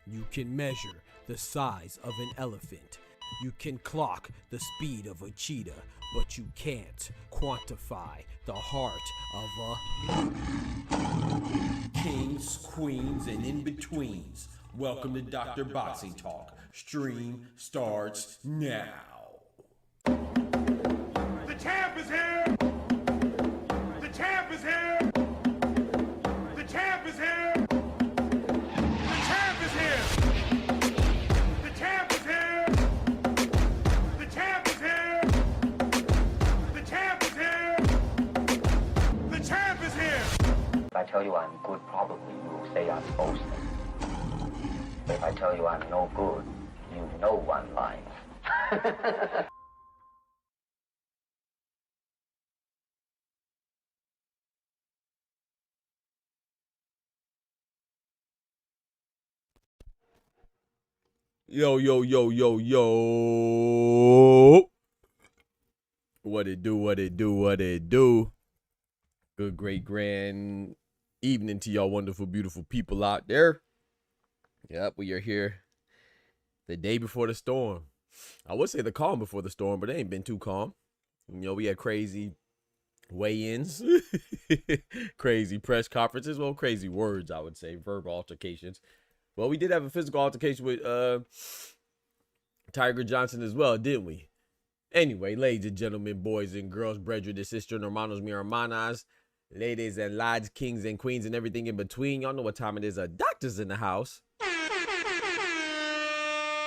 You can measure the size of an elephant. You can clock the speed of a cheetah, but you can't quantify the heart of a kings, queens, and in-betweens. Welcome to Dr. Boxing Talk. Stream starts now. The champ is here! The champ is here! The champ is here! The champ is here! The champ is here! The champ is here! The champ is here! The champ is here! If I tell you I'm good, probably you will say I'm boasting. If I tell you I'm no good, you know one line. Yo, yo, yo, yo, yo. What it do, what it do, what it do. Good, great, grand evening to y'all wonderful, beautiful people out there. Yep, we are here the day before the storm. I would say the calm before the storm, but it ain't been too calm. You know, we had crazy weigh-ins, crazy press conferences. Well, crazy words, I would say, verbal altercations. Well, we did have a physical altercation with Tiger Johnson as well, didn't we? Anyway, ladies and gentlemen, boys and girls, brethren and sisters, hermanos, mi hermanas, ladies and lads, kings and queens, and everything in between. Y'all know what time it is. Doctor's in the house.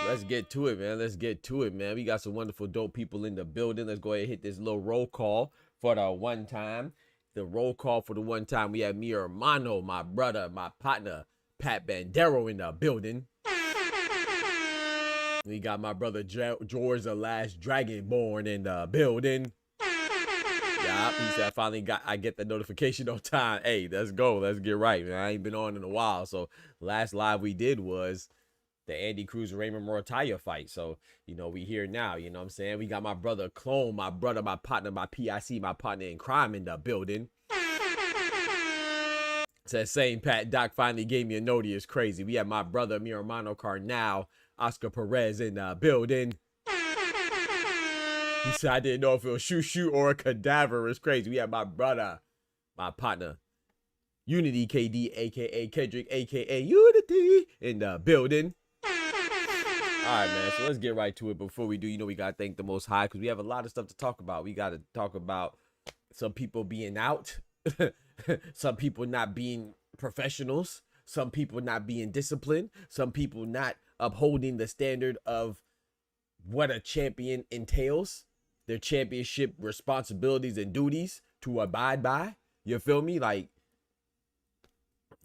Let's get to it, man. Let's get to it, man. We got some wonderful, dope people in the building. Let's go ahead and hit this little roll call for the one time. The roll call for the one time. We have mi hermano, my brother, my partner, Pat Bandero in the building. We got my brother George, the last Dragonborn, in the building. Yeah, he said I get the notification on time. Hey, let's go. Let's get right, man. I ain't been on in a while. So last live we did was the Andy Cruz Raymond Morataya fight. So, you know, we here now. You know what I'm saying? We got my brother Clone, my brother, my partner, my PIC, my partner in crime in the building. Said same Pat, Doc finally gave me a noti. It's crazy. We have my brother, mi hermano Carnal, Oscar Perez in the building. He said I didn't know if it was shoot or a cadaver. It's crazy. We have my brother, my partner, Unity KD, aka Kendrick, aka Unity, in the building. All right, man. So let's get right to it. Before we do, you know, we gotta thank the Most High because we have a lot of stuff to talk about. We gotta talk about some people being out. Some people not being professionals, some people not being disciplined, some people not upholding the standard of what a champion entails, their championship responsibilities and duties to abide by. You feel me? Like,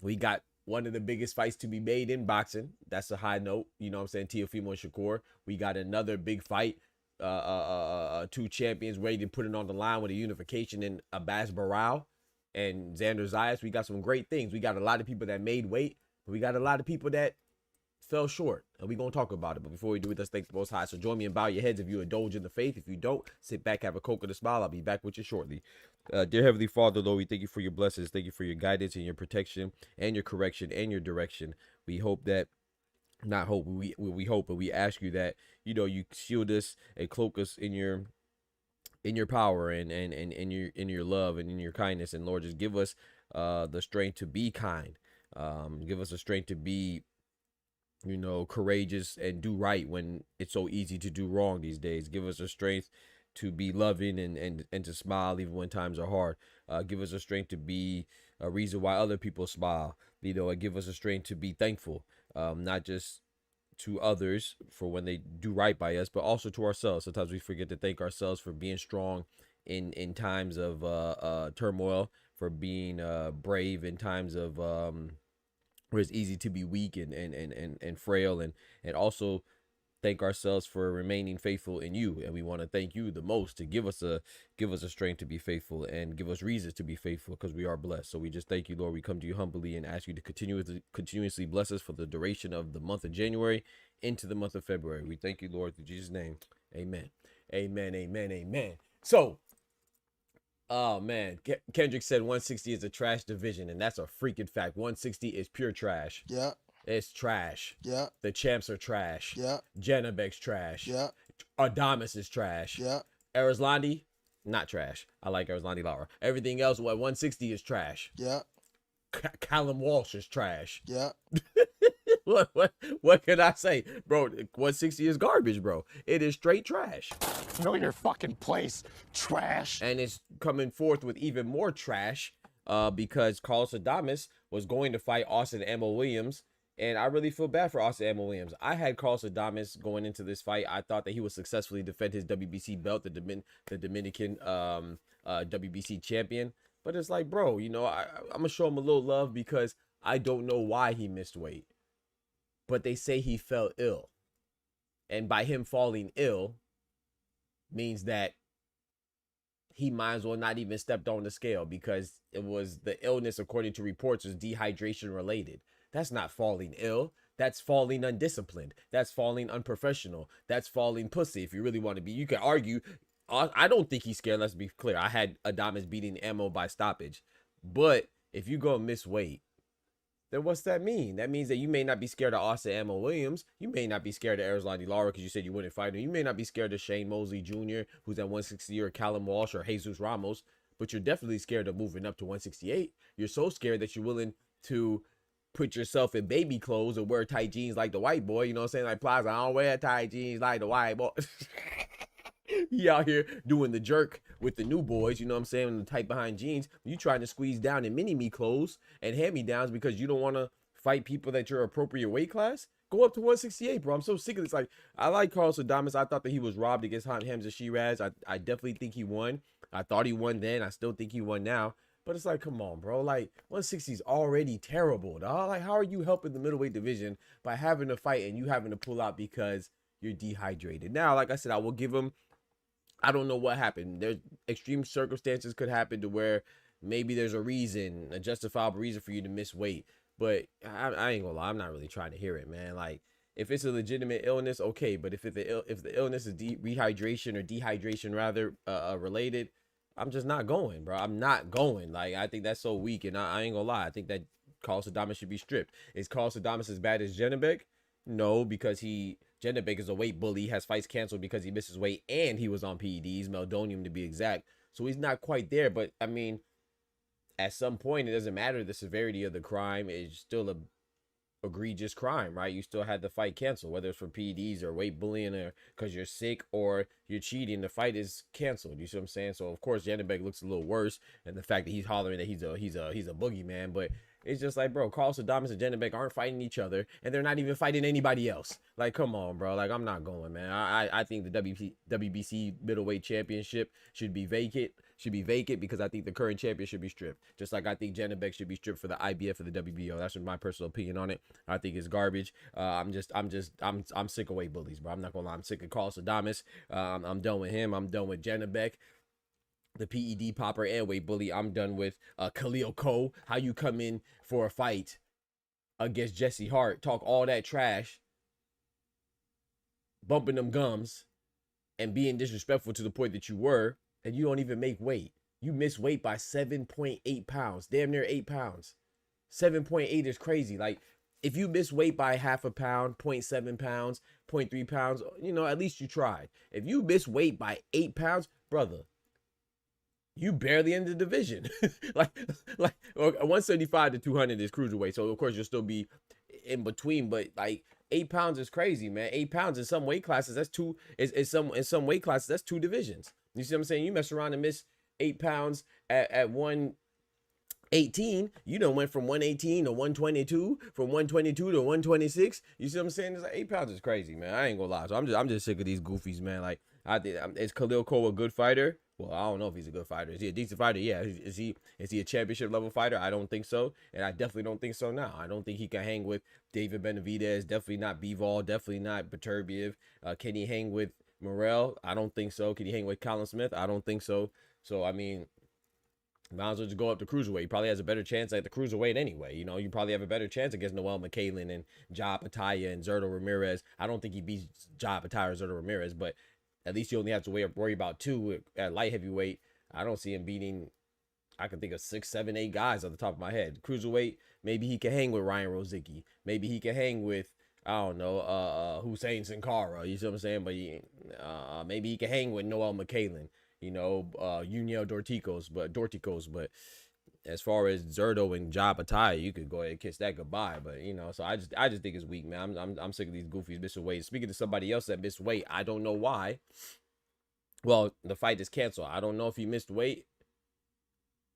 We got one of the biggest fights to be made in boxing. That's a high note. You know what I'm saying? Teofimo and Shakur. We got another big fight. Two champions ready to put it on the line with a unification in Abass Baraou and Xander Zayas. We got some great things. We got a lot of people that made weight, but we got a lot of people that fell short, and we're going to talk about it. But before we do it, let's thank the Most High. So join me and bow your heads if you indulge in the faith. If you don't, sit back, have a coke and a smile. I'll be back with you shortly. Dear Heavenly Father, Lord, we thank you for your blessings. Thank you for your guidance and your protection and your correction and your direction. We hope that, not hope, we hope, but we ask you that, you know, you shield us and cloak us in your power and in your love and in your kindness. And Lord, just give us the strength to be kind. Give us the strength to be, you know, courageous and do right when it's so easy to do wrong these days. Give us the strength to be loving and to smile even when times are hard. Give us the strength to be a reason why other people smile, you know, and give us the strength to be thankful, not just to others for when they do right by us, but also to ourselves. Sometimes we forget to thank ourselves for being strong in times of turmoil, for being brave in times of where it's easy to be weak and frail, and also thank ourselves for remaining faithful in you. And we want to thank you the most to give us a strength to be faithful and give us reasons to be faithful, because we are blessed. So we just thank you, Lord. We come to you humbly and ask you to continuously bless us for the duration of the month of January into the month of February. We thank you, Lord, in Jesus' name. Amen. Amen. Amen. Amen. So, oh man, Kendrick said 160 is a trash division, and that's a freaking fact. 160 is pure trash. Yeah. It's trash. Yeah. The champs are trash. Yeah. Janabek's trash. Yeah. Adamas is trash. Yeah. Erzlandi, not trash. I like Erzlandi Lara. Everything else, what 160 is trash. Yeah. Callum Walsh is trash. Yeah. What can I say, bro? 160 is garbage, bro. It is straight trash. Know your fucking place, trash. And it's coming forth with even more trash because Carlos Adames was going to fight Austin Ammo Williams, and I really feel bad for Austin Ammo Williams. I had Carlos Adames going into this fight. I thought that he would successfully defend his WBC belt, the Dominican WBC champion. But it's like, bro, you know, I'm going to show him a little love because I don't know why he missed weight. But they say he fell ill. And by him falling ill means that he might as well not even stepped on the scale, because it was the illness, according to reports, is dehydration related. That's not falling ill. That's falling undisciplined. That's falling unprofessional. That's falling pussy. If you really want to be, you can argue. I don't think he's scared. Let's be clear. I had Adames beating Ammo by stoppage. But if you go miss weight, then what's that mean? That means that you may not be scared of Austin Ammo Williams. You may not be scared of Erzlandi Lara because you said you wouldn't fight him. You may not be scared of Shane Mosley Jr., who's at 160, or Callum Walsh or Jesus Ramos. But you're definitely scared of moving up to 168. You're so scared that you're willing to put yourself in baby clothes or wear tight jeans like the white boy. You know what I'm saying? Like Plaza, I don't wear tight jeans like the white boy. He out here doing the jerk with the new boys, you know what I'm saying, the tight behind jeans. You trying to squeeze down in mini-me clothes and hand-me-downs because you don't want to fight people that your appropriate weight class. Go up to 168, bro. I'm so sick of this. Like, I like Carlos Adames. I thought that he was robbed against Hamza Shiraz. I definitely think he won. I thought he won then. I still think he won now. But it's like, come on, bro. Like, 160 is already terrible, dog. Like, how are you helping the middleweight division by having to fight and you having to pull out because you're dehydrated? Now, like I said, I will give him, I don't know what happened. There's extreme circumstances could happen to where maybe there's a reason, a justifiable reason for you to miss weight. But I ain't gonna lie, I'm not really trying to hear it, man. Like, if it's a legitimate illness, okay. But if the illness is rehydration or dehydration rather related, I'm just not going, bro. I'm not going. Like, I think that's so weak, and I ain't gonna lie. I think that Carlos Adames should be stripped. Is Carlos Adames as bad as Janabek? No, because Janabek is a weight bully. He has fights canceled because he misses weight, and he was on PEDs, meldonium to be exact. So he's not quite there. But I mean, at some point, it doesn't matter the severity of the crime. It's still a egregious crime, right? You still had the fight canceled, whether it's for PEDs or weight bullying or because you're sick or you're cheating. The fight is canceled. You see what I'm saying? So of course, Janabek looks a little worse, and the fact that he's hollering that he's a boogeyman, but it's just like, bro, Carlos Adames and Janabek aren't fighting each other, and they're not even fighting anybody else. Like, come on, bro. Like, I'm not going, man. I think the WBC middleweight championship should be vacant, should be vacant because I think the current champion should be stripped. Just like I think Janabek should be stripped for the IBF or the WBO. That's my personal opinion on it. I think it's garbage. I'm sick of weight bullies, bro. I'm not gonna lie. I'm sick of Carlos Adames. I'm done with him. I'm done with Janabek, the PED popper and weight bully. I'm done with Khalil Cole. How you come in for a fight against Jesse Hart, talk all that trash, bumping them gums, and being disrespectful to the point that you were, and you don't even make weight. You miss weight by 7.8 pounds, damn near 8 pounds. 7.8 is crazy. Like, if you miss weight by half a pound, 0.7 pounds, 0.3 pounds, you know, at least you tried. If you miss weight by 8 pounds, brother, you barely in the division. like 175 to 200 is cruiserweight, so of course you'll still be in between, but like 8 pounds is crazy, man. 8 pounds in some weight classes, that's two. In some weight classes, that's 2 divisions. You see what I'm saying? You mess around and miss 8 pounds at 118. You done went from 118 to 122, from 122 to 126. You see what I'm saying? It's like 8 pounds is crazy, man. I ain't gonna lie. So I'm just sick of these goofies, man. Like, is Khalil Cole a good fighter? Well, I don't know if he's a good fighter. Is he a decent fighter? Yeah. Is he a championship level fighter? I don't think so, and I definitely don't think so now. I don't think he can hang with David Benavidez. Definitely not Bivol. Definitely not Beterbiev. Can he hang with Morrell? I don't think so. Can he hang with Colin Smith? I don't think so. So I mean, might as well just go up to cruiserweight. He probably has a better chance at the cruiserweight anyway. You know, you probably have a better chance against Noel McCalin and Ja Pataya and Zerto Ramirez. I don't think he beats Ja Pataya or Zerto Ramirez, but at least you only have to worry about 2 at light heavyweight. I don't see him beating, I can think of 6, 7, 8 guys off the top of my head. Cruiserweight, maybe he can hang with Ryan Rozicki. Maybe he can hang with, I don't know, Hussein Sankara. You see what I'm saying? But maybe he can hang with Noel McCalin. You know, Junior Dorticos. But as far as Zerto and Ja Pataya, you could go ahead and kiss that goodbye. But you know, so I just think it's weak, man. I'm sick of these goofies missing weight. Speaking to somebody else that missed weight, I don't know why. Well, the fight is canceled. I don't know if he missed weight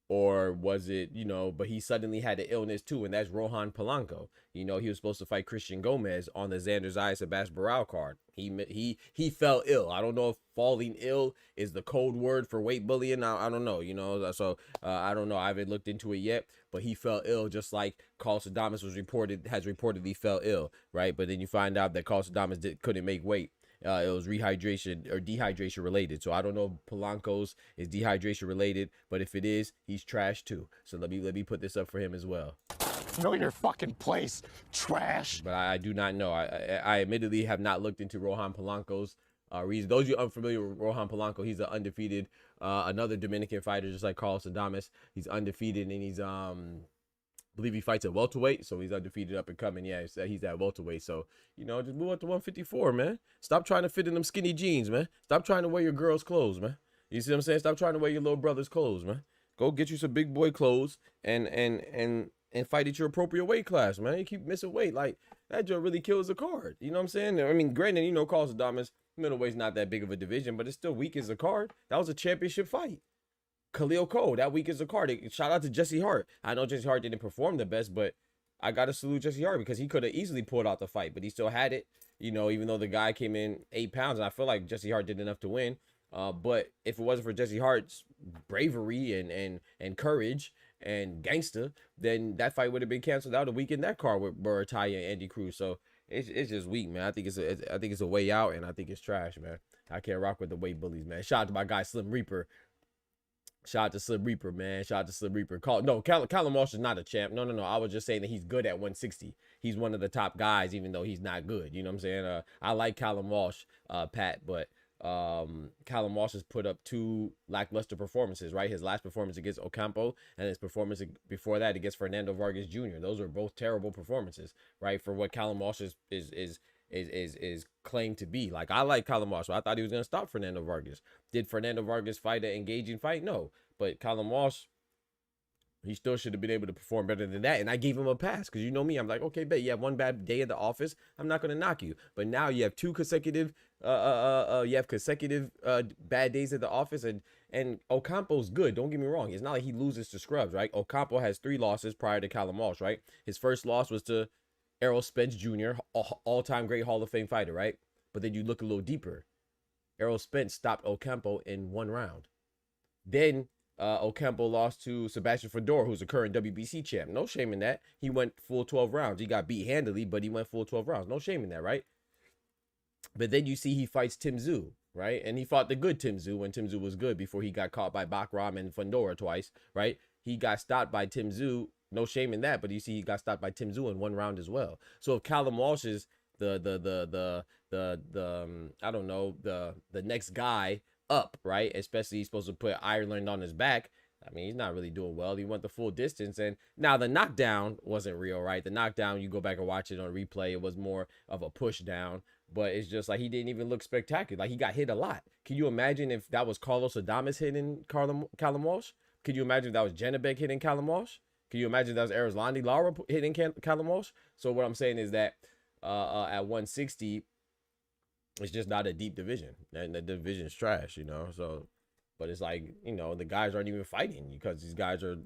or was it, you know, but he suddenly had an illness too, and that's Rohan Polanco. You know, he was supposed to fight Christian Gomez on the Xander Zayas Abass Baraou card. He fell ill. I don't know if falling ill is the code word for weight bullying. I don't know, you know, so I don't know. I haven't looked into it yet, but he fell ill just like Carlos Adames has reportedly fell ill, right? But then you find out that Carlos Adames couldn't make weight. It was rehydration or dehydration related. So I don't know if Polanco's is dehydration related, but if it is, he's trash too. So let me put this up for him as well. Know your fucking place, trash. But I do not know. I admittedly have not looked into Rohan Polanco's reason. Those of you unfamiliar with Rohan Polanco, he's an undefeated, another Dominican fighter, just like Carlos Adames. He's undefeated, and he's I believe he fights at welterweight, so he's undefeated up and coming. Yeah, he's at welterweight. So, you know, just move up to 154, man. Stop trying to fit in them skinny jeans, man. Stop trying to wear your girl's clothes, man. You see what I'm saying? Stop trying to wear your little brother's clothes, man. Go get you some big boy clothes and fight at your appropriate weight class, man. You keep missing weight. Like, that just really kills the card. You know what I'm saying? I mean, granted, you know, Carlos Adames, middleweight's not that big of a division, but it's still weak as a card. That was a championship fight. Khalil Cole, that week is a card. Shout out to Jesse Hart. I know Jesse Hart didn't perform the best, but I got to salute Jesse Hart because he could have easily pulled out the fight, but he still had it, you know, even though the guy came in 8 pounds, and I feel like Jesse Hart did enough to win. But if it wasn't for Jesse Hart's bravery and courage and gangster, then that fight would have been canceled out a week in that card with Barataya and Andy Cruz. So it's just weak, man. I think it's a way out, and I think it's trash, man. I can't rock with the weight bullies, man. Shout out to my guy Slim Reaper. Shout out to Slim Reaper, man. Shout out to Slim Reaper. Callum Walsh is not a champ. No. I was just saying that he's good at 160. He's one of the top guys, even though he's not good. You know what I'm saying? I like Callum Walsh, Pat, but Callum Walsh has put up 2 lackluster performances, right? His last performance against Ocampo and his performance before that against Fernando Vargas Jr. Those are both terrible performances, right? For what Callum Walsh is claimed to be. Like, I like Callum Walsh, so I thought he was going to stop Fernando Vargas. Did Fernando Vargas fight an engaging fight? No. But Callum Walsh, he still should have been able to perform better than that. And I gave him a pass because you know me. I'm like, okay, bet you have one bad day at the office, I'm not going to knock you. But now you have 2 consecutive bad days at the office, and Ocampo's good. Don't get me wrong. It's not like he loses to scrubs, right? Ocampo has 3 losses prior to Callum Walsh, right? His first loss was to Errol Spence Jr., all-time great Hall of Fame fighter, right? But then you look a little deeper. Errol Spence stopped Ocampo in 1 round. Then Ocampo lost to Sebastian Fedor, who's the current WBC champ. No shame in that. He went full 12 rounds. He got beat handily, but he went full 12 rounds. No shame in that, right? But then you see he fights Tim Tszyu, right? And he fought the good Tim Tszyu when Tim Tszyu was good before he got caught by Bakram and Fedor twice, right? He got stopped by Tim Tszyu. No shame in that, but you see he got stopped by Tim Tszyu in one round as well. So if Callum Walsh is I don't know, the next guy up, right? Especially he's supposed to put Ireland on his back. I mean, he's not really doing well. He went the full distance. And now the knockdown wasn't real, right? The knockdown, you go back and watch it on replay, it was more of a push down. But it's just like he didn't even look spectacular. Like he got hit a lot. Can you imagine if that was Carlos Adames hitting Callum Walsh? Could you imagine if that was Janabek hitting Callum Walsh? Can you imagine if that was Erislandy Lara hitting Callum Walsh? So what I'm saying is that at 160, it's just not a deep division. And the division's trash, you know? So, but it's like, you know, the guys aren't even fighting because these guys are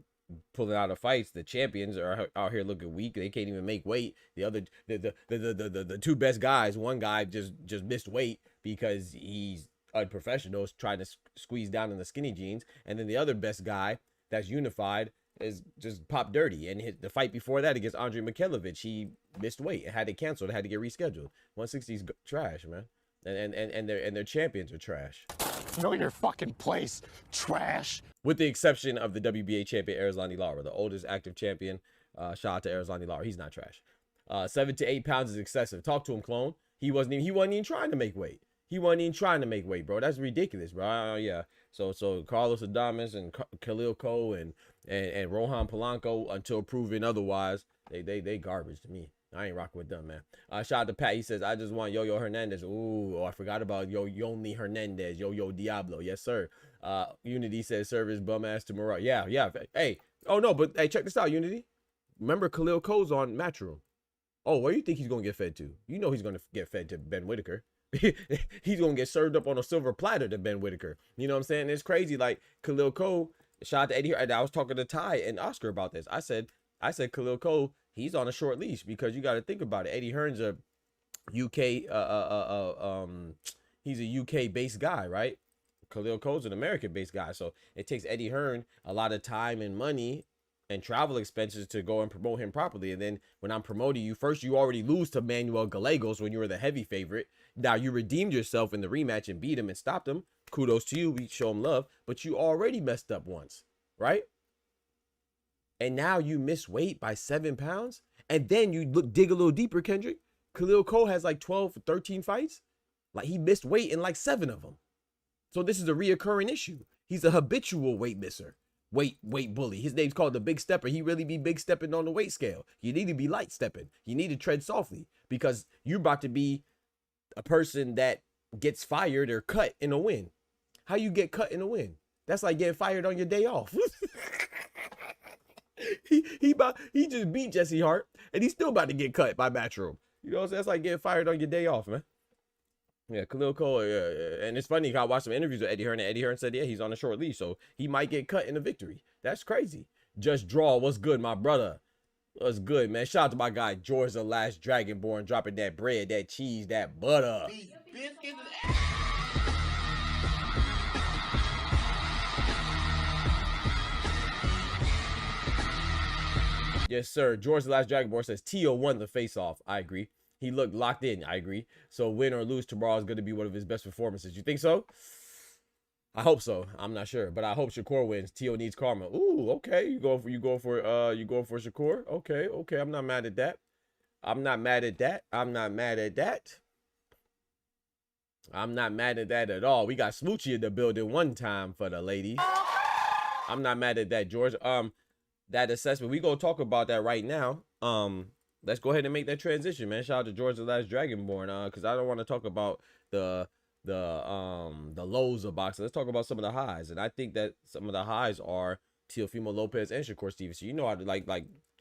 pulling out of fights. The champions are out here looking weak. They can't even make weight. The two best guys, one guy just missed weight because he's unprofessional, trying to squeeze down in the skinny jeans. And then the other best guy that's unified is just pop dirty. And the fight before that against Andrei Mikhailovich, he missed weight and had to cancel. It had to get rescheduled. 160's trash, man. And their champions are trash. Know your fucking place, trash. With the exception of the WBA champion Erislandy Lara, the oldest active champion. Shout out to Erislandy Lara. He's not trash. 7 to 8 pounds is excessive. Talk to him, clone. He wasn't even trying to make weight. He wasn't even trying to make weight, bro. That's ridiculous, bro. Yeah. So Carlos Adames and Khalil Ko and Rohan Polanco, until proven otherwise, they garbage to me. I ain't rocking with them, man. Shout out to Pat. He says, I just want Yo-Yo Hernandez. Ooh, I forgot about Yonli Hernandez. Yo-Yo Diablo. Yes, sir. Unity says, service bum ass to Morale. Yeah. Hey. Oh, no, but hey, check this out, Unity. Remember Khalil Ko's on Matchroom. Oh, where do you think he's going to get fed to? You know he's going to get fed to Ben Whitaker. He's going to get served up on a silver platter to Ben Whitaker. You know what I'm saying? It's crazy. Like, Khalil Ko, shout out to Eddie. I was talking to Ty and Oscar about this. I said Khalil Ko, he's on a short leash because you got to think about it. Eddie Hearn's a UK, he's a UK based guy, right? Khalil Ko's an American based guy. So it takes Eddie Hearn a lot of time and money and travel expenses to go and promote him properly. And then when I'm promoting you, first you already lose to Manuel Gallegos when you were the heavy favorite. Now you redeemed yourself in the rematch and beat him and stopped him. Kudos to you. We show him love. But you already messed up once, right? And now you miss weight by 7 pounds. And then you dig a little deeper, Kendrick. Khalil Ko has like 12 or 13 fights. Like he missed weight in like 7 of them. So this is a reoccurring issue. He's a habitual weight misser. Weight bully. His name's called the Big Stepper. He really be big stepping on the weight scale. You need to be light stepping. You need to tread softly because you're about to be a person that gets fired or cut in a win. How you get cut in a win? That's like getting fired on your day off. he just beat Jesse Hart and he's still about to get cut by Matchroom. You know what I'm saying? That's like getting fired on your day off, man. Yeah, Khalil Ko, and it's funny, I watched some interviews with Eddie Hearn, and Eddie Hearn said, yeah, he's on a short leash, so he might get cut in a victory. That's crazy. Just Draw, what's good, my brother? What's good, man? Shout out to my guy, George the Last Dragonborn, dropping that bread, that cheese, that butter. Yes, sir. George the Last Dragonborn says, Tio won the face-off. I agree. He looked locked in. I agree. So win or lose tomorrow is going to be one of his best performances. You think so? I hope so. I'm not sure, but I hope Shakur wins. Tio needs karma. Ooh, okay. You going for Shakur? Okay. I'm not mad at that. I'm not mad at that at all. We got Smoochie in the building one time for the ladies. I'm not mad at that, George. That assessment, we gonna talk about that right now. Let's go ahead and make that transition, man. Shout out to George the Last Dragonborn, because I don't want to talk about the lows of boxing. Let's talk about some of the highs, and I think that some of the highs are Teofimo Lopez and Shakur Stevenson. You know how to like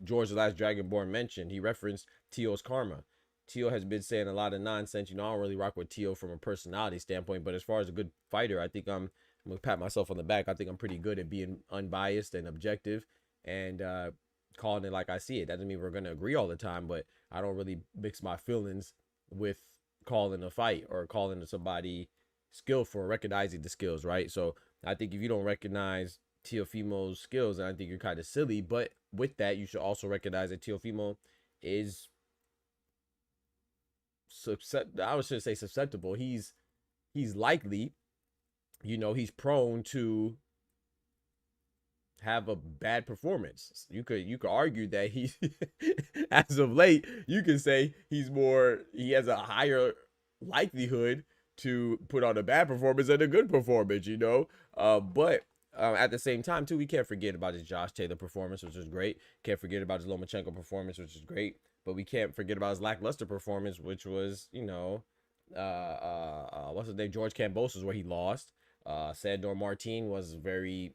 George the Last Dragonborn mentioned. He referenced Tio's karma. Tio has been saying a lot of nonsense. You know, I don't really rock with Tio from a personality standpoint, but as far as a good fighter, I think I'm gonna pat myself on the back. I think I'm pretty good at being unbiased and objective and calling it like I see it. That doesn't mean we're gonna agree all the time, but I don't really mix my feelings with calling a fight or calling somebody skillful or recognizing the skills, right? So I think if you don't recognize Teofimo's skills, and I think you're kind of silly. But with that, you should also recognize that Teofimo is I shouldn't say susceptible. He's likely, he's prone to have a bad performance. You could argue that he as of late, you can say he has a higher likelihood to put on a bad performance than a good performance, but at the same time too, we can't forget about his Josh Taylor performance, which was great. Can't forget about his Lomachenko performance, which is great. But we can't forget about his lackluster performance, which was, what's his name, George Kambosos, where he lost. Sandor Martin was very,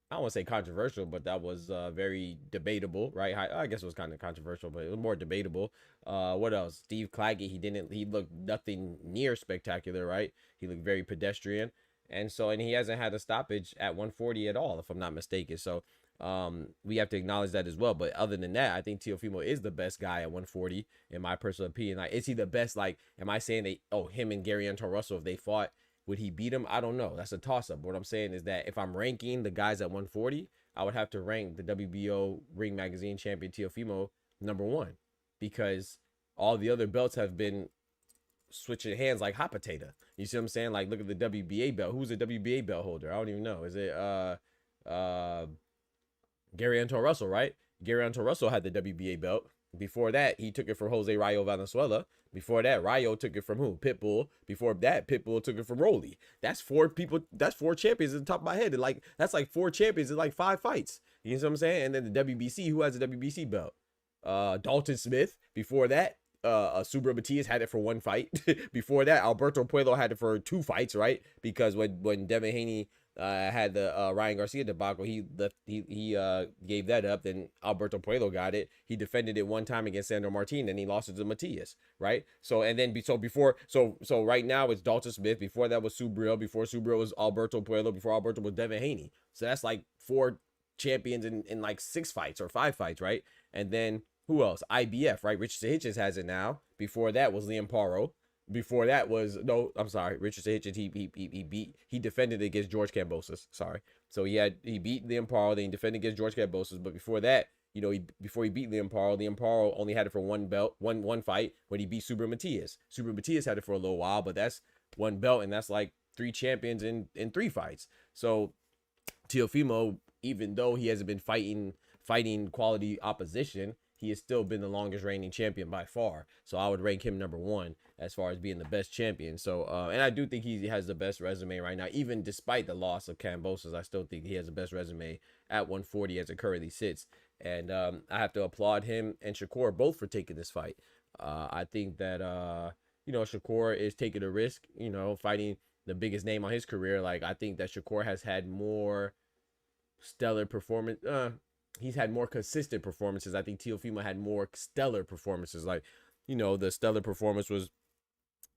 I don't want to say controversial, but that was very debatable, right? I guess it was kind of controversial, but it was more debatable. What else? Steve Claggett, he looked nothing near spectacular, right? He looked very pedestrian. And he hasn't had a stoppage at 140 at all, if I'm not mistaken. So we have to acknowledge that as well. But other than that, I think Teofimo is the best guy at 140, in my personal opinion. Like, is he the best? Like, am I saying him and Gary Anton Russell, if they fought, would he beat him? I don't know. That's a toss-up. What I'm saying is that if I'm ranking the guys at 140, I would have to rank the WBO Ring Magazine champion Teofimo #1, because all the other belts have been switching hands like hot potato. You see what I'm saying? Like, look at the WBA belt. Who's the WBA belt holder? I don't even know. Is it Gary Anton Russell, right? Gary Anton Russell had the WBA belt. Before that, he took it from Jose Rayo Valenzuela. Before that, Rayo took it from who? Pitbull. Before that, Pitbull took it from Rolly. That's 4 people. That's 4 champions at the top of my head. That's like 4 champions in like 5 fights. You know what I'm saying? And then the WBC, who has the WBC belt? Dalton Smith. Before that, Subra Matias had it for 1 fight. Before that, Alberto Puello had it for 2 fights, right? Because when Devin Haney had the Ryan Garcia debacle, he gave that up. Then Alberto Puello got it. He defended it 1 time against Sandor Martin, and he lost it to Matias, right? So right now it's Dalton Smith. Before that was Subriel. Before Subriel was Alberto Puello. Before Alberto was Devin Haney. So that's like 4 champions in like 6 fights or 5 fights, right? And then who else? IBF, right? Richard Hitchens has it now. Before that was Liam Paro. Before that was Richard Hitchens. He defended against George Kambosos. Sorry. So he beat Liam Paro, then he defended against George Kambosos. But before that, before he beat Liam Paro only had it for 1 belt, one fight when he beat Subra Matias. Subra Matias had it for a little while, but that's 1 belt, and that's like 3 champions in 3 fights. So Teofimo, even though he hasn't been fighting quality opposition, he has still been the longest reigning champion by far. So I would rank him #1 as far as being the best champion. So, and I do think he has the best resume right now. Even despite the loss of Kambosos, I still think he has the best resume at 140 as it currently sits. And I have to applaud him and Shakur both for taking this fight. I think that, Shakur is taking a risk, fighting the biggest name on his career. Like, I think that Shakur has had more stellar performance. He's had more consistent performances. I think Teofimo had more stellar performances. Like, the stellar performance was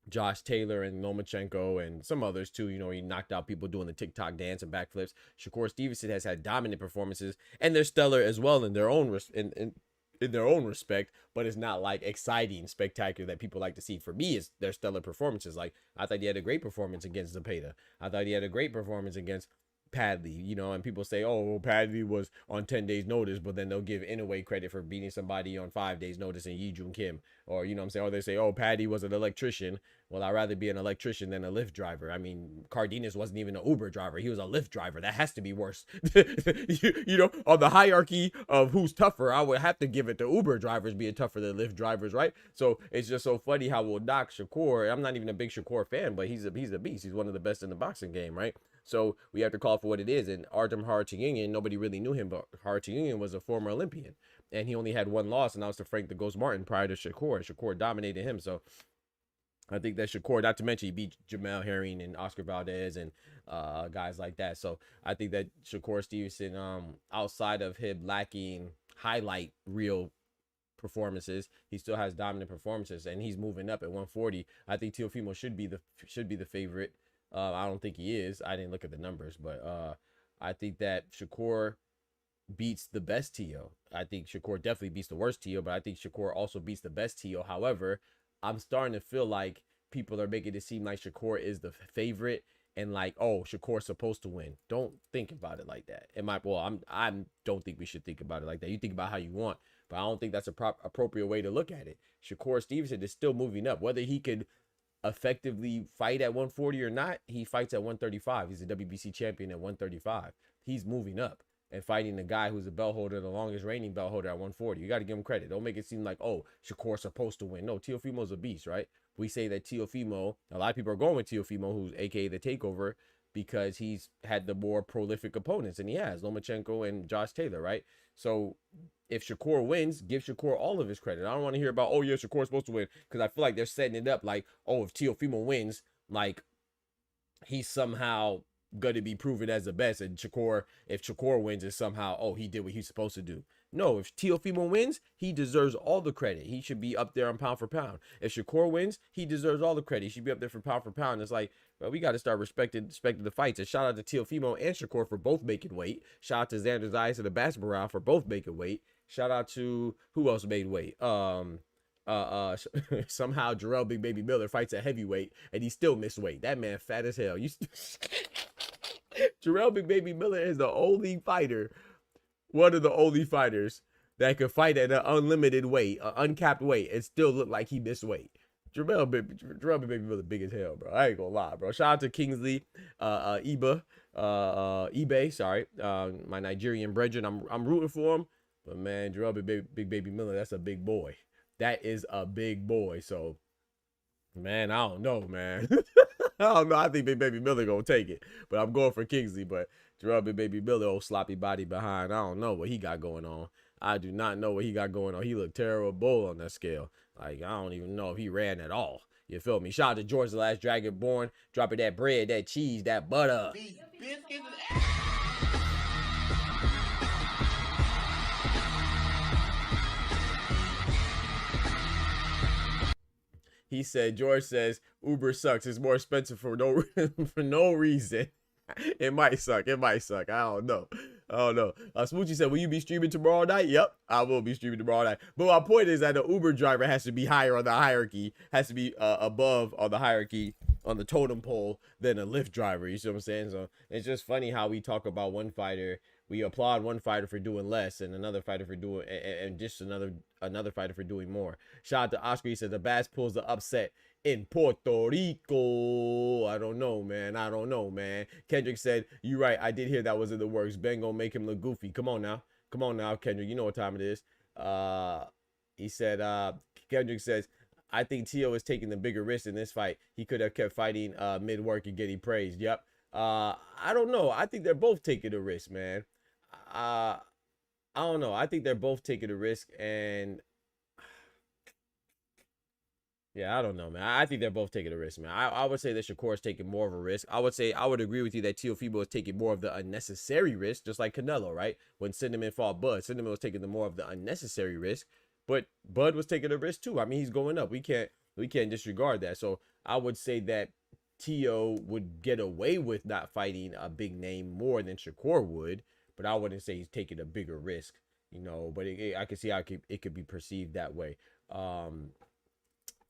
Josh Taylor and Lomachenko and some others too. He knocked out people doing the TikTok dance and backflips. Shakur Stevenson has had dominant performances, and they're stellar as well in their own in their own respect. But it's not like exciting, spectacular that people like to see. For me, it's their stellar performances. Like, I thought he had a great performance against Zepeda. I thought he had a great performance against Padley, and people say, oh, Padley was on 10 days notice, but then they'll give Inoue credit for beating somebody on 5 days notice in Yi Jun Kim, or or they say, oh, Paddy was an electrician. Well, I'd rather be an electrician than a Lyft driver. I mean, Cardenas wasn't even an Uber driver. He was a Lyft driver. That has to be worse. On the hierarchy of who's tougher, I would have to give it to Uber drivers being tougher than Lyft drivers, right? So it's just so funny how we'll knock Shakur. I'm not even a big Shakur fan, but he's a beast. He's one of the best in the boxing game, right? So we have to call it for what it is. And Artem Harutyunyan, nobody really knew him, but Harutyunyan was a former Olympian, and he only had 1 loss, and that was to Frank the Ghost Martin prior to Shakur. Shakur dominated him. So I think that Shakur, not to mention he beat Jamel Herring and Oscar Valdez and guys like that. So I think that Shakur Stevenson, outside of him lacking highlight reel performances, he still has dominant performances, and he's moving up at 140. I think Teofimo should be the favorite. I don't think he is. I didn't look at the numbers, but I think that Shakur beats the best Teo. I think Shakur definitely beats the worst Teo, but I think Shakur also beats the best Teo. However, I'm starting to feel like people are making it seem like Shakur is the favorite, and like, oh, Shakur's supposed to win. Don't think about it like that. I don't think we should think about it like that. You think about how you want, but I don't think that's a appropriate way to look at it. Shakur Stevenson is still moving up. Whether he could effectively fight at 140 or not, he fights at 135. He's a WBC champion at 135. He's moving up and fighting the guy who's a belt holder, the longest reigning belt holder at 140. You got to give him credit. Don't make it seem like, oh, Shakur's supposed to win. No, Teofimo's a beast, right? We say that Teofimo, a lot of people are going with Teofimo, who's AKA the Takeover, because he's had the more prolific opponents, and he has Lomachenko and Josh Taylor, right? So if Shakur wins, give Shakur all of his credit. I don't want to hear about, oh yeah, Shakur's supposed to win, because I feel like they're setting it up like, oh, if Teofimo wins, like he's somehow going to be proven as the best, and Shakur, if Shakur wins, is somehow, oh, he did what he's supposed to do. No, if Teofimo wins, he deserves all the credit. He should be up there on pound for pound. If Shakur wins, he deserves all the credit. He should be up there for pound for pound. It's like, well, we got to start respecting the fights. And shout out to Teofimo and Shakur for both making weight. Shout out to Xander Zayas and Abass Baraou for both making weight. Shout out to who else made weight? Somehow Jarrell Big Baby Miller fights at heavyweight and he still missed weight. That man fat as hell. Jarrell Big Baby Miller is the only fighter, one of the only fighters that could fight at an unlimited weight, an uncapped weight, and still look like he missed weight. Jarrell Big Baby Miller big as hell, bro. I ain't gonna lie, bro. Shout out to Kingsley, eBay, sorry, my Nigerian brethren. I'm rooting for him, but man, Jarrell Big Baby Miller, that's a big boy. That is a big boy. So, man, I don't know, man. I don't know. I think Big Baby Miller gonna take it, but I'm going for Kingsley. But Jarrell Big Baby Miller, old sloppy body behind, I don't know what he got going on. I do not know what he got going on. He looked terrible on that scale. Like, I don't even know if he ran at all. You feel me? Shout out to George the Last Dragon Born, dropping that bread, that cheese, that butter. These biscuits. He said, George says, Uber sucks. It's more expensive for no for no reason. It might suck. It might suck. I don't know. Smoochie said, will you be streaming tomorrow night? Yep, I will be streaming tomorrow night. But my point is that the Uber driver has to be higher on the hierarchy, has to be above on the hierarchy, on the totem pole, than a Lyft driver. You see what I'm saying? So it's just funny how we talk about one fighter. We applaud one fighter for doing less and another fighter for doing, and just another fighter for doing more. Shout out to Oscar. He said the Bass pulls the upset in Puerto Rico. I don't know, man. Kendrick said, you right. I did hear that was in the works. Ben gonna make him look goofy. Come on now, Kendrick. You know what time it is. He said, Kendrick says, I think Tio is taking the bigger risk in this fight. He could have kept fighting mid-work and getting praised. Yep. I don't know. I think they're both taking a risk, man. I don't know. I think they're both taking a risk, and yeah, I don't know, man. I think they're both taking a risk, man. I would say that Shakur is taking more of a risk. I would agree with you that Teofimo is taking more of the unnecessary risk, just like Canelo, right? When Cinnamon fought Bud, Cinnamon was taking the more of the unnecessary risk, but Bud was taking a risk too. I mean, he's going up. We can't disregard that. So I would say that Teo would get away with not fighting a big name more than Shakur would, but I wouldn't say he's taking a bigger risk, you know. But I can see how it could be perceived that way.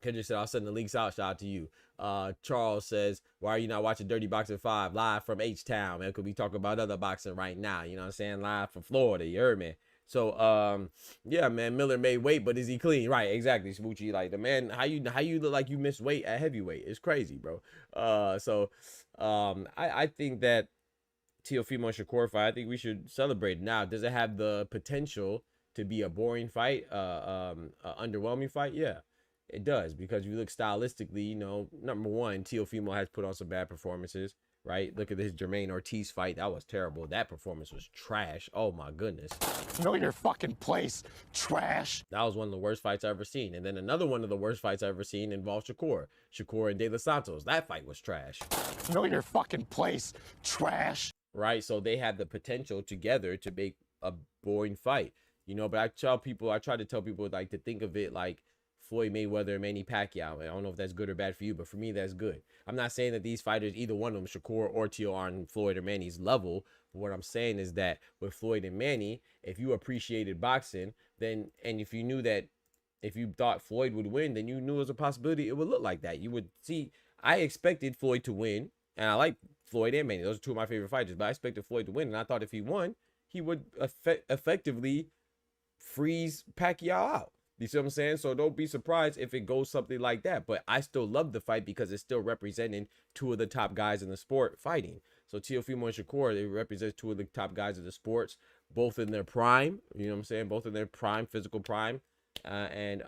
Kendrick said, I'll send the links out. Shout out to you. Charles says, why are you not watching Dirty Boxing 5 live from H-Town, man? Because we talk about other boxing right now, you know what I'm saying? Live from Florida, you heard me? So, yeah, man, Miller made weight, but is he clean? Right, exactly, Smoochie. Like, the man, how you look like you missed weight at heavyweight? It's crazy, bro. I think that Teofimo and Shakur fight, I think we should celebrate it. Now, does it have the potential to be a boring fight, underwhelming fight? Yeah, it does, because you look stylistically, you know, number one, Teofimo has put on some bad performances, right? Look at this Jermaine Ortiz fight. That was terrible. That performance was trash. Oh, my goodness. Know your fucking place, trash. That was one of the worst fights I've ever seen. And then another one of the worst fights I've ever seen involved Shakur and De Los Santos. That fight was trash. Know your fucking place, trash. Right? So they had the potential together to make a boring fight, you know. But I try to tell people, like, to think of it like Floyd Mayweather and Manny Pacquiao. I don't know if that's good or bad for you, but for me, that's good. I'm not saying that these fighters, either one of them, Shakur or Teo, are on Floyd or Manny's level. But what I'm saying is that with Floyd and Manny, if you appreciated boxing, then, and if you knew that, if you thought Floyd would win, then you knew it was a possibility it would look like that. You would see, I expected Floyd to win. And I like Floyd and Manny. Those are two of my favorite fighters. But I expected Floyd to win, and I thought if he won, he would effectively freeze Pacquiao out. You see what I'm saying? So don't be surprised if it goes something like that. But I still love the fight because it's still representing two of the top guys in the sport fighting. So Teofimo and Shakur, they represent two of the top guys in the sports, both in their prime. You know what I'm saying? Both in their prime, physical prime. And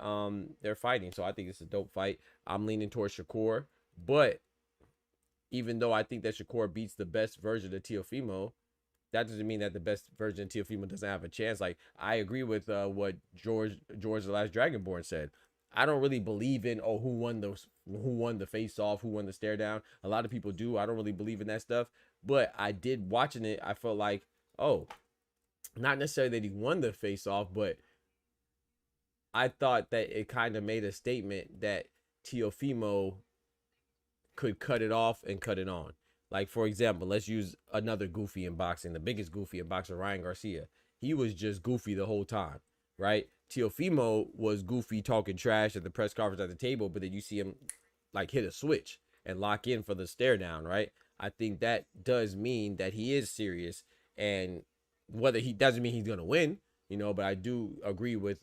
they're fighting. So I think it's a dope fight. I'm leaning towards Shakur. But even though I think that Shakur beats the best version of Teofimo, that doesn't mean that the best version of Teofimo doesn't have a chance. Like, I agree with what George the Last Dragonborn said. I don't really believe in who won the face off, who won the stare down. A lot of people do. I don't really believe in that stuff. But I did watching it. I felt like, oh, not necessarily that he won the face off, but I thought that it kind of made a statement that Teofimo could cut it off and cut it on. Like, for example, let's use another goofy in boxing, the biggest goofy in boxing, Ryan Garcia. He was just goofy the whole time, right? Teofimo was goofy talking trash at the press conference at the table, but then you see him like hit a switch and lock in for the stare down, right? I think that does mean that he is serious, and whether he doesn't mean he's gonna win, you know, but I do agree with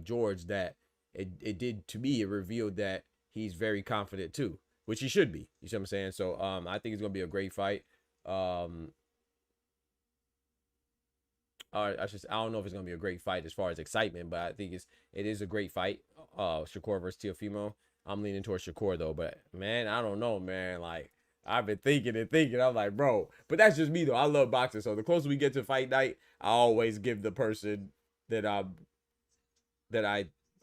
George that it did, to me, it revealed that he's very confident too, which he should be. You see what I'm saying? So I think it's gonna be a great fight. I don't know if it's gonna be a great fight as far as excitement, but I think it is a great fight. Shakur versus Teofimo. I'm leaning towards Shakur though, but man, I don't know, man. Like, I've been thinking and thinking. I'm like, bro, but that's just me though. I love boxing, so the closer we get to fight night, I always give the person that I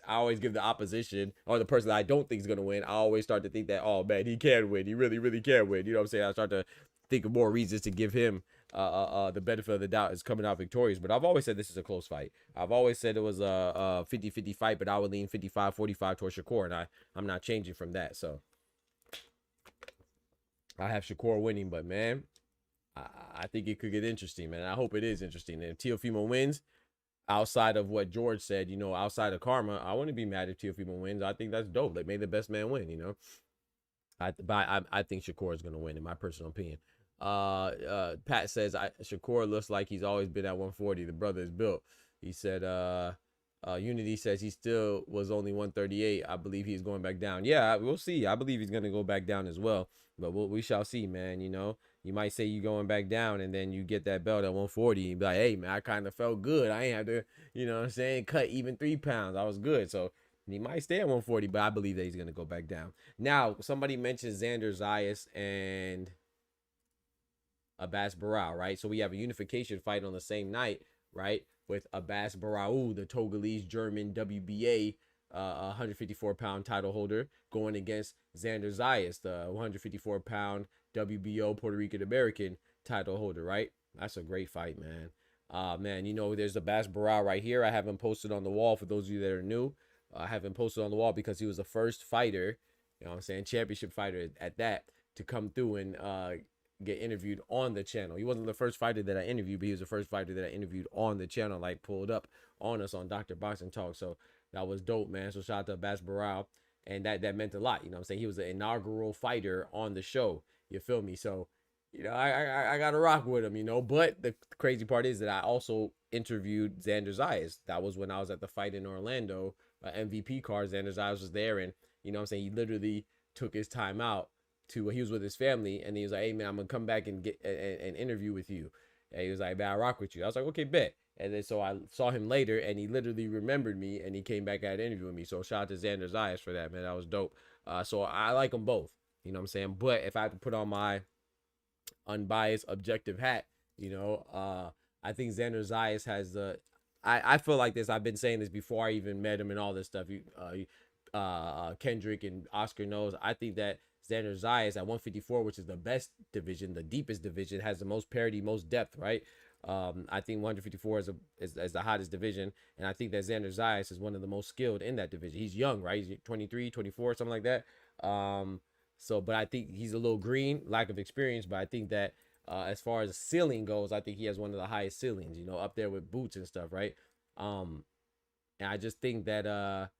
always give the opposition, or the person that I don't think is gonna win. I always start to think that, oh man, he can win. He really, really can win. You know what I'm saying? I start to think of more reasons to give him the benefit of the doubt is coming out victorious. But I've always said this is a close fight. I've always said it was a 50-50 fight, but I would lean 55-45 towards Shakur, and I'm not changing from that. So I have Shakur winning, but man, I think it could get interesting, man. I hope it is interesting. And if Teofimo wins, outside of what George said, you know, outside of karma, I wouldn't be mad if Teofimo wins. I think that's dope. Like, may the best man win, you know. I think Shakur is gonna win, in my personal opinion. Pat says Shakur looks like he's always been at 140. The brother is built. He said Unity says he still was only 138. I believe he's going back down. Yeah, we'll see. I believe he's gonna go back down as well. But we shall see, man. You know, you might say you're going back down, and then you get that belt at 140 and be like, hey man, I kind of felt good. I ain't have to, you know what I'm saying, cut even 3 pounds. I was good. So he might stay at 140, but I believe that he's gonna go back down. Now, somebody mentioned Xander Zayas and Abass Baraou, right? So we have a unification fight on the same night, right? With Abass Baraou, the Togolese German WBA 154-pound title holder, going against Xander Zayas, the 154-pound WBO Puerto Rican American title holder, right? That's a great fight, man. Man, you know, there's Abass Baraou right here. I have him posted on the wall for those of you that are new. I have him posted on the wall because he was the first fighter, you know what I'm saying, championship fighter at that, to come through and get interviewed on the channel. He wasn't the first fighter that I interviewed, but he was the first fighter that I interviewed on the channel, like pulled up on us on Dr. Boxing Talk. So that was dope, man. So shout out to Abass Baraou, and that meant a lot. You know what I'm saying? He was the inaugural fighter on the show. You feel me? So, you know, I got to rock with him, you know. But the crazy part is that I also interviewed Xander Zayas. That was when I was at the fight in Orlando, MVP card. Xander Zayas was there, and, you know what I'm saying, he literally took his time out to, he was with his family, and he was like, hey man, I'm gonna come back and get an interview with you. And he was like, man, I rock with you. I was like, okay, bet. And then so I saw him later, and he literally remembered me, and he came back at an interview with me. So shout out to Xander Zayas for that, man. That was dope. So I like them both, you know what I'm saying? But if I have to put on my unbiased, objective hat, you know, I think Xander Zayas has the, I feel like this, I've been saying this before I even met him and all this stuff. Kendrick and Oscar knows. I think that Xander Zayas at 154, which is the best division, the deepest division, has the most parity, most depth, right? I think 154 is the hottest division, and I think that Xander Zayas is one of the most skilled in that division. He's young, right? He's 23, 24, something like that. But I think he's a little green, lack of experience, but I think that as far as ceiling goes, I think he has one of the highest ceilings, you know, up there with Boots and stuff, right? And I just think that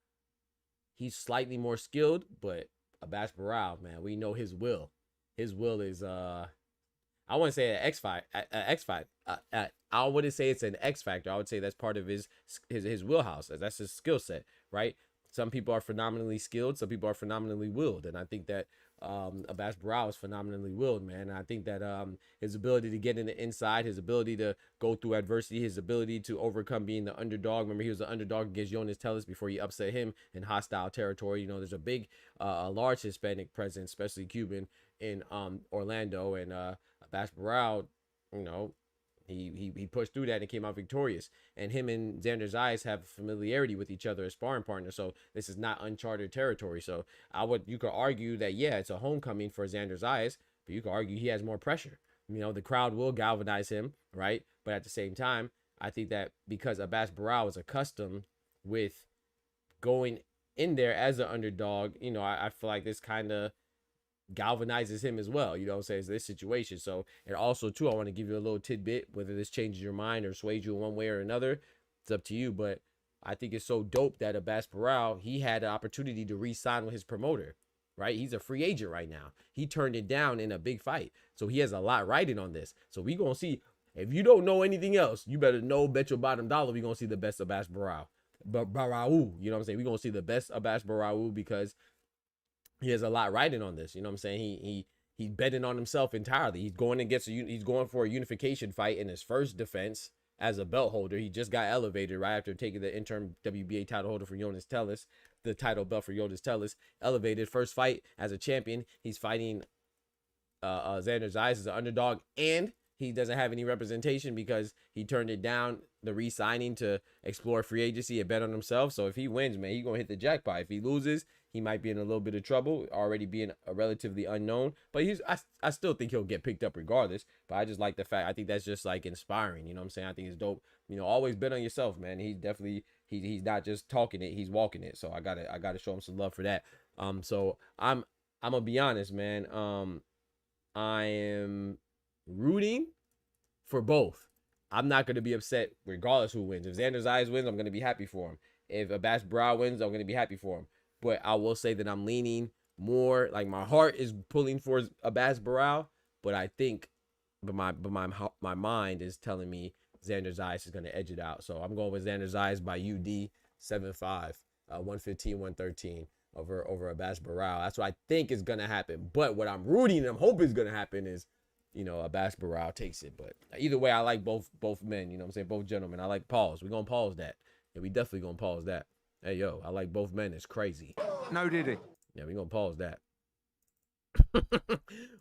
he's slightly more skilled, but Abass Baraou, man, we know his will. his will is I wouldn't say an X factor. I wouldn't say it's an X factor. I would say that's part of his wheelhouse. That's his skill set, right? Some people are phenomenally skilled. Some people are phenomenally willed, and I think that Abass Baraou is phenomenally willed, man. And I think that his ability to get in the inside, his ability to go through adversity, his ability to overcome being the underdog. Remember, he was the underdog against Jonas Tellis before he upset him in hostile territory. You know, there's a big, a large Hispanic presence, especially Cuban, in Orlando, and Abass Baraou, you know, he pushed through that and came out victorious. And him and Xander Zayas have familiarity with each other as sparring partners, so this is not uncharted territory. So you could argue that, yeah, it's a homecoming for Xander Zayas, but you could argue he has more pressure. You know, the crowd will galvanize him, right? But at the same time, I think that because Abass Baraou is accustomed with going in there as an underdog, you know, I feel like this kind of galvanizes him as well, you know what I'm saying, this situation. So, and also too, I want to give you a little tidbit, whether this changes your mind or sways you in one way or another, it's up to you. But I think it's so dope that Abass Baraou, he had an opportunity to re-sign with his promoter, right? He's a free agent right now. He turned it down in a big fight, so he has a lot riding on this. So we gonna see. If you don't know anything else, you better know, bet your bottom dollar, we gonna see the best Abass Baraou. Baraou, you know what I'm saying? We gonna see the best Abass Baraou because he has a lot riding on this. You know what I'm saying? He's betting on himself entirely. He's going for a unification fight in his first defense as a belt holder. He just got elevated right after taking the interim WBA title holder for Jonas Tellis, the title belt for Jonas Tellis. Elevated first fight as a champion. He's fighting Xander Zayas as an underdog, and he doesn't have any representation because he turned it down, the re-signing to explore free agency and bet on himself. So if he wins, man, he's gonna hit the jackpot. If he loses, he might be in a little bit of trouble, already being a relatively unknown. But I still think he'll get picked up regardless. But I just like the fact, I think that's just like inspiring. You know what I'm saying? I think it's dope. You know, always bet on yourself, man. He's definitely, he's not just talking it, he's walking it. So I gotta show him some love for that. So I'm gonna be honest, man. I am rooting for both. I'm not gonna be upset regardless who wins. If Xander Zayas wins, I'm gonna be happy for him. If Abass Baraou wins, I'm gonna be happy for him. But I will say that I'm leaning more, like my heart is pulling for Abass Baraou, but I think, my mind is telling me Xander Zayas is gonna edge it out. So I'm going with Xander Zayas by UD 7-5, 115-113 over Abass Baraou. That's what I think is gonna happen. But what I'm rooting and I'm hoping is gonna happen is, you know, Abass Baraou takes it. But either way, I like both men. You know what I'm saying? Both gentlemen. I like pause. We're gonna pause that. Yeah, we definitely gonna pause that. Hey, yo, I like both men. It's crazy. No, did he? Yeah, we gonna pause that.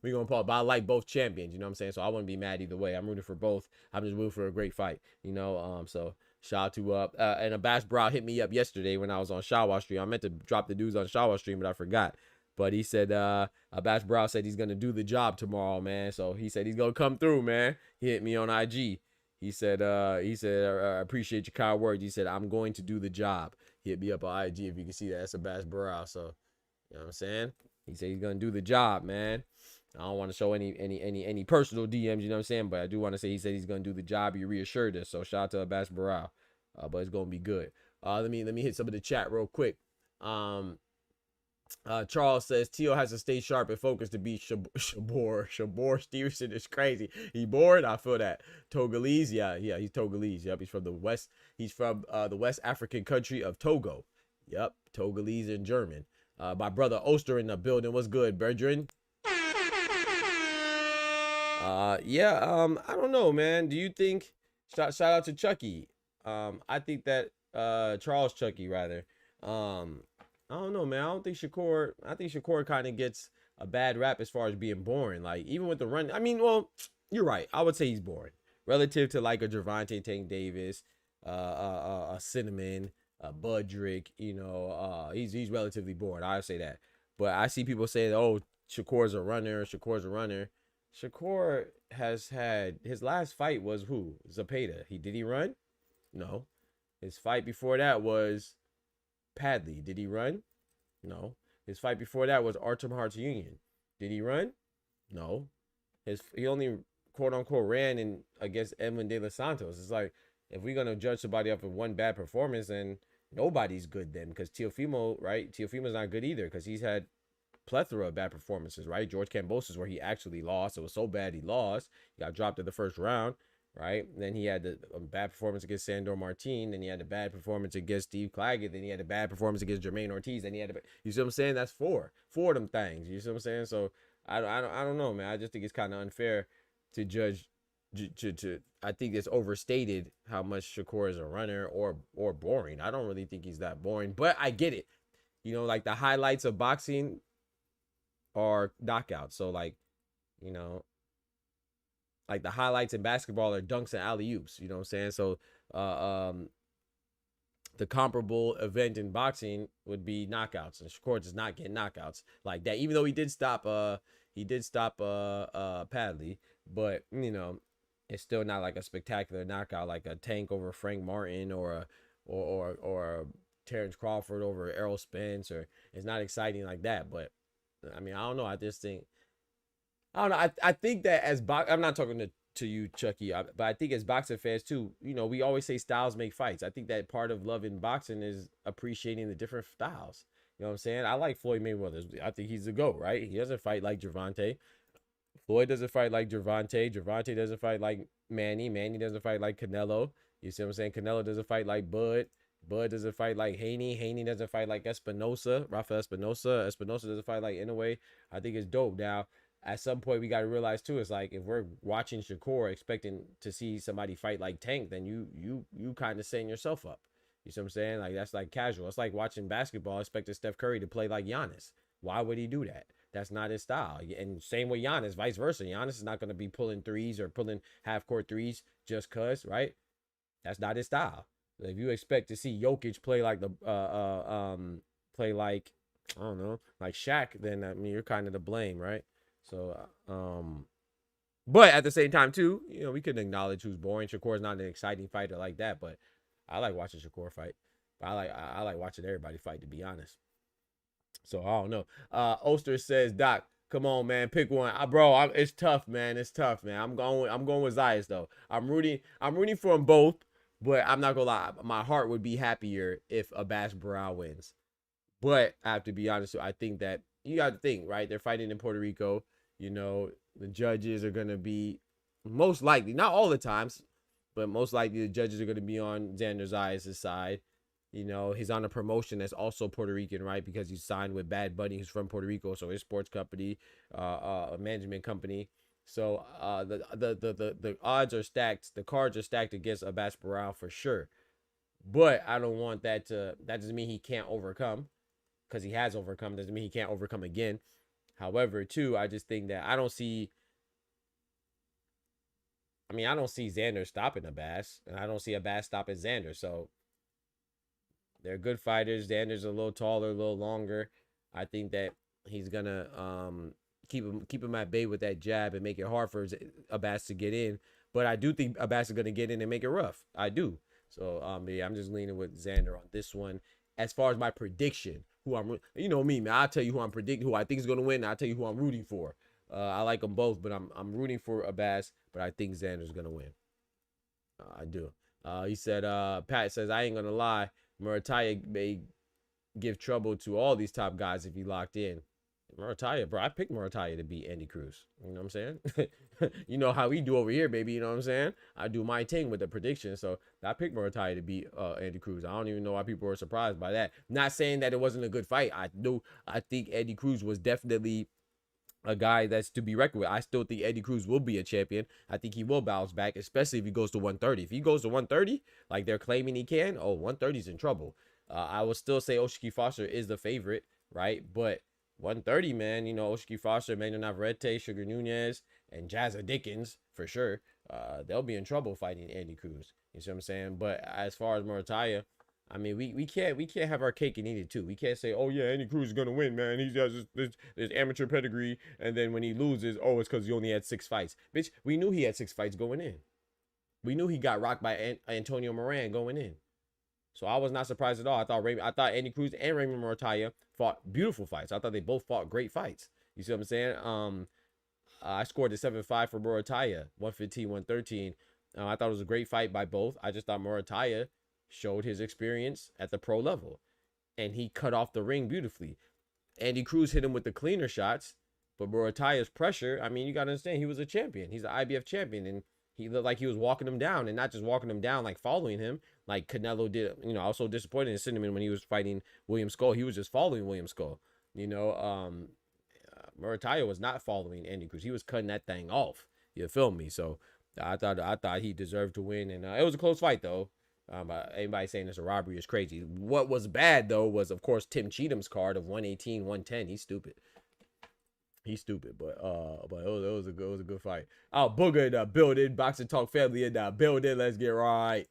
We gonna pause. But I like both champions. You know what I'm saying? So I wouldn't be mad either way. I'm rooting for both. I'm just rooting for a great fight. You know, so shout out to and Abass Baraou hit me up yesterday when I was on Shawa Stream. I meant to drop the dudes on Shawa Stream, but I forgot. But he said, Abass Baraou said he's gonna do the job tomorrow, man. So he said he's gonna come through, man. He hit me on IG. He said, I appreciate your kind words. He said, I'm going to do the job. He hit me up on IG, if you can see that. That's Abass Baraou. So, you know what I'm saying? He said he's gonna do the job, man. I don't want to show any personal DMs, you know what I'm saying? But I do want to say he said he's gonna do the job. He reassured us. So shout out to Abass Baraou. But it's gonna be good. Let me hit some of the chat real quick. Charles says Teo has to stay sharp and focused to beat Shakur Stevenson is crazy. He bored. I feel that. Togolese, yeah, he's Togolese. Yep, he's from the west. He's from the West African country of Togo. Yep, Togolese and German. My brother Oster in the building. What's good, brethren? Yeah. I don't know, man. Do you think? Shout out to Chucky. I think that Charles Chucky rather. I don't know, man. I think Shakur kind of gets a bad rap as far as being boring. Like, even with the run. I mean, well, you're right. I would say he's boring. Relative to like a Gervonta Tank Davis, a Cinnamon, a Budrick, you know, he's relatively boring. I would say that. But I see people saying, oh, Shakur's a runner. Shakur has had, his last fight was who? Zepeda. Did he run? No. His fight before that was Padley. Did he run? No. His fight before that was Artem Hartunian. Did he run? No. He only quote unquote ran in against Edwin De Los Santos. It's like, if we're gonna judge somebody off of one bad performance, then nobody's good then, because Teofimo, right? Teofimo's not good either, because he's had plethora of bad performances, right? George Kambosos, where he actually lost. It was so bad he lost. He got dropped in the first round, right? Then he had the bad performance against Sandor Martin. Then he had the bad performance against Steve Claggett. Then he had a bad performance against Jermaine Ortiz. Then he had you see what I'm saying? That's four of them things. You see what I'm saying? So I don't know, man. I just think it's kind of unfair to judge. I think it's overstated how much Shakur is a runner or boring. I don't really think he's that boring, but I get it. You know, like the highlights of boxing are knockouts. So like, you know, like the highlights in basketball are dunks and alley-oops. You know what I'm saying? So the comparable event in boxing would be knockouts, and Shakur does not get knockouts like that. Even though he did stop Padley, but you know, it's still not like a spectacular knockout like a Tank over Frank Martin or a Terrence Crawford over Errol Spence, or it's not exciting like that. But I mean, I don't know. I just think, I don't know. I think that I'm not talking to you, Chucky, but I think as boxing fans too, you know, we always say styles make fights. I think that part of loving boxing is appreciating the different styles. You know what I'm saying? I like Floyd Mayweather. I think he's the GOAT, right? He doesn't fight like Gervonta. Floyd doesn't fight like Gervonta. Gervonta doesn't fight like Manny. Manny doesn't fight like Canelo. You see what I'm saying? Canelo doesn't fight like Bud. Bud doesn't fight like Haney. Haney doesn't fight like Espinosa. Rafael Espinosa. Espinosa doesn't fight like Inoue. I think it's dope. Now, at some point, we got to realize, too, it's like if we're watching Shakur expecting to see somebody fight like Tank, then you kind of setting yourself up. You see what I'm saying? Like, that's like casual. It's like watching basketball, expecting Steph Curry to play like Giannis. Why would he do that? That's not his style. And same with Giannis, vice versa. Giannis is not going to be pulling threes or pulling half-court threes just because, right? That's not his style. If you expect to see Jokic play like play like, I don't know, like Shaq, then I mean, you're kind of to blame, right? So, but at the same time too, you know, we couldn't acknowledge who's boring. Shakur's not an exciting fighter like that, but I like watching Shakur fight. I like watching everybody fight, to be honest. So I don't know. Oster says, Doc, come on, man, pick one. Bro, it's tough, man. It's tough, man. I'm going with Zayas though. I'm rooting for them both, but I'm not gonna lie. My heart would be happier if Abass Baraou wins. But I have to be honest, I think that you got to think, right? They're fighting in Puerto Rico. You know, the judges are gonna be most likely, not all the times, but most likely the judges are gonna be on Xander Zayas' side. You know, he's on a promotion that's also Puerto Rican, right? Because he's signed with Bad Bunny, who's from Puerto Rico, so his sports company, a management company. So the odds are stacked. The cards are stacked against Abass Baraou for sure. But I don't want that to. That doesn't mean he can't overcome, because he has overcome. Doesn't mean he can't overcome again. However, too, I just think that I don't see Xander stopping Abass, and I don't see Abass stopping Xander. So they're good fighters. Xander's a little taller, a little longer. I think that he's gonna keep him at bay with that jab and make it hard for Abass to get in. But I do think Abass is gonna get in and make it rough. I do. So yeah, I'm just leaning with Xander on this one. As far as my prediction, you know me, man. I'll tell you who I'm predicting, who I think is gonna win. And I'll tell you who I'm rooting for. I like them both, but I'm rooting for Abass. But I think Xander's gonna win. I do. He said, Pat says, I ain't gonna lie, Murataya may give trouble to all these top guys if he locked in. Murataya, bro, I picked Murataya to beat Andy Cruz. You know what I'm saying? You know how we do over here, baby. You know what I'm saying? I do my thing with the prediction. So I picked Murataya to beat Andy Cruz. I don't even know why people were surprised by that. Not saying that it wasn't a good fight. I think Andy Cruz was definitely a guy that's to be reckoned with. I still think Eddie Cruz will be a champion. I think he will bounce back, especially if he goes to 130. If he goes to 130, like they're claiming he can, 130 is in trouble. I will still say Oshiki Foster is the favorite, right? But 130, man, you know, Oshiki Foster, Manuel Navarrete, Sugar Nunez, and Jazza Dickens, for sure, they'll be in trouble fighting Andy Cruz. You see what I'm saying? But as far as Murataya, I mean, we can't have our cake and eat it too. We can't say, oh yeah, Andy Cruz is gonna win, man. He has this amateur pedigree, and then when he loses, it's because he only had 6 fights. Bitch, we knew he had 6 fights going in. We knew he got rocked by Antonio Moran going in. So I was not surprised at all. I thought Andy Cruz and Raymond Murataya fought beautiful fights. I thought they both fought great fights. You see what I'm saying? I scored a 7-5 for Murataya, 115, 113. I thought it was a great fight by both. I just thought Murataya showed his experience at the pro level, and he cut off the ring beautifully. Andy Cruz hit him with the cleaner shots, but Muay pressure, I mean, you got to understand, he was a champion. He's an IBF champion, and he looked like he was walking him down, and not just walking him down, like following him, like Canelo did. You know, I was so disappointed in Cinnamon when he was fighting William Skull. He was just following William Skull. You know, Muay was not following Andy Cruz. He was cutting that thing off. You feel me? So I thought he deserved to win, and it was a close fight though. Anybody saying it's a robbery is crazy. What was bad though was, of course, Tim Cheatham's card of 118, 110. He's stupid. He's stupid, but it was a good fight. Oh, Booger in the building, Boxing Talk family in the building. Let's get right.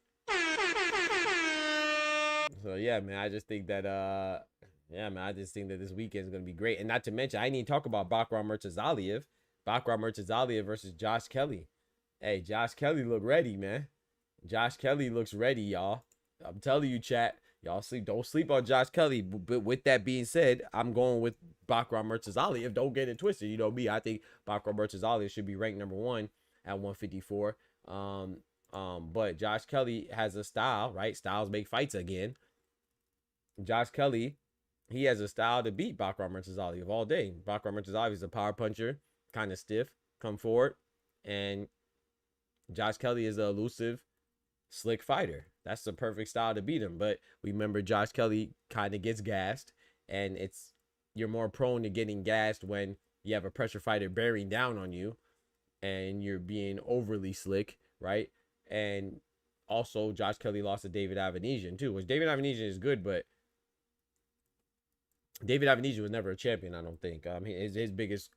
So yeah, man, I just think that this weekend is gonna be great, and not to mention, I didn't even talk about Bakram Murtazaliev. Bakram Murtazaliev versus Josh Kelly. Hey, Josh Kelly look ready, man. Josh Kelly looks ready, y'all. I'm telling you, chat. Y'all don't sleep on Josh Kelly. But with that being said, I'm going with Bakram Murtazaliev. Don't get it twisted. You know me. I think Bakram Murtazaliev should be ranked number 1 at 154. But Josh Kelly has a style, right? Styles make fights again. Josh Kelly, he has a style to beat Bakram Murtazaliev all day. Bakram Murtazaliev is a power puncher, kind of stiff, come forward, and Josh Kelly is an elusive, slick fighter. That's the perfect style to beat him. But remember, Josh Kelly kind of gets gassed, and you're more prone to getting gassed when you have a pressure fighter bearing down on you and you're being overly slick, right? And also, Josh Kelly lost to David Avanesian too, which David Avanesian is good, but David Avanesian was never a champion, I don't think. His biggest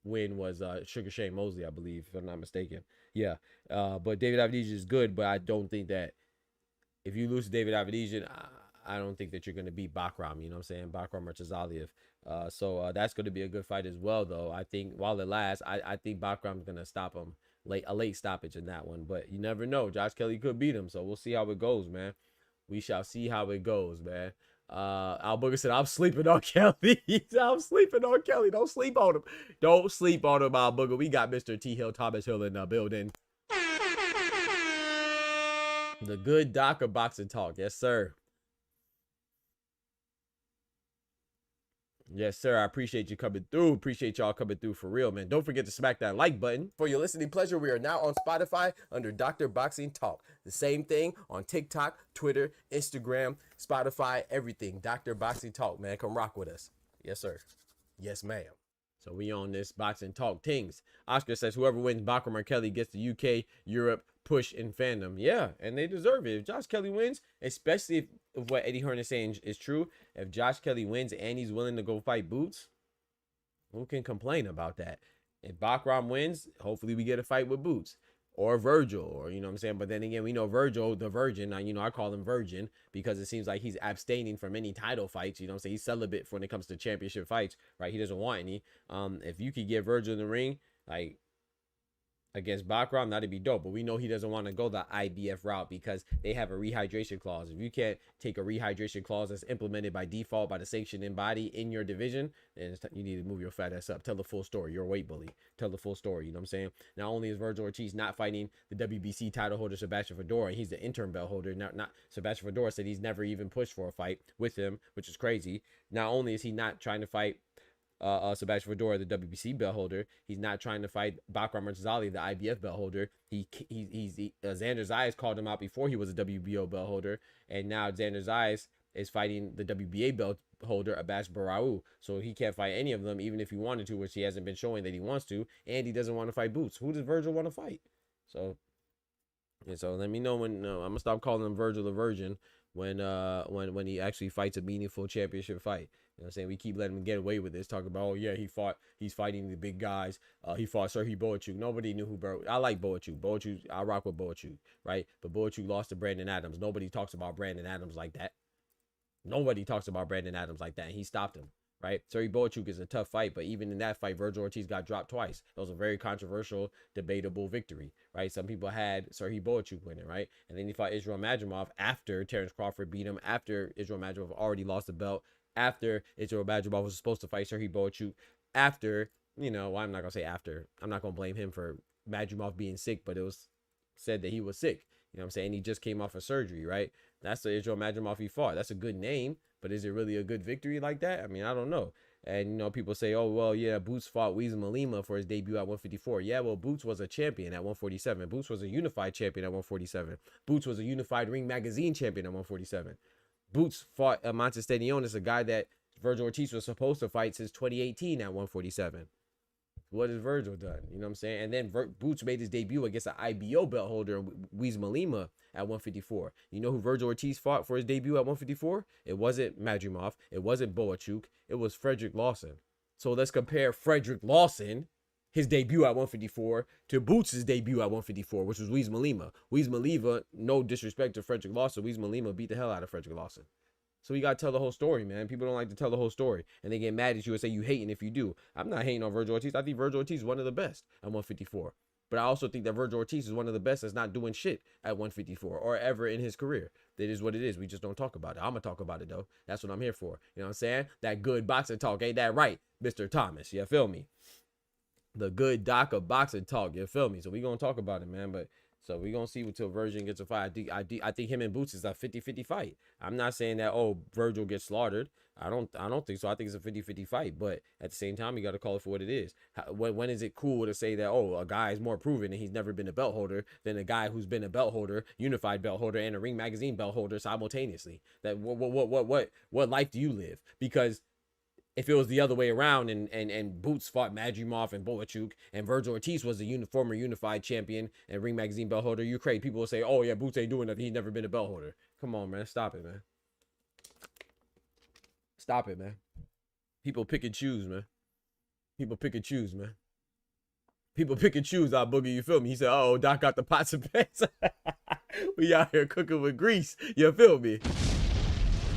win was Sugar Shane Mosley, I believe, if I'm not mistaken. Yeah. But David Avanesian is good, but I don't think that if you lose to David Avanesian, I don't think that you're going to beat Bakram, you know what I'm saying? Bakram Murtazaliev. So that's going to be a good fight as well, though. I think while it lasts, I think Bakram's going to stop him, a late stoppage in that one. But you never know. Josh Kelly could beat him, so we'll see how it goes, man. We shall see how it goes, man. Al Booger said, I'm sleeping on Kelly. I'm sleeping on Kelly. Don't sleep on him. Don't sleep on him, Al Booger. We got Mr. T. Hill, Thomas Hill in the building. The good doc of boxing talk. Yes, sir. Yes, sir. I appreciate you coming through. Appreciate y'all coming through for real, man. Don't forget to smack that like button. For your listening pleasure, we are now on Spotify under Dr. Boxing Talk. The same thing on TikTok, Twitter, Instagram, Spotify, everything. Dr. Boxing Talk, man. Come rock with us. Yes, sir. Yes, ma'am. So we on this Boxing Talk things. Oscar says whoever wins Bakram or Kelly gets the UK, Europe push in fandom. Yeah, and they deserve it. If Josh Kelly wins, especially if what Eddie Hearn is saying is true, if Josh Kelly wins and he's willing to go fight Boots, who can complain about that? If Bakram wins, hopefully we get a fight with Boots or Virgil, or you know what I'm saying. But then again, we know Virgil, the Virgin. You know, I call him Virgin because it seems like he's abstaining from any title fights. You know what I'm saying? He's celibate when it comes to championship fights, right? He doesn't want any. If you could get Virgil in the ring, like against Bakram, that'd be dope. But we know he doesn't want to go the IBF route because they have a rehydration clause. If you can't take a rehydration clause that's implemented by default by the sanctioning body in your division, then you need to move your fat ass up. Tell the full story. You're a weight bully. Tell the full story. You know what I'm saying? Not only is Virgil Ortiz not fighting the WBC title holder Sebastian Fedora, he's the interim belt holder. Not Sebastian Fedora said he's never even pushed for a fight with him, which is crazy. Not only is he not trying to fight Sebastian Fedora, the WBC belt holder, he's not trying to fight Bakram Murtazaliev, the IBF belt holder. Xander Zayas called him out before he was a WBO belt holder, and now Xander Zayas is fighting the WBA belt holder Abass Baraou, so he can't fight any of them, even if he wanted to, which he hasn't been showing that he wants to, and he doesn't want to fight Boots. Who does Virgil want to fight? So let me know when I'm gonna stop calling him Virgil the Virgin when he actually fights a meaningful championship fight. You know what I'm saying? We keep letting him get away with this, talking about, oh yeah, he's fighting the big guys. He fought Serhiy Boachuk. Nobody knew who I like Boachuk. Boachuk, I rock with Boachuk, right? But Boachuk lost to Brandon Adams. Nobody talks about Brandon Adams like that. Nobody talks about Brandon Adams like that. And he stopped him, right? Serhiy Boachuk is a tough fight, but even in that fight, Virgil Ortiz got dropped twice. That was a very controversial, debatable victory, right? Some people had Serhiy Boachuk winning, right? And then he fought Israel Madrimov after Terrence Crawford beat him, after Israel Madrimov already lost the belt, after Israel Madrimov was supposed to fight Serhiy Boachuk, after, you know, well, I'm not going to say after. I'm not going to blame him for Madrimov being sick, but it was said that he was sick. You know what I'm saying? He just came off of surgery, right? That's the Israel Madrimov he fought. That's a good name, but is it really a good victory like that? I mean, I don't know. And, you know, people say, oh, well, yeah, Boots fought Weizman Lima for his debut at 154. Yeah, well, Boots was a champion at 147. Boots was a unified champion at 147. Boots was a unified Ring Magazine champion at 147. Boots fought Montes Stanionis, a guy that Virgil Ortiz was supposed to fight since 2018 at 147. What has Virgil done? You know what I'm saying? And then Boots made his debut against an IBO belt holder, Weizman Lima, at 154. You know who Virgil Ortiz fought for his debut at 154? It wasn't Madrimov. It wasn't Boachuk. It was Frederick Lawson. So let's compare Frederick Lawson, his debut at 154, to Boots' debut at 154, which was Weizman Lima. Weizman Lima, no disrespect to Frederick Lawson, Weizman Lima beat the hell out of Frederick Lawson. So you got to tell the whole story, man. People don't like to tell the whole story. And they get mad at you and say you hating if you do. I'm not hating on Virgil Ortiz. I think Virgil Ortiz is one of the best at 154. But I also think that Virgil Ortiz is one of the best that's not doing shit at 154 or ever in his career. That is what it is. We just don't talk about it. I'm going to talk about it, though. That's what I'm here for. You know what I'm saying? That good boxing talk. Ain't that right, Mr. Thomas? You feel me? The good doc of boxing talk. You feel me? So we going to talk about it, man. But so we're going to see until Virgil gets a fight. I think him and Boots is a 50-50 fight. I'm not saying that, oh, Virgil gets slaughtered. I don't think so. I think it's a 50-50 fight. But at the same time, you got to call it for what it is. When is it cool to say that, oh, a guy is more proven and he's never been a belt holder than a guy who's been a belt holder, unified belt holder, and a Ring Magazine belt holder simultaneously? That what life do you live? Because if it was the other way around and Boots fought Madrimov and Boachuk and Virgil Ortiz was a former unified champion and Ring Magazine belt holder, you're crazy. People will say, oh, yeah, Boots ain't doing nothing. He's never been a belt holder. Come on, man. Stop it, man. Stop it, man. People pick and choose, man. People pick and choose, man. People pick and choose out Boogie, you feel me? He said, oh, Doc got the pots and pans. We out here cooking with grease. You feel me?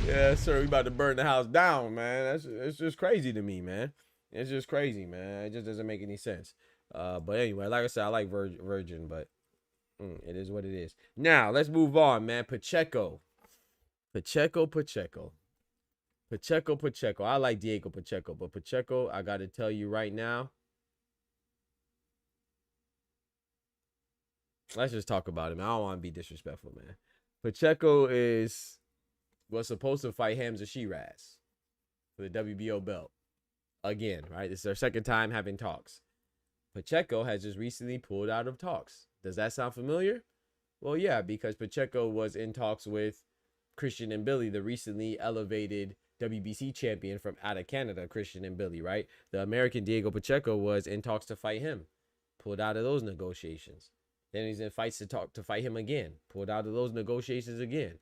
Yeah, sir, we about to burn the house down, man. It's just crazy to me, man. It's just crazy, man. It just doesn't make any sense. But anyway, like I said, I like Virgin, but it is what it is. Now, let's move on, man. Pacheco. I like Diego Pacheco, but Pacheco, I got to tell you right now. Let's just talk about him. I don't want to be disrespectful, man. Pacheco was supposed to fight Hamza Shiraz for the WBO belt again, right? This is their second time having talks. Pacheco has just recently pulled out of talks. Does that sound familiar? Well, yeah, because Pacheco was in talks with Christian and Billy, the recently elevated WBC champion from out of Canada, Christian and Billy, right? The American Diego Pacheco was in talks to fight him, pulled out of those negotiations. Then he's in fights to fight him again, pulled out of those negotiations again.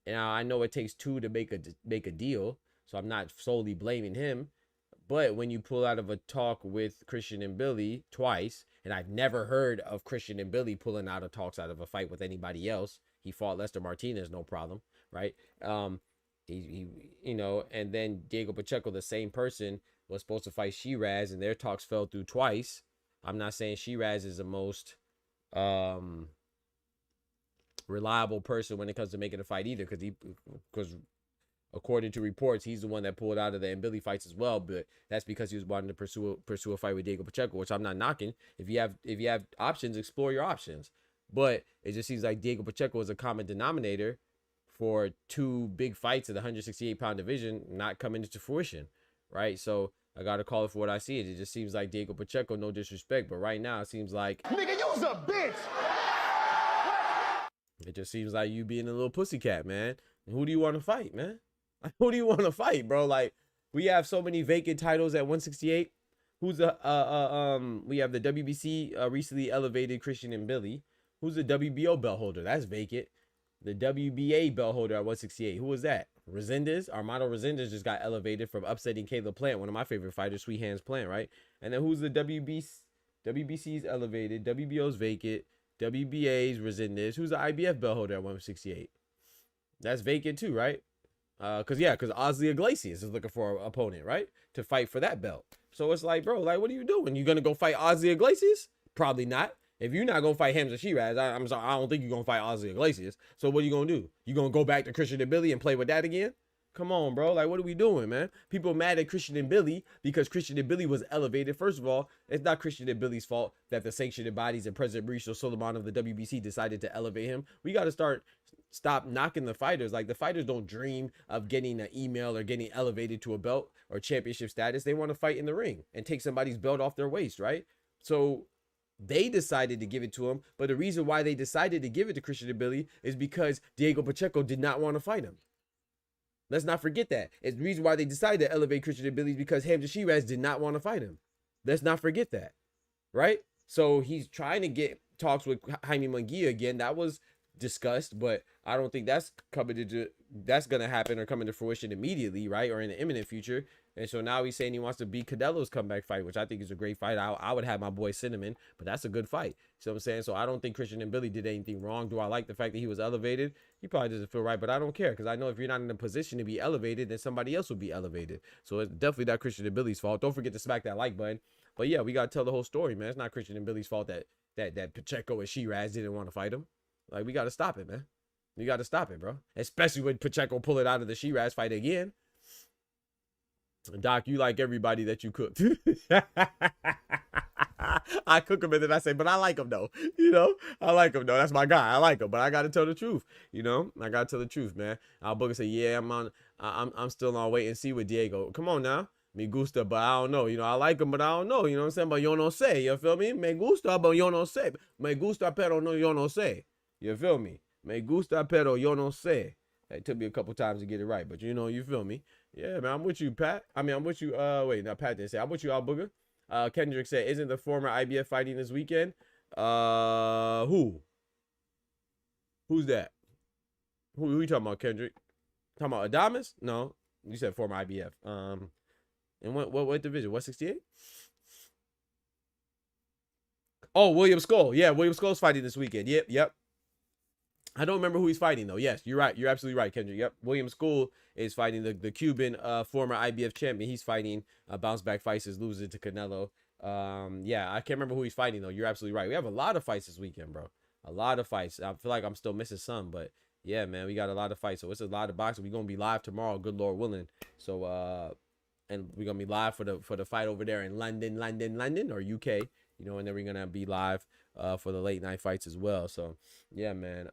Now, I know it takes two to make a deal, so I'm not solely blaming him. But when you pull out of a talk with Christian and Billy twice, and I've never heard of Christian and Billy pulling out of talks out of a fight with anybody else. He fought Lester Martinez, no problem, right? He you know, and then Diego Pacheco, the same person, was supposed to fight Shiraz, and their talks fell through twice. I'm not saying Shiraz is the most reliable person when it comes to making a fight either, because according to reports, he's the one that pulled out of the Billy fights as well. But that's because he was wanting to pursue a fight with Diego Pacheco, which I'm not knocking. If you have options, explore your options. But it just seems like Diego Pacheco is a common denominator for two big fights in the 168-pound division not coming into fruition, right? So I got to call it for what I see. It just seems like Diego Pacheco, no disrespect, but right now it seems like... Nigga, you's a bitch! It just seems like you being a little pussycat, man. Who do you want to fight, man? Who do you want to fight, bro? Like, we have so many vacant titles at 168. Who's we have the WBC recently elevated Christian and Billy. Who's the WBO belt holder? That's vacant. The WBA belt holder at 168. Who was that? Resendez. Armando Resendez just got elevated from upsetting Caleb Plant, one of my favorite fighters, Sweet Hands Plant, right? And then who's the WBC's elevated? WBO's vacant. WBA's Resendez. Who's the IBF belt holder at 168? That's vacant too, right? Because Ozzy Iglesias is looking for an opponent, right? To fight for that belt. So it's like, bro, like, what are you doing? You going to go fight Ozzy Iglesias? Probably not. If you're not going to fight Hamza Shiraz, I'm sorry, I don't think you're going to fight Ozzy Iglesias. So what are you going to do? You going to go back to Christian and Billy and play with that again? Come on, bro. Like, what are we doing, man? People mad at Christian and Billy because Christian and Billy was elevated. First of all, it's not Christian and Billy's fault that the sanctioning bodies and President Mauricio Solomon of the WBC decided to elevate him. We got to stop knocking the fighters. Like, the fighters don't dream of getting an email or getting elevated to a belt or championship status. They want to fight in the ring and take somebody's belt off their waist, right? So they decided to give it to him. But the reason why they decided to give it to Christian and Billy is because Diego Pacheco did not want to fight him. Let's not forget that. It's the reason why they decided to elevate Christian and Billy because Hamza Shiraz did not want to fight him. Let's not forget that, right? So he's trying to get talks with Jaime Munguia again. That was discussed, but I don't think that's gonna happen or come into fruition immediately, right? Or in the imminent future. And so now he's saying he wants to beat Canelo's comeback fight, which I think is a great fight. I would have my boy Cinnamon, but that's a good fight. You know what I'm saying? So I don't think Christian and Billy did anything wrong. Do I like the fact that he was elevated? He probably doesn't feel right, but I don't care because I know if you're not in a position to be elevated, then somebody else will be elevated. So it's definitely not Christian and Billy's fault. Don't forget to smack that like button. But yeah, we got to tell the whole story, man. It's not Christian and Billy's fault that Pacheco and Shiraz didn't want to fight him. Like, we got to stop it, man. We got to stop it, bro. Especially when Pacheco pull it out of the Shiraz fight again. Doc, you like everybody that you cooked. I cook him and then I say, but I like him though. You know, I like him though. That's my guy. I like him, but I gotta tell the truth. You know, I gotta tell the truth, man. I'll book and say, yeah, I'm still on wait and see with Diego. Come on now. Me gusta, but I don't know. You know, I like him, but I don't know. You know what I'm saying? But yo no sé. You feel me? Me gusta, but yo no sé. Me gusta, pero no yo no sé. You feel me? Me gusta, pero yo no sé. It took me a couple times to get it right, but you know, you feel me? Yeah, man, I'm with you, Pat. I mean, I'm with you. Wait, now Pat didn't say. I'm with you, Al Booger. Kendrick said, isn't the former IBF fighting this weekend? Who? Who's that? Who you talking about, Kendrick? Talking about Adamas? No, you said former IBF. And what division? 168? Oh, William Skull. Yeah, William Skull's fighting this weekend. Yep. I don't remember who he's fighting though. Yes, you're right. You're absolutely right, Kendrick. Yep. William Skull is fighting the Cuban former IBF champion. He's fighting bounce back fights, is losing to Canelo. Yeah, I can't remember who he's fighting though. You're absolutely right. We have a lot of fights this weekend, bro. A lot of fights. I feel like I'm still missing some, but yeah, man, we got a lot of fights. So it's a lot of boxing. We're gonna be live tomorrow, good Lord willing. So and we're gonna be live for the fight over there in London or UK. You know, and then we're gonna be live for the late night fights as well. So yeah, man.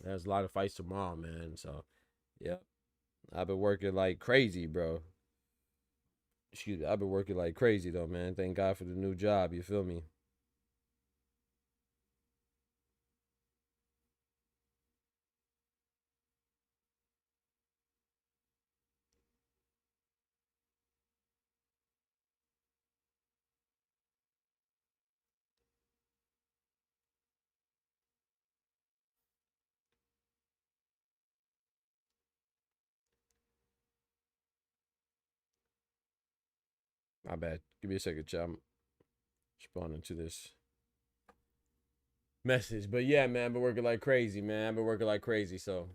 There's a lot of fights tomorrow, man. So yeah, I've been working like crazy, bro. Excuse me, I've been working like crazy though, man. Thank God for the new job. You feel me? My bad. Give me a second, chat. I'm responding to this message. But yeah, man, I've been working like crazy, man. I've been working like crazy. So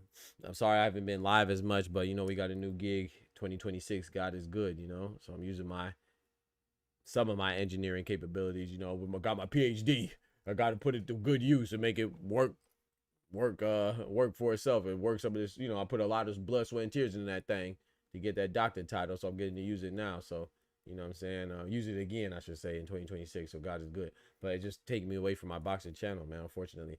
I'm sorry I haven't been live as much, but you know, we got a new gig. 2026, God is good, you know. So I'm using some of my engineering capabilities, you know. I got my PhD. I got to put it to good use and make it work for itself and work some of this, you know. I put a lot of blood, sweat, and tears into that thing to get that doctor title, so I'm getting to use it now. So you know what I'm saying? Use it again, I should say, in 2026. So God is good. But it just taking me away from my boxing channel, man, unfortunately.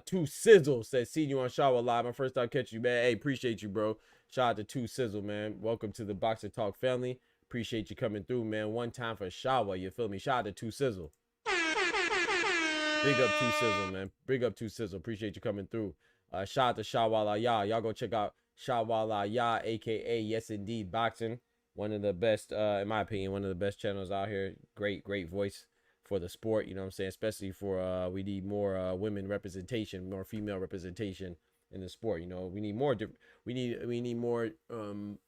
Two Sizzle says, seeing you on Shawa Live. My first time catching you, man. Hey, appreciate you, bro. Shout out to Two Sizzle, man. Welcome to the Boxing Talk family. Appreciate you coming through, man. One time for Shawa, you feel me? Shout out to Two Sizzle. Big up Two Sizzle, man. Big up Two Sizzle. Appreciate you coming through. Shout out to Shawala Ya. Y'all go check out Shawala Ya, a.k.a. Yes Indeed Boxing. One of the best, in my opinion, one of the best channels out here. Great voice for the sport, you know what I'm saying? Especially for, we need more women representation, more female representation in the sport. You know, we need more, we need more, you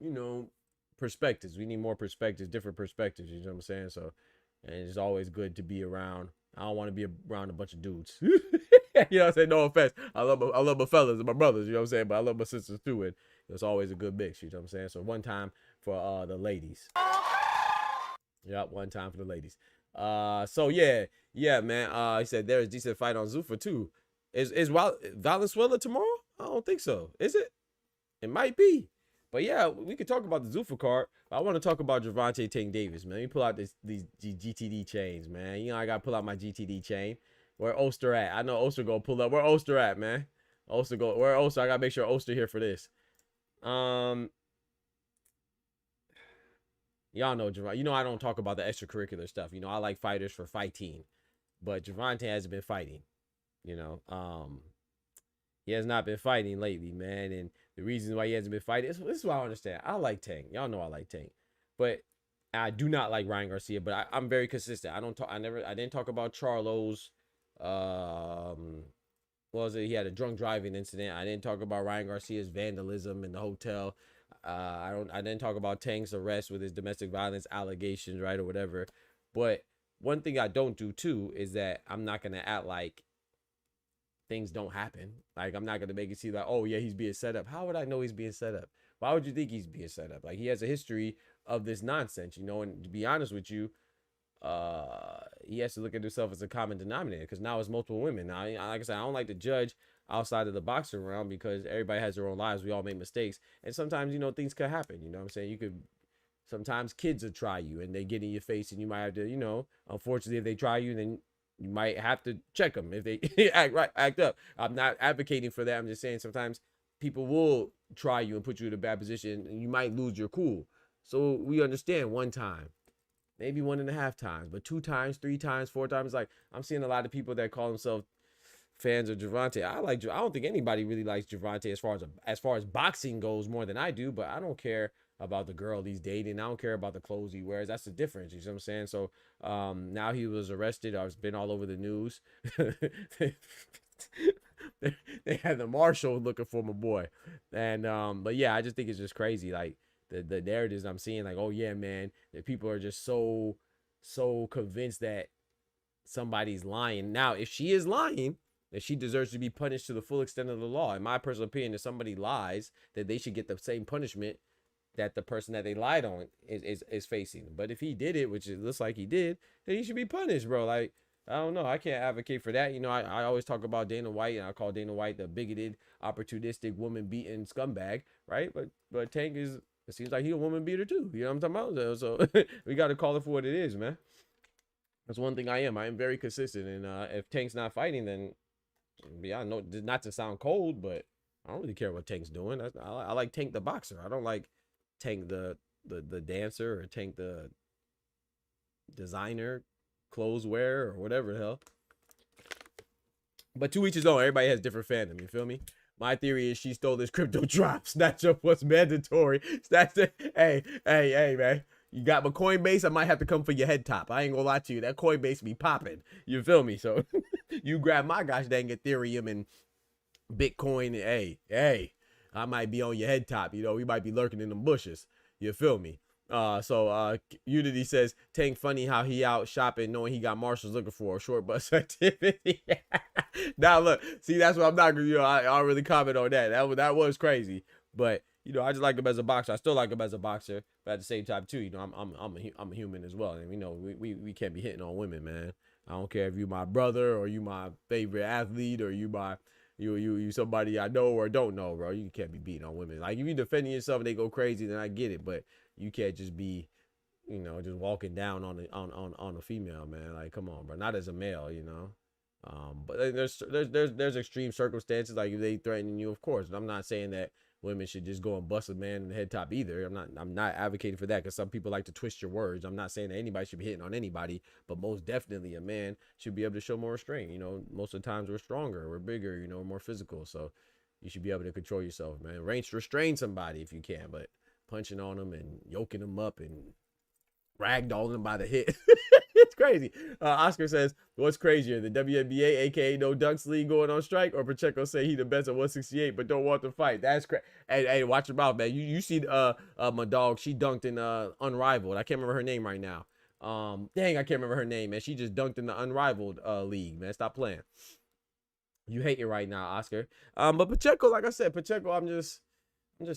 know, perspectives. We need more perspectives, different perspectives, you know what I'm saying? So, and it's always good to be around. I don't want to be around a bunch of dudes. You know what I'm saying? No offense. I love my fellas and my brothers, you know what I'm saying? But I love my sisters too. And it's always a good mix, you know what I'm saying? So one time for the ladies. Yep, one time for the ladies. So yeah, man. He said there is decent fight on Zuffa too. Is Valenzuela tomorrow? I don't think so. Is it? It might be. But yeah, we could talk about the Zuffa card. But I want to talk about Gervonta Tank Davis, man. Let me pull out these GTD chains, man. You know, I got to pull out my GTD chain. Where Oster at? I know Oster gonna pull up. Where Oster at, man? Where Oster? I got to make sure Oster here for this. Y'all know Gervonta. You know I don't talk about the extracurricular stuff. You know, I like fighters for fighting. But Gervonta hasn't been fighting. You know, he has not been fighting lately, man. And the reason why he hasn't been fighting, this is why I understand. I like Tank. Y'all know I like Tank. But I do not like Ryan Garcia, but I'm very consistent. I didn't talk about Charlo's, what was it? He had a drunk driving incident. I didn't talk about Ryan Garcia's vandalism in the hotel. I didn't talk about Tank's arrest with his domestic violence allegations, right, or whatever. But one thing I don't do too is that I'm not gonna act like things don't happen. Like, I'm not gonna make it seem like, oh yeah, he's being set up. How would I know he's being set up? Why would you think he's being set up? Like, he has a history of this nonsense, you know. And to be honest with you, he has to look at himself as a common denominator, because now it's multiple women. Now, like I said, I don't like to judge outside of the boxing realm, because everybody has their own lives. We all make mistakes, and sometimes, you know, things could happen. You know what I'm saying? Sometimes kids will try you and they get in your face, and you might have to, you know, unfortunately, if they try you, then you might have to check them if they act up. I'm not advocating for that. I'm just saying sometimes people will try you and put you in a bad position, and you might lose your cool. So we understand one time, maybe 1.5 times, but 2 times, 3 times, 4 times. Like, I'm seeing a lot of people that call themselves fans of Gervonta. I don't think anybody really likes Gervonta as far as boxing goes more than I do, but I don't care about the girl he's dating. I don't care about the clothes he wears. That's the difference. You know what I'm saying? So now he was arrested. It's been all over the news. They had the marshal looking for my boy. And but yeah, I just think it's just crazy. Like, the narratives I'm seeing, like, oh yeah, man, that people are just so convinced that somebody's lying. Now, if she is lying, that she deserves to be punished to the full extent of the law. In my personal opinion, if somebody lies, that they should get the same punishment that the person that they lied on is facing. But if he did it, which it looks like he did, then he should be punished, bro. Like, I don't know. I can't advocate for that. You know, I always talk about Dana White, and I call Dana White the bigoted, opportunistic, woman-beating scumbag, right? But Tank it seems like he's a woman beater too. You know what I'm talking about? So we got to call it for what it is, man. That's one thing I am. I am very consistent. And if Tank's not fighting, then, yeah, I know, not to sound cold, but I don't really care what Tank's doing. I like Tank the boxer. I don't like Tank the dancer, or Tank the designer, clothes wearer, or whatever the hell. But to each his own. Everybody has different fandom. You feel me? My theory is she stole this crypto drop. Snatch up what's mandatory. Snatch it. Hey, man. You got my Coinbase, I might have to come for your head top. I ain't gonna lie to you. That Coinbase be popping. You feel me? So you grab my gosh dang Ethereum and Bitcoin. Hey, I might be on your head top. You know, we might be lurking in them bushes. You feel me? So Unity says, Tank funny how he out shopping knowing he got marshals looking for a short bus activity. Now look, see, that's what I'm not gonna, you know, I don't really comment on that. That was crazy. But, you know, I just like him as a boxer. I still like him as a boxer, but at the same time too, you know, I'm a human as well. And you know, we can't be hitting on women, man. I don't care if you my brother, or you my favorite athlete, or you somebody I know or don't know, bro. You can't be beating on women. Like, if you defending yourself and they go crazy, then I get it. But you can't just be, you know, just walking down on a female, man. Like, come on, bro. Not as a male, you know. But there's extreme circumstances, like if they threatening you, of course. I'm not saying that women should just go and bust a man in the head top either. I'm not advocating for that, because some people like to twist your words. I'm not saying that anybody should be hitting on anybody, but most definitely a man should be able to show more restraint. You know, most of the times we're stronger, we're bigger, you know, we're more physical. So you should be able to control yourself, man. Restrain somebody if you can, but punching on them and yoking them up and ragdolling them by the hip. It's crazy. Oscar says, what's crazier, the WNBA, aka No Dunks League, going on strike, or Pacheco say he the best at 168 but don't want to fight? That's crazy. Hey, watch your mouth, man. You see my dog, she dunked in Unrivaled. I can't remember her name right now. Dang, I can't remember her name, man. She just dunked in the Unrivaled league, man. Stop playing. You hate it right now, Oscar. But Pacheco, like I said, Pacheco, I'm just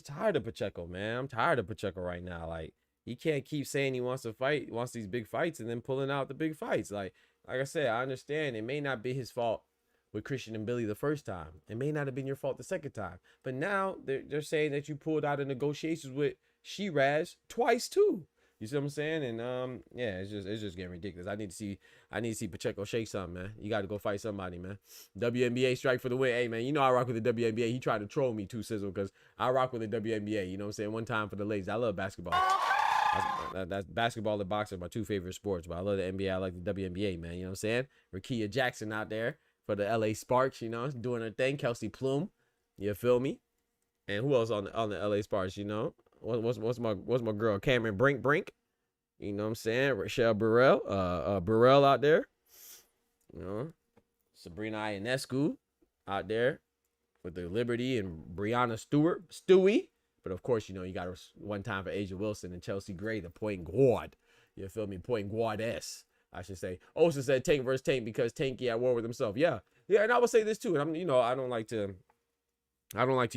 tired of Pacheco, man. I'm tired of Pacheco right now. Like, he can't keep saying he wants to fight, wants these big fights, and then pulling out the big fights. Like I said, I understand it may not be his fault with Christian and Billy the first time. It may not have been your fault the second time. But now they're saying that you pulled out of negotiations with Shiraz twice too. You see what I'm saying? And yeah, it's just getting ridiculous. I need to see Pacheco shake something, man. You got to go fight somebody, man. WNBA strike for the win. Hey, man, you know I rock with the WNBA. He tried to troll me too, Sizzle, because I rock with the WNBA. You know what I'm saying? One time for the ladies. I love basketball. That's basketball and boxing are my two favorite sports, but I love the NBA. I like the WNBA, man. You know what I'm saying? Rakia Jackson out there for the LA Sparks, you know, doing her thing. Kelsey Plum, you feel me? And who else on the LA Sparks, you know? What's my girl Cameron Brink? You know what I'm saying? Rochelle Burrell out there. You know, Sabrina Ionescu out there with the Liberty and Brianna Stewie. But of course, you know, you got one time for Asia Wilson and Chelsea Gray, the point guard. You feel me? Point guardess, I should say. Olsen said Tank versus Tank because Tanky at war with himself. Yeah, and I would say this too. And I'm, you know, I don't like to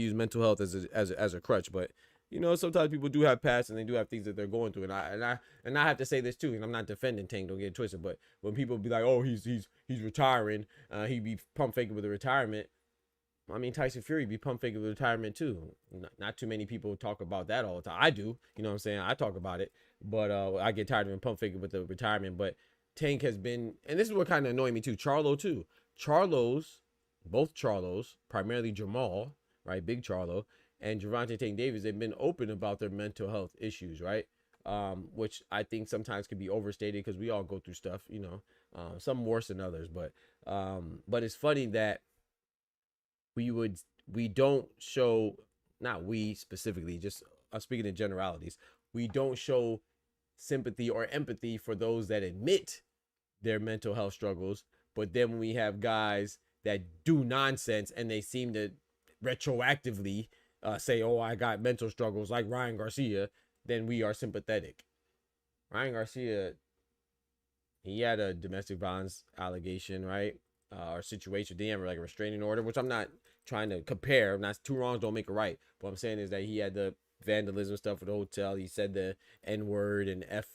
use mental health as a crutch, but you know, sometimes people do have past and they do have things that they're going through. And I have to say this too, and I'm not defending Tank, don't get it twisted, but when people be like, oh, he's retiring, he be pump faking with a retirement. I mean, Tyson Fury be pump faking with retirement too. Not too many people talk about that all the time. I do, you know what I'm saying? I talk about it, but I get tired of him pump faking with the retirement. But Tank has been, and this is what kind of annoyed me too. Charlo too. Both Charlos, primarily Jamal, right? Big Charlo. And Gervonta Tank Davis, they've been open about their mental health issues, right? Which I think sometimes can be overstated because we all go through stuff, you know, some worse than others. But it's funny that we don't show, not we specifically, just I'm speaking in generalities, we don't show sympathy or empathy for those that admit their mental health struggles. But then when we have guys that do nonsense and they seem to retroactively say, oh, I got mental struggles like Ryan Garcia, then we are sympathetic. Ryan Garcia, he had a domestic violence allegation, right? Or situation. They have like a restraining order, which I'm not trying to compare. Not two wrongs don't make a right. What I'm saying is that he had the vandalism stuff at the hotel. He said the N-word and F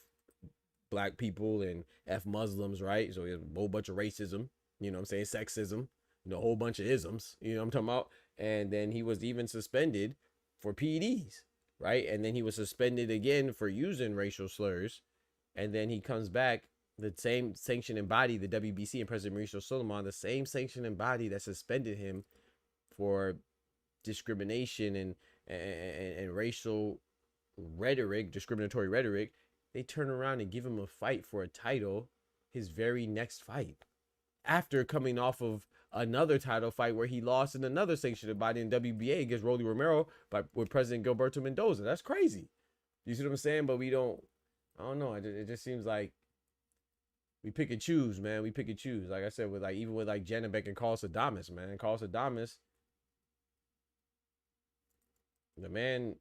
black people and F Muslims, right? So he has a whole bunch of racism, you know what I'm saying? Sexism, you know, a whole bunch of isms, you know what I'm talking about? And then he was even suspended for PEDs, right? And then he was suspended again for using racial slurs. And then he comes back, the same sanctioning body, the WBC and President Mauricio Solomon, the same sanctioning body that suspended him for discrimination and racial rhetoric, discriminatory rhetoric, they turn around and give him a fight for a title, his very next fight, after coming off of another title fight where he lost in another sanctioned body in WBA against Rolly Romero with President Gilberto Mendoza. That's crazy. You see what I'm saying? But I don't know. It just seems like we pick and choose, man. We pick and choose. Like I said, even with Janabek and Carl Sadamas, man. Carl Sadamas, the man,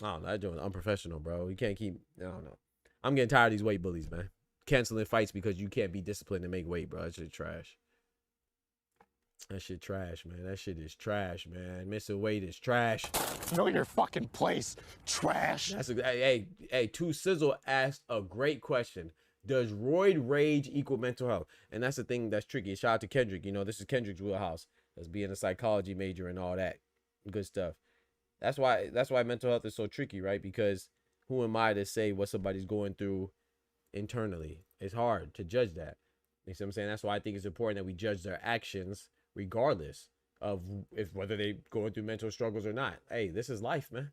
I don't know. That joint's unprofessional, bro. You can't keep, I don't know. I'm getting tired of these weight bullies, man. Canceling fights because you can't be disciplined to make weight, bro. That shit trash. That shit trash, man. That shit is trash, man. Missing weight is trash. Know your fucking place, trash. Hey, Two Sizzle asked a great question. Does roid rage equal mental health? And that's the thing that's tricky. Shout out to Kendrick. You know, this is Kendrick's wheelhouse. As being a psychology major and all that good stuff. That's why mental health is so tricky, right? Because who am I to say what somebody's going through internally? It's hard to judge that. You see what I'm saying? That's why I think it's important that we judge their actions regardless of whether they going through mental struggles or not. Hey, this is life, man.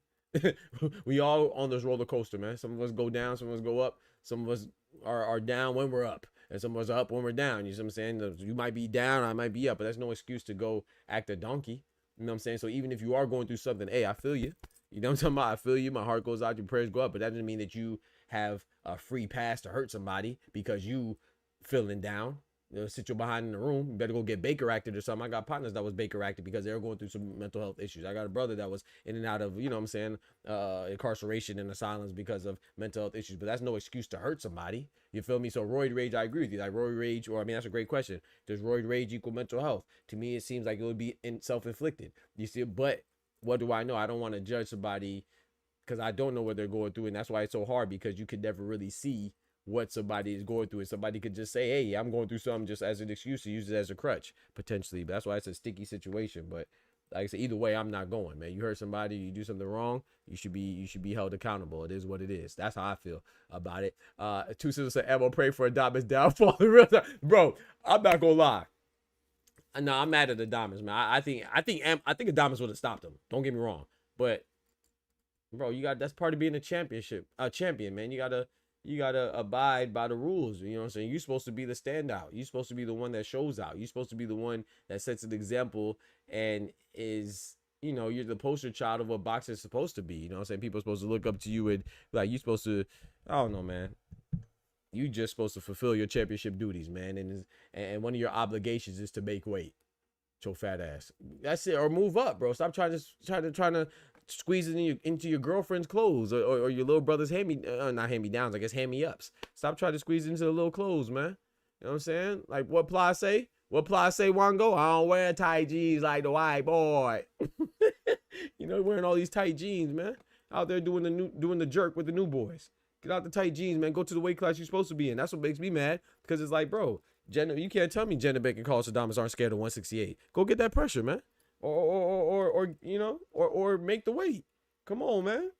We all on this roller coaster, man. Some of us go down, some of us go up. Some of us are down when we're up, and some of us are up when we're down. You see what I'm saying? You might be down, I might be up, but that's no excuse to go act a donkey. You know what I'm saying? So even if you are going through something, hey, I feel you. You know what I'm talking about? I feel you. My heart goes out, your prayers go up, but that doesn't mean that you have a free pass to hurt somebody because you feeling down. You know, sit you behind in the room. You better go get Baker acted or something. I got partners that was Baker acted because they were going through some mental health issues. I got a brother that was in and out of, you know what I'm saying, incarceration and asylums because of mental health issues. But that's no excuse to hurt somebody. You feel me? So roid rage, I agree with you. Like roid rage, or I mean, that's a great question. Does roid rage equal mental health? To me, it seems like it would be self-inflicted. You see, but what do I know? I don't want to judge somebody because I don't know what they're going through. And that's why it's so hard, because you could never really see what somebody is going through. And somebody could just say, hey, I'm going through something, just as an excuse to use it as a crutch, potentially. But that's why it's a sticky situation. But like I said, either way, I'm not going, man. You hurt somebody, you do something wrong, you should be held accountable. It is what it is. That's how I feel about it. Two sisters said, Emma, pray for Abass downfall. Bro, I'm not gonna lie. No, I'm mad at the Abass, man. I think Abass would have stopped him. Don't get me wrong. But bro, that's part of being a champion, man. You gotta abide by the rules. You know what I'm saying? You're supposed to be the standout. You're supposed to be the one that shows out. You're supposed to be the one that sets an example and is, you know, you're the poster child of what boxing is supposed to be. You know what I'm saying? People are supposed to look up to you and like you're supposed to, I don't know, man. You just supposed to fulfill your championship duties, man. And one of your obligations is to make weight. Your fat ass. That's it. Or move up, bro. Stop trying to squeeze it into your girlfriend's clothes or your little brother's not hand-me-downs, I guess hand-me-ups. Stop trying to squeeze it into the little clothes, man. You know what I'm saying? Like what Ply say? What Ply say, Wango? I don't wear tight jeans like the white boy. You know, wearing all these tight jeans, man. Out there doing the jerk with the new boys. Get out the tight jeans, man. Go to the weight class you're supposed to be in. That's what makes me mad. Because it's like, bro, you can't tell me Jenna Beck and Carlos Adames aren't scared of 168. Go get that pressure, man. Or you know, or make the weight. Come on, man.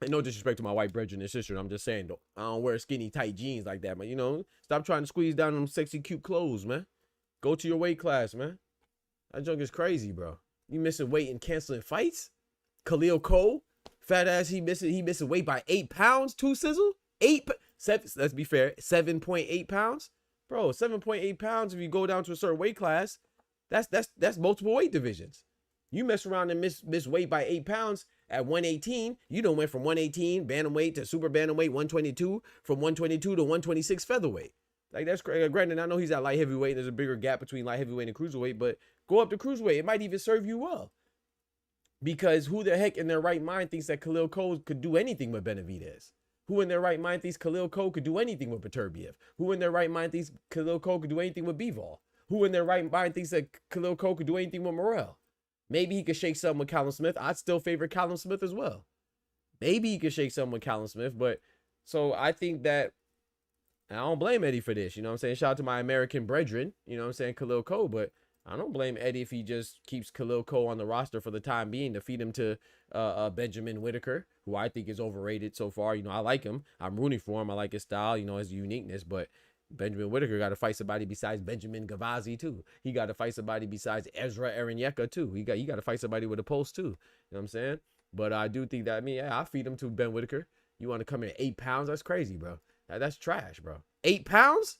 And no disrespect to my white brethren and sister. I'm just saying, though, I don't wear skinny, tight jeans like that, man. You know, stop trying to squeeze down them sexy, cute clothes, man. Go to your weight class, man. That junk is crazy, bro. You missing weight and canceling fights? Khalil Cole, fat ass, he missing weight by 8 pounds. Two sizzle, 7. Let's be fair, 7.8 pounds, bro. 7.8 pounds. If you go down to a certain weight class, that's multiple weight divisions. You mess around and miss weight by 8 pounds at 118. You done went from 118 bantamweight to super bantamweight 122, from 122 to 126 featherweight. Like that's crazy. Granted, I know he's at light heavyweight. There's a bigger gap between light heavyweight and cruiserweight, but go up to cruiserweight. It might even serve you well. Because who the heck in their right mind thinks that Khalil Cole could do anything with Benavidez? Who in their right mind thinks Khalil Cole could do anything with Beterbiev? Who in their right mind thinks Khalil Cole could do anything with Bivol? Who in their right mind thinks that Khalil Cole could do anything with Morrell? Maybe he could shake something with Callum Smith. I'd still favor Callum Smith as well. Maybe he could shake something with Callum Smith. But so I think that, and I don't blame Eddie for this. You know what I'm saying? Shout out to my American brethren. You know what I'm saying? Khalil Cole. But I don't blame Eddie if he just keeps Khalil Cole on the roster for the time being to feed him to Benjamin Whitaker, who I think is overrated so far. You know, I like him. I'm rooting for him. I like his style, you know, his uniqueness. But Benjamin Whitaker got to fight somebody besides Benjamin Gavazi too. He got to fight somebody besides Ezra Aranyeka too. He got to fight somebody with a pulse too. You know what I'm saying? But I do think that, I mean, yeah, I'll feed him to Ben Whitaker. You want to come in at 8 pounds? That's crazy, bro. That's trash, bro. 8 pounds?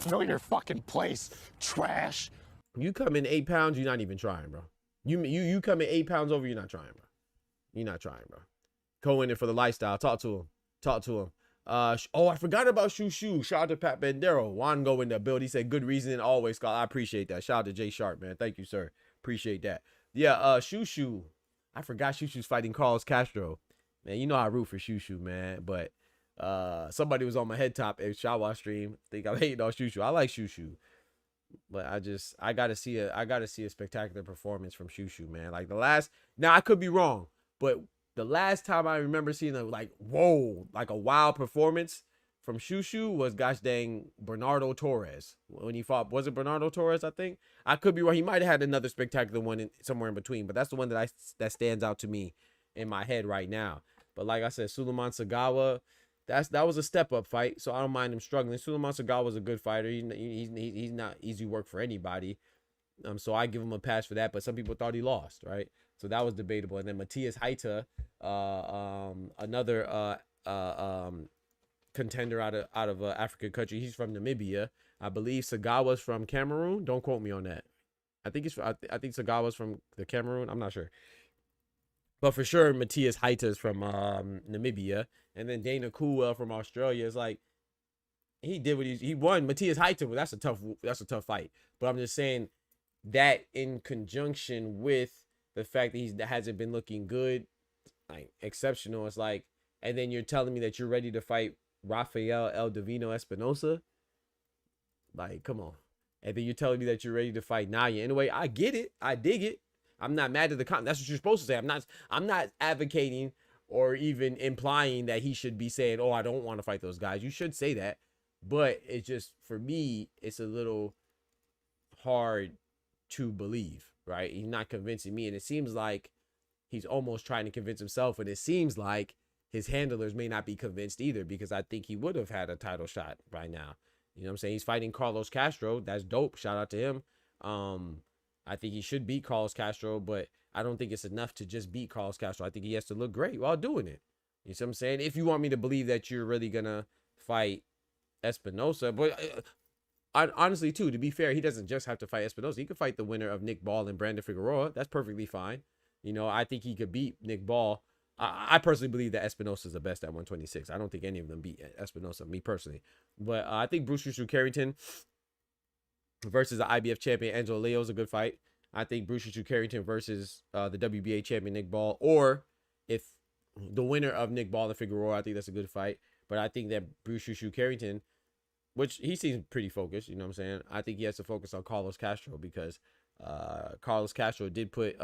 Know your fucking place, trash. You come in 8 pounds, you're not even trying, bro. You come in 8 pounds over, you're not trying, bro. You're not trying, bro. Go in there for the lifestyle. Talk to him. Talk to him. Oh, I forgot about Shushu. Shout out to Pat Bandero. Juan go in the build. He said good reasoning always, Scott. I appreciate that. Shout out to Jay Sharp, man. Thank you, sir. Appreciate that. Yeah, Shushu. I forgot Shushu's fighting Carlos Castro. Man, you know I root for Shushu, man. But somebody was on my head top at Shawa stream. Think I'm hating on Shushu. I like Shushu. But I gotta see a spectacular performance from Shushu, man. Like now I could be wrong, but the last time I remember seeing a like a wild performance from Shushu was gosh dang Bernardo Torres when he fought. Was it Bernardo Torres? I think I could be wrong. He might have had another spectacular one somewhere in between, but that's the one that stands out to me in my head right now. But like I said, Suleiman Sagawa. That was a step-up fight, so I don't mind him struggling. Suleiman Sagawa was a good fighter. He's not easy work for anybody. So I give him a pass for that, but some people thought he lost, right? So that was debatable. And then Matthias Haita, another contender out of African country. He's from Namibia. I believe Sagawa's from Cameroon. Don't quote me on that. I think Sagawa's from the Cameroon. I'm not sure. But for sure, Matthias Haita is from Namibia. And then Dana Coolwell from Australia is like, he did what he won. Matthias Haita, well, that's a tough fight. But I'm just saying that in conjunction with the fact that he hasn't been looking good, like exceptional. It's like, and then you're telling me that you're ready to fight Rafael El Divino Espinosa. Like, come on. And then you're telling me that you're ready to fight Naya. Anyway, I get it. I dig it. I'm not mad at the comment. That's what you're supposed to say. I'm not advocating or even implying that he should be saying, oh, I don't want to fight those guys. You should say that. But it's just, for me, it's a little hard to believe, right? He's not convincing me. And it seems like he's almost trying to convince himself. And it seems like his handlers may not be convinced either, because I think he would have had a title shot right now. You know what I'm saying? He's fighting Carlos Castro. That's dope. Shout out to him. I think he should beat Carlos Castro, but I don't think it's enough to just beat Carlos Castro. I think he has to look great while doing it. You see what I'm saying? If you want me to believe that you're really going to fight Espinosa, but honestly, too, to be fair, he doesn't just have to fight Espinosa. He could fight the winner of Nick Ball and Brandon Figueroa. That's perfectly fine. You know, I think he could beat Nick Ball. I personally believe that Espinosa is the best at 126. I don't think any of them beat Espinosa, me personally. But I think Bruce Shushu Carrington versus the IBF champion Angelo Leo is a good fight. I think Bruce Shushu Carrington versus the WBA champion Nick Ball, or if the winner of Nick Ball and Figueroa, I think that's a good fight. But I think that Bruce Shushu Carrington, which he seems pretty focused, you know what I'm saying? I think he has to focus on Carlos Castro, because Carlos Castro did put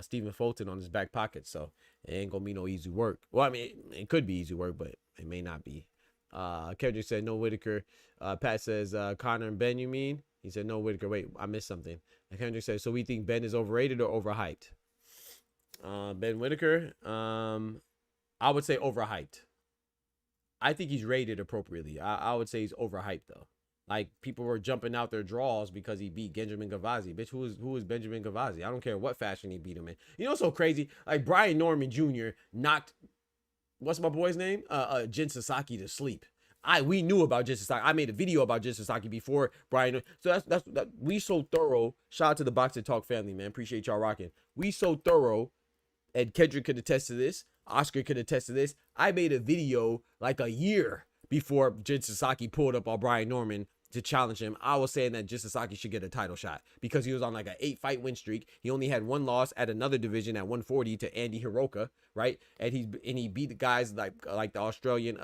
Stephen Fulton on his back pocket, so it ain't gonna be no easy work. Well, I mean, it could be easy work, but it may not be. Kendrick said no Whitaker. Pat says Connor and Ben, you mean? He said no Whitaker. Wait, I missed something. Kendrick says, so we think Ben is overrated or overhyped? Ben Whitaker, I would say overhyped. I think he's rated appropriately. I would say he's overhyped though. Like, people were jumping out their draws because he beat Benjamin Gavazzi. Bitch, who is Benjamin Gavazzi? I don't care what fashion he beat him in. You know what's so crazy? Like, Brian Norman Jr. knocked, what's my boy's name? Jin Sasaki to sleep. We knew about Jin Sasaki. I made a video about Jin Sasaki before Brian. So that's we so thorough. Shout out to the Boxing Talk family, man. Appreciate y'all rocking. We so thorough, and Kendrick could attest to this. Oscar could attest to this. I made a video like a year before Jin Sasaki pulled up on Brian Norman to challenge him. I was saying that Jin Sasaki should get a title shot because he was on like an 8-fight win streak. He only had one loss at another division at 140 to Andy Hiroka, right? And he beat the guys like the Australian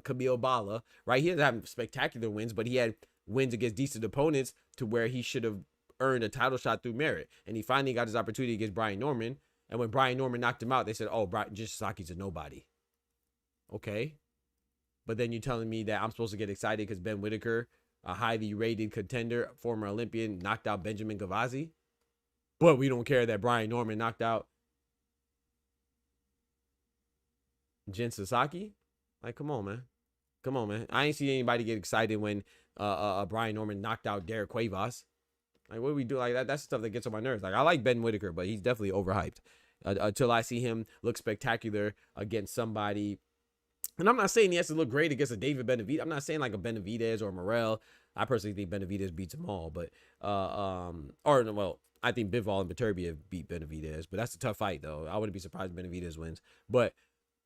Camille Bala, right? He doesn't have spectacular wins, but he had wins against decent opponents to where he should have earned a title shot through merit. And he finally got his opportunity against Brian Norman. And when Brian Norman knocked him out, they said, oh, Jin Sasaki's a nobody. Okay. But then you're telling me that I'm supposed to get excited because Ben Whitaker, a highly rated contender, former Olympian, knocked out Benjamin Gavazzi. But we don't care that Brian Norman knocked out Jin Sasaki. Like, come on, man. Come on, man. I ain't seen anybody get excited when Brian Norman knocked out Derek Cuevas. Like, what do we do? Like, that's the stuff that gets on my nerves. Like, I like Ben Whitaker, but he's definitely overhyped. Until I see him look spectacular against somebody. And I'm not saying he has to look great against a David Benavidez. I'm not saying like a Benavidez or Morrell. I personally think Benavidez beats them all. But, I think Bivol and Beterbiev beat Benavidez. But that's a tough fight, though. I wouldn't be surprised if Benavidez wins. But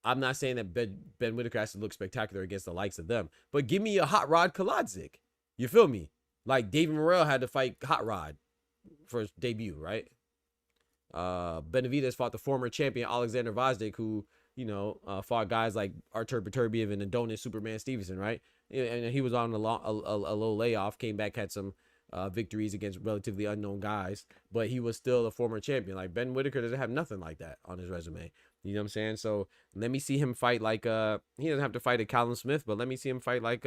I'm not saying that Ben Whitaker has to look spectacular against the likes of them. But give me a Hot Rod Kaladzik. You feel me? Like, David Morrell had to fight Hot Rod for his debut, right? Benavidez fought the former champion Alexander Vazdik, who, you know, fought guys like Artur Beterbiev and Adonis Superman Stevenson, right? And he was on a low layoff, came back, had some victories against relatively unknown guys, but he was still a former champion. Like, Ben Whitaker doesn't have nothing like that on his resume. You know what I'm saying? So let me see him fight like he doesn't have to fight a Callum Smith, but let me see him fight like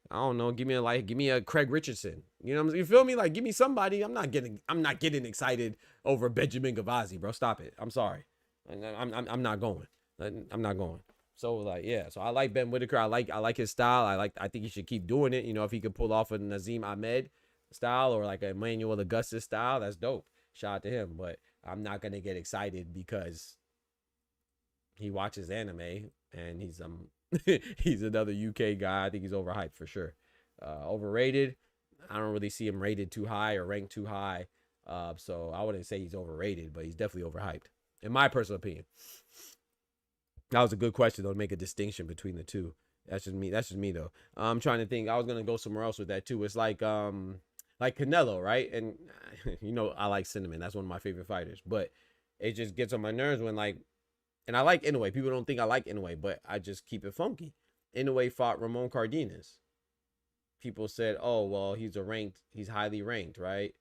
I don't know, give me a Craig Richardson. You know what I'm saying? You feel me? Like, give me somebody. I'm not getting excited over Benjamin Gavazzi, bro. Stop it. I'm sorry. I'm not going. I'm not going. So, like, yeah. So I like Ben Whitaker. I like his style. I think he should keep doing it. You know, if he could pull off a Nazim Ahmed style or like a Emmanuel Augustus style, that's dope. Shout out to him. But I'm not gonna get excited because he watches anime and he's he's another UK guy. I think he's overhyped for sure. Overrated. I don't really see him rated too high or ranked too high. So I wouldn't say he's overrated, but he's definitely overhyped, in my personal opinion. That was a good question, though, to make a distinction between the two. That's just me. That's just me, though. I'm trying to think. I was gonna go somewhere else with that too. It's like Canelo, right? And you know, I like Cinnamon. That's one of my favorite fighters. But it just gets on my nerves when and I like Inoue. People don't think I like Inoue, but I just keep it funky. Inoue fought Ramon Cardenas. People said, oh, well, he's highly ranked, right?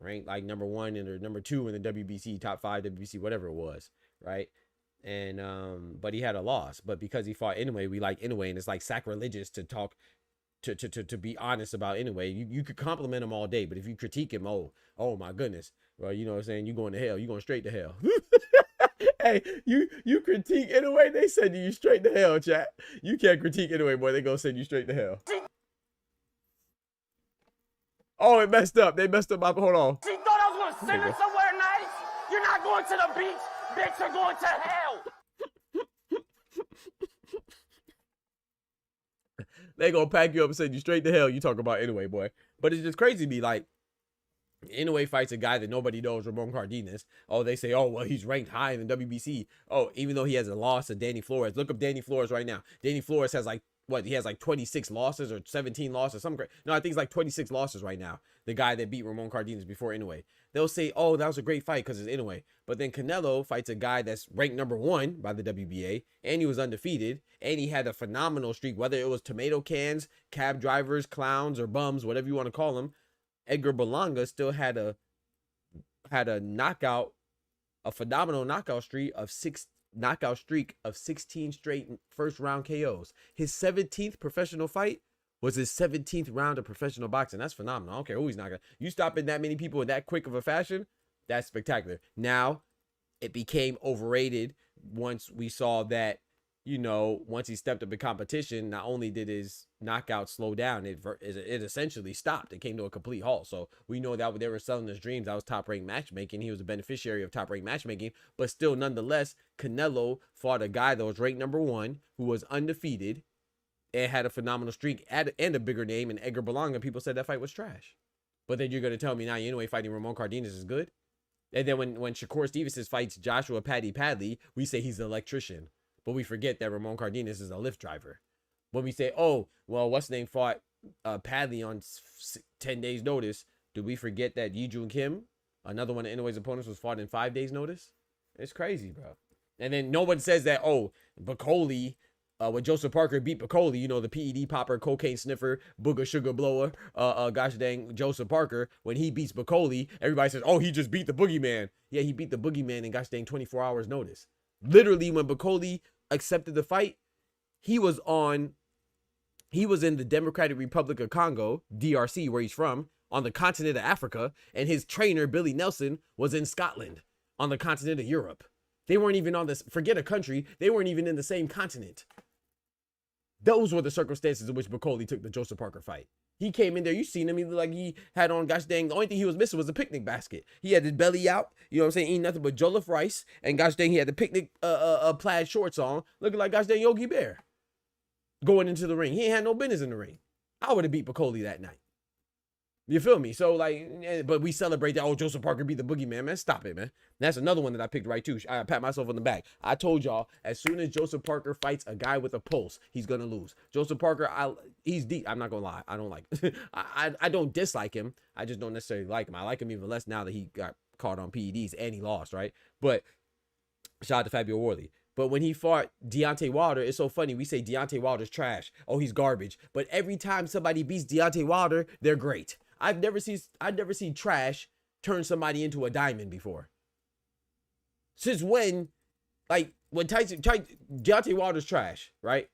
Ranked like number 1 or number 2 in the WBC, top 5 WBC, whatever it was, right? And but he had a loss. But because he fought Inoue, we like Inoue, and it's like sacrilegious to talk to be honest about Inoue. You could compliment him all day, but if you critique him, oh my goodness, well, you know what I'm saying, you going to hell, you going straight to hell. Hey, you critique Inoue, they send you straight to hell, chat. You can't critique Inoue, boy, they gonna send you straight to hell. Oh, it messed up. They messed up my, hold on. She thought I was gonna send her somewhere nice. You're not going to the beach, bitch, you're going to hell. They gonna pack you up and send you straight to hell. You talk about Inoue, boy. But it's just crazy to me, like, Inoue fights a guy that nobody knows, Ramon Cardenas. Oh, they say, oh, well, he's ranked high in the WBC. Oh, even though he has a loss to Danny Flores. Look up Danny Flores right now. Danny Flores has like, what, he has like 26 losses or 17 losses, something great. No, I think it's like 26 losses right now. The guy that beat Ramon Cardenas before Inoue. They'll say, oh, that was a great fight because it's Inoue. But then Canelo fights a guy that's ranked #1 by the WBA, and he was undefeated, and he had a phenomenal streak, whether it was tomato cans, cab drivers, clowns, or bums, whatever you want to call them. Edgar Berlanga still had a knockout, a phenomenal knockout streak of 16 straight first round KOs. His 17th professional fight was his 17th round of professional boxing. That's phenomenal. I don't care who he's knocking. You stopping that many people in that quick of a fashion, that's spectacular. Now, it became overrated once we saw that, you know, once he stepped up in competition, not only did his knockout slow down, it essentially stopped. It came to a complete halt. So we know that they were selling his dreams. That was top-ranked matchmaking. He was a beneficiary of top-ranked matchmaking. But still, nonetheless, Canelo fought a guy that was ranked #1, who was undefeated, and had a phenomenal streak and a bigger name in Edgar Berlanga. People said that fight was trash. But then you're going to tell me now, you know, fighting Ramon Cardenas is good? And then when Shakur Stevenson fights Joshua Paddy, we say he's an electrician. But we forget that Ramon Cardenas is a lift driver. When we say, oh, well, what's name fought Padley on 10 days notice, do we forget that Yi Jun Kim, another one of Inoue's opponents, was fought in 5 days notice? It's crazy, bro. And then no one says that, oh, Bacoli, when Joseph Parker beat Bacoli, you know, the PED popper, cocaine sniffer, booger sugar blower, gosh dang, Joseph Parker, when he beats Bacoli, everybody says, oh, he just beat the boogeyman. Yeah, he beat the boogeyman in gosh dang 24 hours notice. Literally, when Bacoli accepted the fight, he was in the Democratic Republic of Congo, DRC, where he's from, on the continent of Africa, and his trainer, Billy Nelson, was in Scotland, on the continent of Europe. They weren't even on this, forget a country, they weren't even in the same continent. Those were the circumstances in which Bacoli took the Joseph Parker fight. He came in there, you seen him, he looked like he had on, gosh dang, the only thing he was missing was a picnic basket. He had his belly out, you know what I'm saying, eating nothing but jollof rice, and gosh dang, he had the picnic plaid shorts on, looking like gosh dang Yogi Bear. Going into the ring. He ain't had no business in the ring. I would have beat Bacoli that night. You feel me? So, like, but we celebrate that, oh, Joseph Parker beat the boogeyman, man. Stop it, man. That's another one that I picked right, too. I pat myself on the back. I told y'all, as soon as Joseph Parker fights a guy with a pulse, he's going to lose. Joseph Parker, he's deep. I'm not going to lie. I don't like I don't dislike him. I just don't necessarily like him. I like him even less now that he got caught on PEDs and he lost, right? But shout out to Fabio Worley. But when he fought Deontay Wilder, it's so funny. We say Deontay Wilder's trash. Oh, he's garbage. But every time somebody beats Deontay Wilder, they're great. I've never seen trash turn somebody into a diamond before. Since when, like, when Deontay Wilder's trash, right?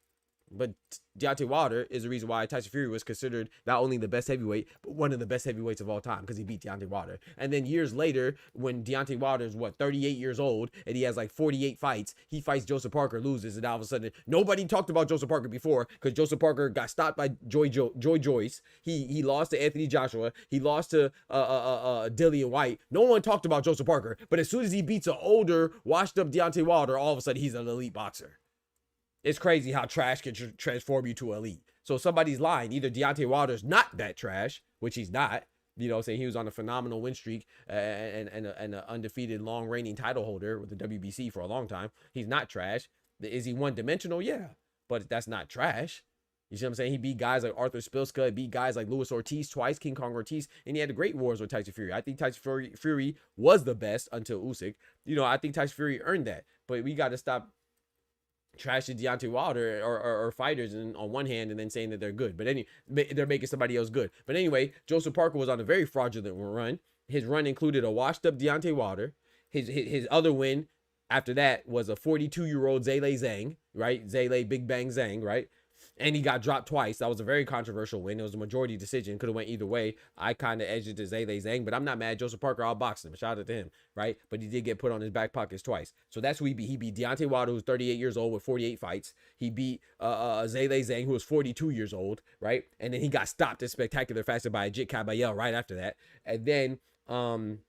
But Deontay Wilder is the reason why Tyson Fury was considered not only the best heavyweight, but one of the best heavyweights of all time, because he beat Deontay Wilder. And then years later, when Deontay Wilder is, 38 years old, and he has like 48 fights, he fights Joseph Parker, loses, and all of a sudden, nobody talked about Joseph Parker before, because Joseph Parker got stopped by Joy Joyce. He lost to Anthony Joshua. He lost to Dillian White. No one talked about Joseph Parker, but as soon as he beats an older, washed-up Deontay Wilder, all of a sudden, he's an elite boxer. It's crazy how trash can transform you to elite. So somebody's lying. Either Deontay Wilder's not that trash, which he's not. You know, saying he was on a phenomenal win streak and an undefeated long reigning title holder with the WBC for a long time. He's not trash. Is he one-dimensional? Yeah. But that's not trash. You see what I'm saying? He beat guys like Arthur Spilska. He beat guys like Luis Ortiz twice, King Kong Ortiz. And he had great wars with Tyson Fury. I think Tyson Fury was the best until Usyk. You know, I think Tyson Fury earned that. But we got to stop trashing Deontay Wilder or fighters on one hand and then saying that they're good. But they're making somebody else good. But anyway, Joseph Parker was on a very fraudulent run. His run included a washed up Deontay Wilder. His other win After that was a 42-year-old Zayas Zhang, right? Zayas Big Bang Zhang, right? And he got dropped twice. That was a very controversial win. It was a majority decision. Could have went either way. I kind of edged it to Zayas Zhang, but I'm not mad. Joseph Parker outboxed him. Shout out to him, right? But he did get put on his back pockets twice. So that's who he beat. He beat Deontay Wilder, who's 38 years old with 48 fights. He beat Zayas Zhang, who was 42 years old, right? And then he got stopped in spectacular fashion by Ajit Kabayel right after that. And then, I'm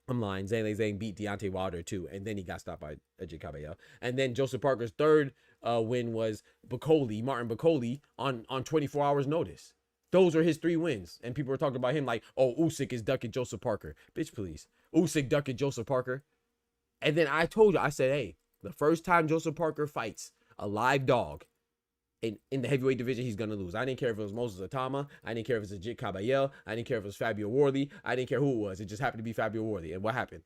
lying. Zayas Zhang beat Deontay Wilder too, and then he got stopped by Ajit Kabayel. And then Joseph Parker's third win was Martin Bacoli on 24 hours notice. Those are his 3 wins. And people were talking about him like, oh, Usyk is ducking Joseph Parker. Bitch, please. Usyk ducking Joseph Parker. And then I told you, I said, hey, the first time Joseph Parker fights a live dog in the heavyweight division, he's going to lose. I didn't care if it was Moses Atama. I didn't care if it was Ajit Kabayel. I didn't care if it was Fabio Worley. I didn't care who it was. It just happened to be Fabio Worley. And what happened?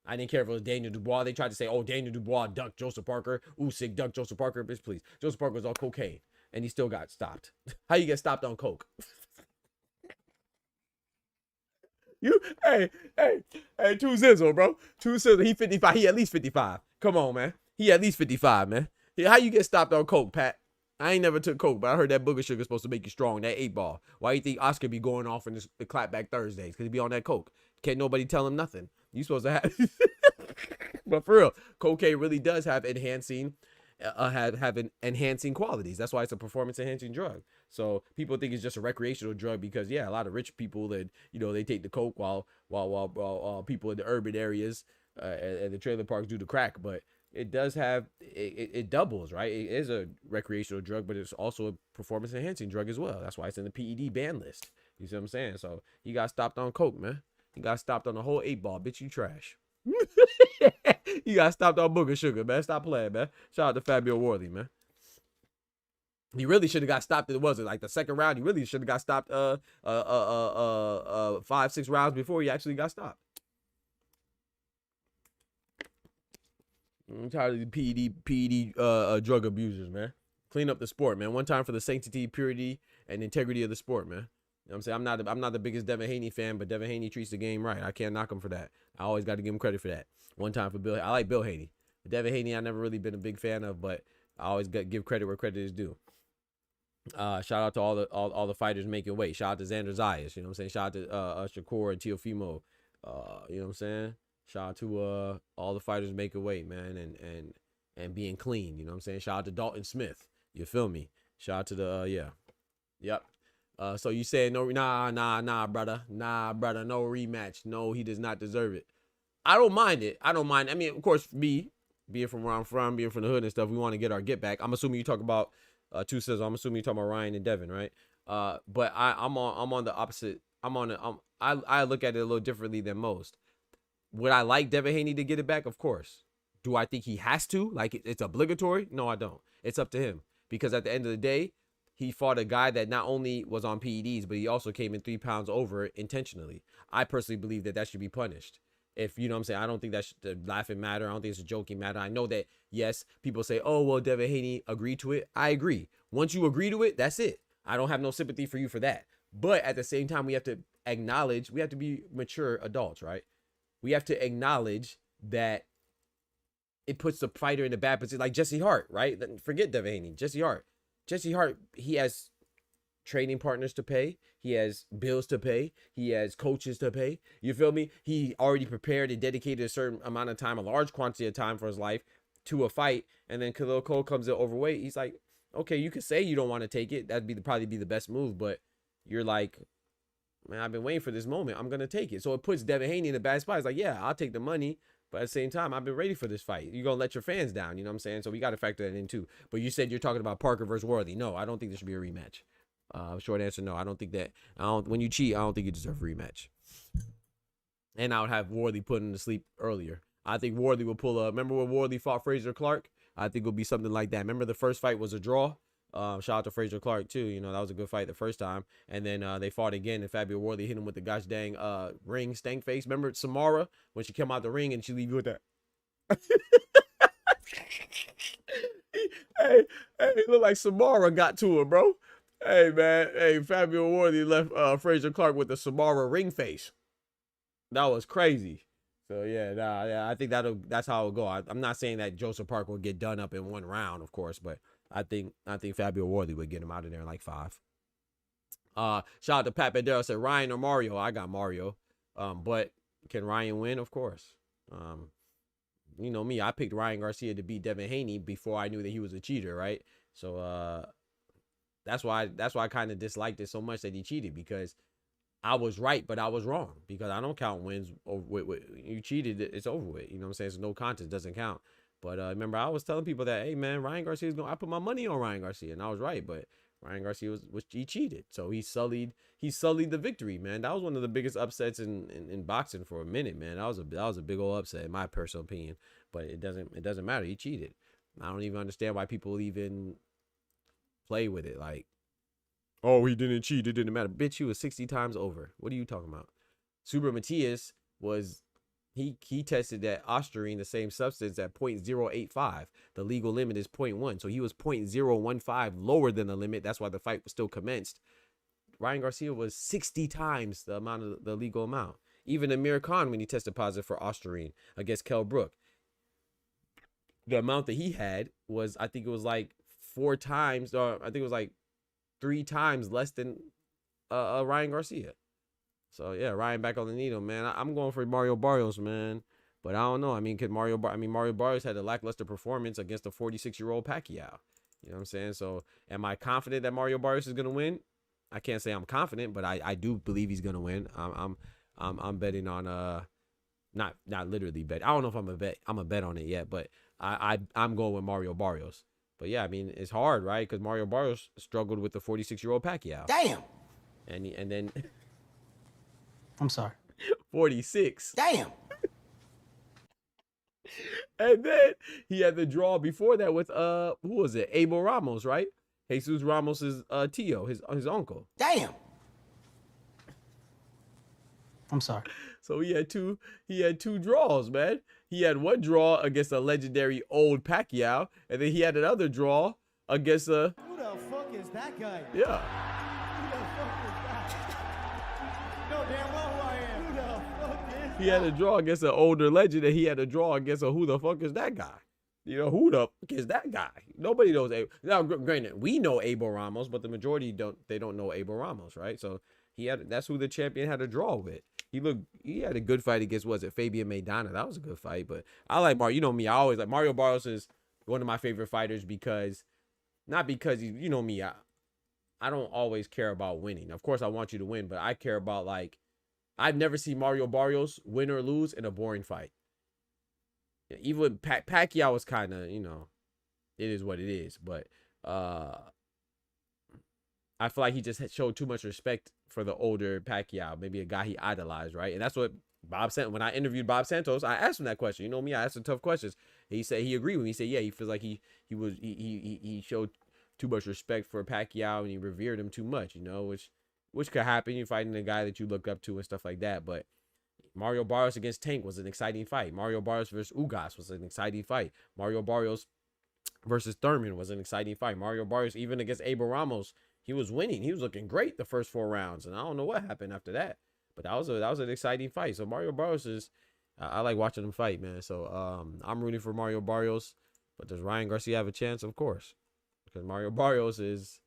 I didn't care if it was Daniel Dubois. They tried to say, oh, Daniel Dubois ducked Joseph Parker. Usyk ducked Joseph Parker. Bitch, please. Joseph Parker was on cocaine, and he still got stopped. How you get stopped on coke? Hey, 2 Zizzle, bro. 2 Zizzle. He 55. He at least 55. Come on, man. He at least 55, man. How you get stopped on coke, Pat? I ain't never took coke, but I heard that booger sugar is supposed to make you strong. That 8-ball. Why you think Oscar be going off in the clapback Thursdays? Because he be on that coke. Can't nobody tell him nothing. You supposed to have. But for real, cocaine really does have enhancing qualities. That's why it's a performance enhancing drug. So people think it's just a recreational drug because a lot of rich people that they take the coke while people in the urban areas and the trailer parks do the crack. But it does have it doubles, right? It is a recreational drug, but it's also a performance enhancing drug as well. That's why it's in the PED ban list. You see what I'm saying? So he got stopped on coke, man. He got stopped on the whole 8-ball. Bitch, you trash. He got stopped on booger sugar, man. Stop playing, man. Shout out to Fabio Worley, man. He really should have got stopped. It was like the second round. He really should have got stopped 5-6 rounds before he actually got stopped. I'm tired of the PED drug abusers, man. Clean up the sport, man. One time for the sanctity, purity, and integrity of the sport, man. You know what I'm saying? I'm not the biggest Devin Haney fan, but Devin Haney treats the game right. I can't knock him for that. I always got to give him credit for that. One time for Bill. I like Bill Haney. But Devin Haney, I never really been a big fan of, but I always give credit where credit is due. Shout out to all the fighters making weight. Shout out to Xander Zayas. You know what I'm saying? Shout out to Shakur and Teofimo. You know what I'm saying? Shout out to all the fighters making weight, man, and being clean. You know what I'm saying? Shout out to Dalton Smith. You feel me? Shout out to the Yep. So you saying no? Nah, brother. Nah, brother. No rematch. No, he does not deserve it. I don't mind it. I don't mind. I mean, of course, me being from where I'm from, being from the hood and stuff, we want to get our get back. I'm assuming you talk about 2 Sizzle. I'm assuming you talking about Ryan and Devin, right? But I'm on the opposite. I look at it a little differently than most. Would I like Devin Haney to get it back? Of course. Do I think he has to? Like it's obligatory? No, I don't. It's up to him. Because at the end of the day, he fought a guy that not only was on PEDs, but he also came in 3 pounds over intentionally. I personally believe that should be punished. If you know what I'm saying, I don't think that's the laughing matter. I don't think it's a joking matter. I know that, yes, people say, oh, well, Devin Haney agreed to it. I agree. Once you agree to it, that's it. I don't have no sympathy for you for that. But at the same time, we have to acknowledge, we have to be mature adults, right? We have to acknowledge that it puts the fighter in a bad position, like Jesse Hart, right? Forget Devin Haney. Jesse Hart, he has training partners to pay. He has bills to pay. He has coaches to pay. You feel me? He already prepared and dedicated a certain amount of time, a large quantity of time for his life to a fight. And then Khalil Cole comes in overweight. He's like, okay, you could say you don't want to take it. That'd probably be the best move. But you're like, man, I've been waiting for this moment. I'm going to take it. So it puts Devin Haney in a bad spot. It's like, yeah, I'll take the money. But at the same time, I've been ready for this fight. You're going to let your fans down. You know what I'm saying? So we got to factor that in too. But you said you're talking about Parker versus Worthy. No, I don't think there should be a rematch. Short answer, no. I don't think that. When you cheat, I don't think you deserve a rematch. And I would have Worthy put him to sleep earlier. I think Worthy will pull up. Remember when Worthy fought Fraser Clark? I think it'll be something like that. Remember the first fight was a draw? Shout out to Fraser Clark too. You know, that was a good fight the first time. And then they fought again, and Fabio Worthy hit him with the gosh dang ring stank face. Remember Samara when she came out the ring and she leave you with that? hey, it looked like Samara got to her, bro. Hey man, hey, Fabio Worthy left Fraser Clark with the Samara ring face. That was crazy. So yeah, I think that's how it'll go. I'm not saying that Joseph Park will get done up in 1 round, of course, but I think Fabio Worley would get him out of there in like 5. Shout out to Pat Bandera, said Ryan or Mario. I got Mario. But can Ryan win? Of course. You know me, I picked Ryan Garcia to beat Devin Haney before I knew that he was a cheater, right? So that's why I kind of disliked it so much that he cheated, because I was right, but I was wrong, because I don't count wins. You cheated, it's over with. You know what I'm saying? So no contest doesn't count. But remember, I was telling people that, hey man, Ryan Garcia's I put my money on Ryan Garcia, and I was right, but Ryan Garcia he cheated, so he sullied the victory, man. That was one of the biggest upsets in boxing for a minute, man. That was a big old upset, in my personal opinion. But it doesn't matter. He cheated. I don't even understand why people even play with it. Like, oh, he didn't cheat, it didn't matter. Bitch, he was 60 times over. What are you talking about? Subra Matias was. He tested that ostarine, the same substance, at 0.085. The legal limit is 0.1. So he was 0.015 lower than the limit. That's why the fight was still commenced. Ryan Garcia was 60 times the amount of the legal amount. Even Amir Khan, when he tested positive for ostarine against Kell Brook, the amount that he had was, I think it was like 4 times, or I think it was like 3 times less than Ryan Garcia. So yeah, Ryan back on the needle, man. I'm going for Mario Barrios, man. But I don't know. I mean, Mario Barrios had a lackluster performance against a 46-year-old Pacquiao. You know what I'm saying? So am I confident that Mario Barrios is gonna win? I can't say I'm confident, but I do believe he's gonna win. I'm betting on not literally bet. I don't know if I'm a bet on it yet, but I'm going with Mario Barrios. But yeah, I mean, it's hard, right? Because Mario Barrios struggled with the 46-year-old Pacquiao. Damn. And then I'm sorry. 46. Damn. And then he had the draw before that with who was it? Abel Ramos, right? Jesus Ramos's Tio, his uncle. Damn. I'm sorry. So he had two draws, man. He had one draw against a legendary old Pacquiao, and then he had another draw against a Who the fuck is that guy? yeah. Who the fuck is that? No damn well who I am. Who the fuck is He had a draw against an older legend, and he had a draw against a who the fuck is that guy? You know, who the fuck is that guy? Nobody knows Abel. Now, granted, we know Abel Ramos, but the majority don't know Abel Ramos, right? So that's who the champion had a draw with. He had a good fight against, was it Fabian Maidana? That was a good fight, but I like Mario. You know me, I always like Mario Barrios is one of my favorite fighters not because you know me, I don't always care about winning. Of course, I want you to win, but I care about, like, I've never seen Mario Barrios win or lose in a boring fight. Even with Pacquiao was kind of, you know, it is what it is. But I feel like he just showed too much respect for the older Pacquiao, maybe a guy he idolized, right? And that's what Bob Santos, when I interviewed Bob Santos, I asked him that question. You know me, I asked him tough questions. He said he agreed with me. He said, yeah, he feels like he showed too much respect for Pacquiao and he revered him too much, you know, which could happen. You're fighting a guy that you look up to and stuff like that. But Mario Barrios against Tank was an exciting fight. Mario Barrios versus Ugas was an exciting fight. Mario Barrios versus Thurman was an exciting fight. Mario Barrios, even against Abel Ramos, he was winning. He was looking great the first 4 rounds, and I don't know what happened after that. But that was an exciting fight. So Mario Barrios is, I like watching him fight, man. So I'm rooting for Mario Barrios. But does Ryan Garcia have a chance? Of course, because Mario Barrios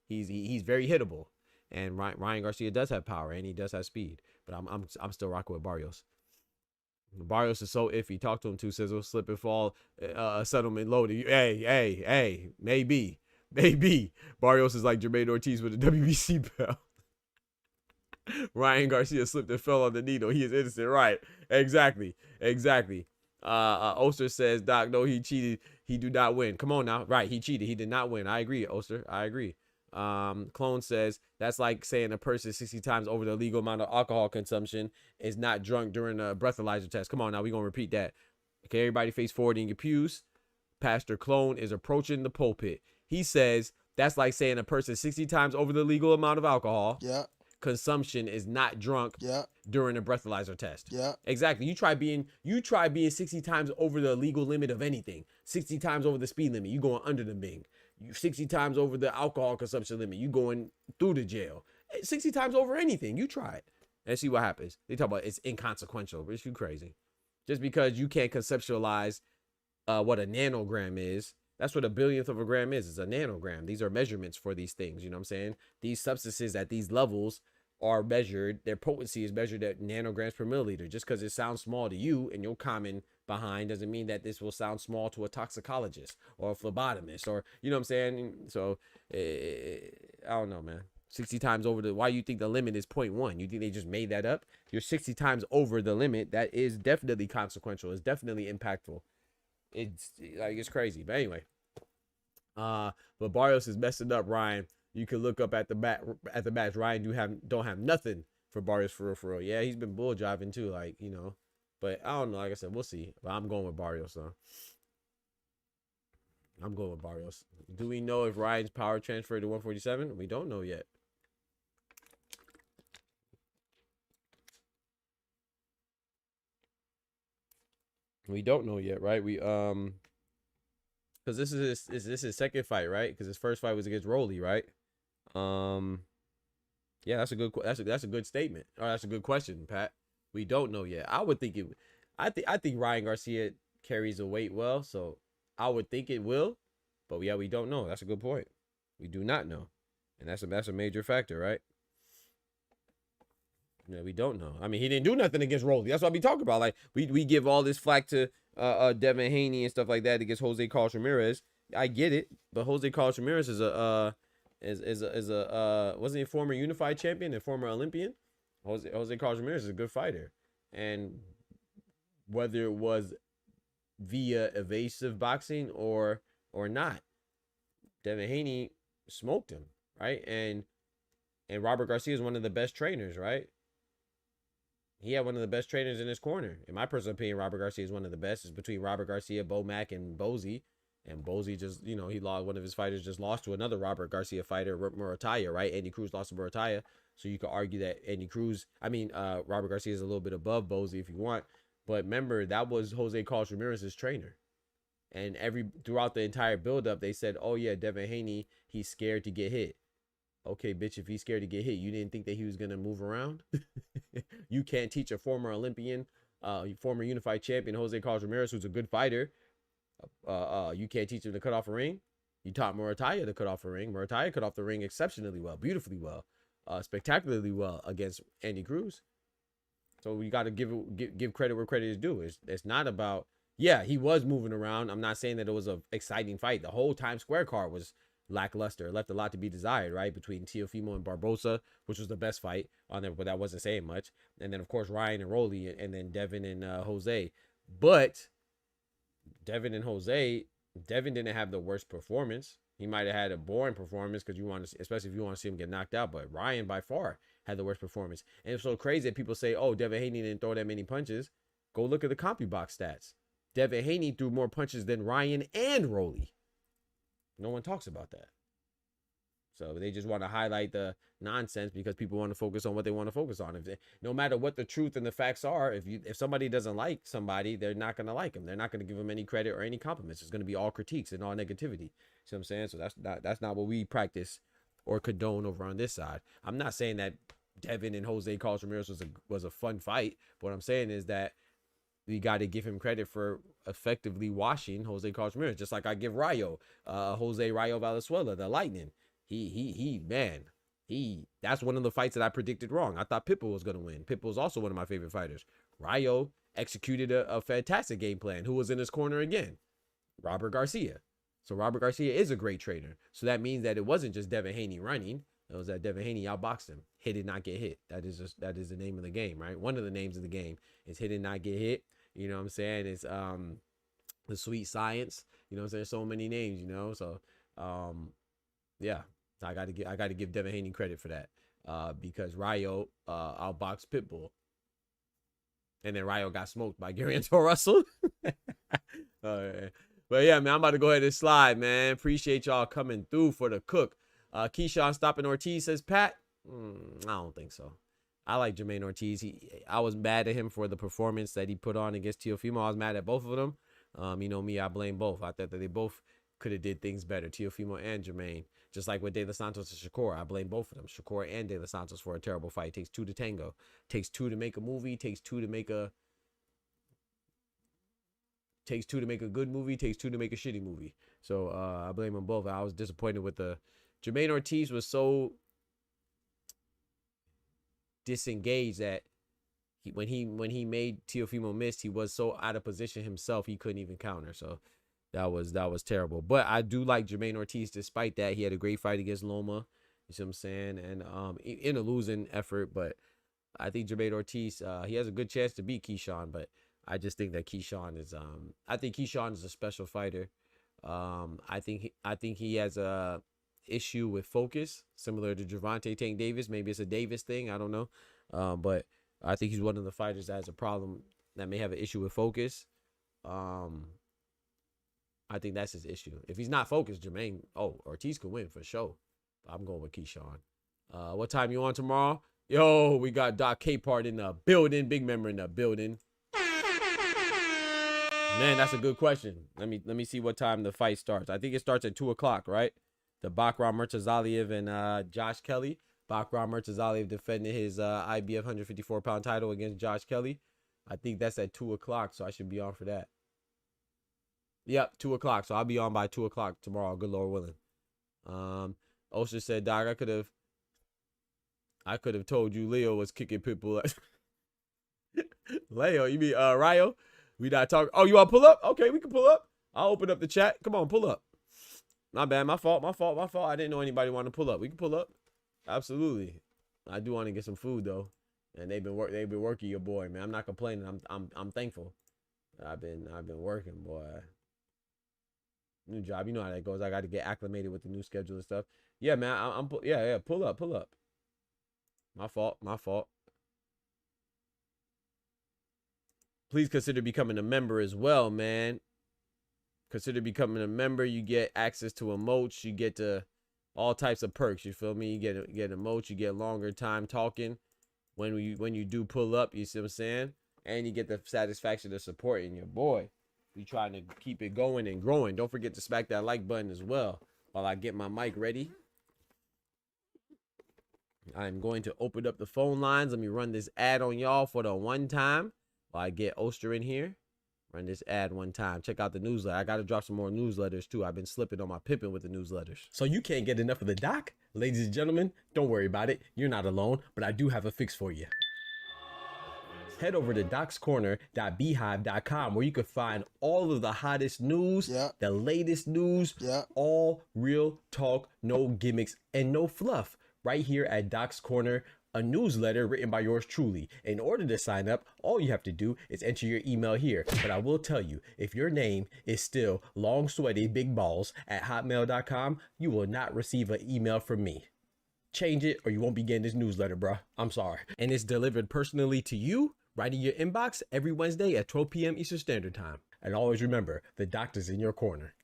he's very hittable, and Ryan Garcia does have power and he does have speed. But I'm still rocking with Barrios. Barrios is so iffy. Talk to him too. Says he'll slip and fall. Settlement loaded. Hey, maybe. Barrios is like Jermaine Ortiz with a WBC belt. Ryan Garcia slipped and fell on the needle. He is innocent. Right. Exactly. Oster says, Doc, no, he cheated. He do not win. Come on now. Right. He cheated. He did not win. I agree, Oster. I agree. Clone says that's like saying a person 60 times over the legal amount of alcohol consumption is not drunk during a breathalyzer test. Come on now, we're gonna repeat that. Okay, everybody face forward in your pews. Pastor Clone is approaching the pulpit. He says that's like saying a person 60 times over the legal amount of alcohol consumption is not drunk during a breathalyzer test. Exactly. You try being 60 times over the legal limit of anything, 60 times over the speed limit, you going under the Bing. You 60 times over the alcohol consumption limit, you going through the jail. 60 times over anything, you try it and see what happens. They talk about it's inconsequential, but it's you crazy. Just because you can't conceptualize what a nanogram is. That's what a billionth of a gram is a nanogram. These are measurements for these things. You know what I'm saying? These substances at these levels are measured. Their potency is measured at nanograms per milliliter. Just because it sounds small to you and you're common behind doesn't mean that this will sound small to a toxicologist or a phlebotomist or, you know what I'm saying? So, I don't know, man. 60 times over the, why you think the limit is 0.1? You think they just made that up? You're 60 times over the limit. That is definitely consequential. It's definitely impactful. It's like, it's crazy. But anyway, but Barrios is messing up Ryan. You can look up at the match. Ryan don't have nothing for Barrios for real. Yeah, he's been bull driving too, like, you know. But I don't know. Like I said, we'll see. But I'm going with Barrios, son. I'm going with Barrios. Do we know if Ryan's power transferred to 147? We don't know yet. We don't know yet, right? We because this is his second fight, right? Because his first fight was against Rolly, right? Yeah, that's a good statement. Or that's a good question, Pat. We don't know yet. I would think it. I think Ryan Garcia carries the weight well, so I would think it will. But yeah, we don't know. That's a good point. We do not know, and that's a major factor, right? Yeah, we don't know. I mean, he didn't do nothing against Rolly. That's what we talk about. Like we give all this flack to Devin Haney and stuff like that against Jose Carlos Ramirez. I get it, but Jose Carlos Ramirez is a wasn't he a former unified champion and former Olympian? Jose Carlos Ramirez is a good fighter, and whether it was via evasive boxing or not, Devin Haney smoked him, right? And Robert Garcia is one of the best trainers, right? He had one of the best trainers in his corner. In my personal opinion, Robert Garcia is one of the best. It's between Robert Garcia, Bo Mack, and Bozy. And Bozy just, you know, he lost, one of his fighters just lost to another Robert Garcia fighter, Murataya, right? Andy Cruz lost to Murataya. So you could argue that Robert Garcia is a little bit above Bozy if you want. But remember, that was Jose Carlos Ramirez's trainer. And throughout the entire buildup, they said, oh yeah, Devin Haney, he's scared to get hit. Okay, bitch, if he's scared to get hit, you didn't think that he was going to move around? You can't teach a former Olympian, former unified champion, Jose Carlos Ramirez, who's a good fighter. You can't teach him to cut off a ring. You taught Murataya to cut off a ring. Murataya cut off the ring exceptionally well, beautifully well, spectacularly well against Andy Cruz. So you got to give credit where credit is due. It's not about, yeah, he was moving around. I'm not saying that it was an exciting fight. The whole Times Square card was lackluster. It left a lot to be desired, right? Between Teofimo and Barbosa, which was the best fight on there, but that wasn't saying much. And then, of course, Ryan and Rolly, and then Devin and Jose. But Devin didn't have the worst performance. He might have had a boring performance because especially if you want to see him get knocked out. But Ryan by far had the worst performance. And it's so crazy that people say, oh, Devin Haney didn't throw that many punches. Go look at the CompuBox stats. Devin Haney threw more punches than Ryan and Rolly. No one talks about that. So they just want to highlight the nonsense because people want to focus on what they want to focus on. No matter what the truth and the facts are, if somebody doesn't like somebody, they're not going to like them. They're not going to give them any credit or any compliments. It's going to be all critiques and all negativity. See what I'm saying? So that's not what we practice or condone over on this side. I'm not saying that Devin and Jose Carlos Ramirez was a fun fight. But what I'm saying is that we got to give him credit for effectively washing Jose Carlos Ramirez, just like I give Jose Rayo Valenzuela, the Lightning. That's one of the fights that I predicted wrong. I thought Pitbull was going to win. Pitbull is also one of my favorite fighters. Rayo executed a fantastic game plan. Who was in his corner again? Robert Garcia. So Robert Garcia is a great trainer. So that means that it wasn't just Devin Haney running. It was that Devin Haney outboxed him. Hit and not get hit. That is the name of the game, right? One of the names of the game is hit and not get hit. You know what I'm saying? It's the sweet science. You know what I'm saying? So many names, you know. So yeah. I gotta give Devin Haney credit for that. Because Rayo outboxed Pitbull. And then Rayo got smoked by Gary Anto Russell. But yeah, man, I'm about to go ahead and slide, man. Appreciate y'all coming through for the cook. Keyshawn stopping Ortiz says, Pat, I don't think so. I like Jermaine Ortiz. I was mad at him for the performance that he put on against Teofimo. I was mad at both of them. You know me, I blame both. I thought that they both could have did things better, Teofimo and Jermaine. Just like with De Los Santos and Shakur, I blame both of them, Shakur and De Los Santos, for a terrible fight. It takes two to tango. It takes two to make a movie. It takes two to make a takes two to make a good movie, takes two to make a shitty movie. So I blame them both. I was disappointed with the Jermaine Ortiz was so disengaged that when he made Teofimo miss, he was so out of position himself he couldn't even counter. So that was terrible. But I do like Jermaine Ortiz despite that. He had a great fight against Loma. You see what I'm saying? And in a losing effort, but I think Jermaine Ortiz, he has a good chance to beat Keyshawn, but I just think that Keyshawn is a special fighter. I think he has a issue with focus, similar to Gervonta Tank Davis. Maybe it's a Davis thing, I don't know. But I think he's one of the fighters that has a problem, that may have an issue with focus. I think that's his issue. If he's not focused, Ortiz could win for sure. I'm going with Keyshawn. What time you on tomorrow? Yo, we got Doc Capehart in the building. Big member in the building. Man, that's a good question. Let me see what time the fight starts. I think it starts at 2 o'clock, right? The Bakram Murtazaliev and Josh Kelly. Bakram Murtazaliev defended his IBF 154-pound title against Josh Kelly. I think that's at 2 o'clock, so I should be on for that. Yep, 2 o'clock. So I'll be on by 2 o'clock tomorrow, good Lord willing. Oster said, Doc, I could have told you Leo was kicking Pitbull. Leo, you mean Ryo? We not talking. Oh, you want to pull up? Okay, we can pull up. I'll open up the chat. Come on, pull up. Not bad. My fault. I didn't know anybody wanted to pull up. We can pull up. Absolutely. I do want to get some food though, and they've been working your boy, man. I'm not complaining. I'm thankful. I've been working, boy. New job. You know how that goes. I got to get acclimated with the new schedule and stuff. Yeah, man. Yeah. Pull up. My fault. Please consider becoming a member as well, man. Consider becoming a member. You get access to emotes. You get to all types of perks. You feel me? You get emotes. You get longer time talking when you do pull up. You see what I'm saying? And you get the satisfaction of supporting your boy. We trying to keep it going and growing. Don't forget to smack that like button as well while I get my mic ready. I'm going to open up the phone lines. Let me run this ad on y'all for the one time while I get Oster in here. Run this ad one time. Check out the newsletter. I got to drop some more newsletters too. I've been slipping on my pimping with the newsletters. So you can't get enough of the doc? Ladies and gentlemen, don't worry about it. You're not alone, but I do have a fix for you. Head over to docscorner.beehive.com where you can find all of the hottest news, the latest news, all real talk, no gimmicks, and no fluff. Right here at Doc's Corner, a newsletter written by yours truly. In order to sign up, all you have to do is enter your email here. But I will tell you, if your name is still long sweaty big balls at hotmail.com, you will not receive an email from me. Change it or you won't be getting this newsletter, bro. I'm sorry. And it's delivered personally to you, right in your inbox every Wednesday at 12 p.m. Eastern Standard Time. And always remember, the doctor's in your corner.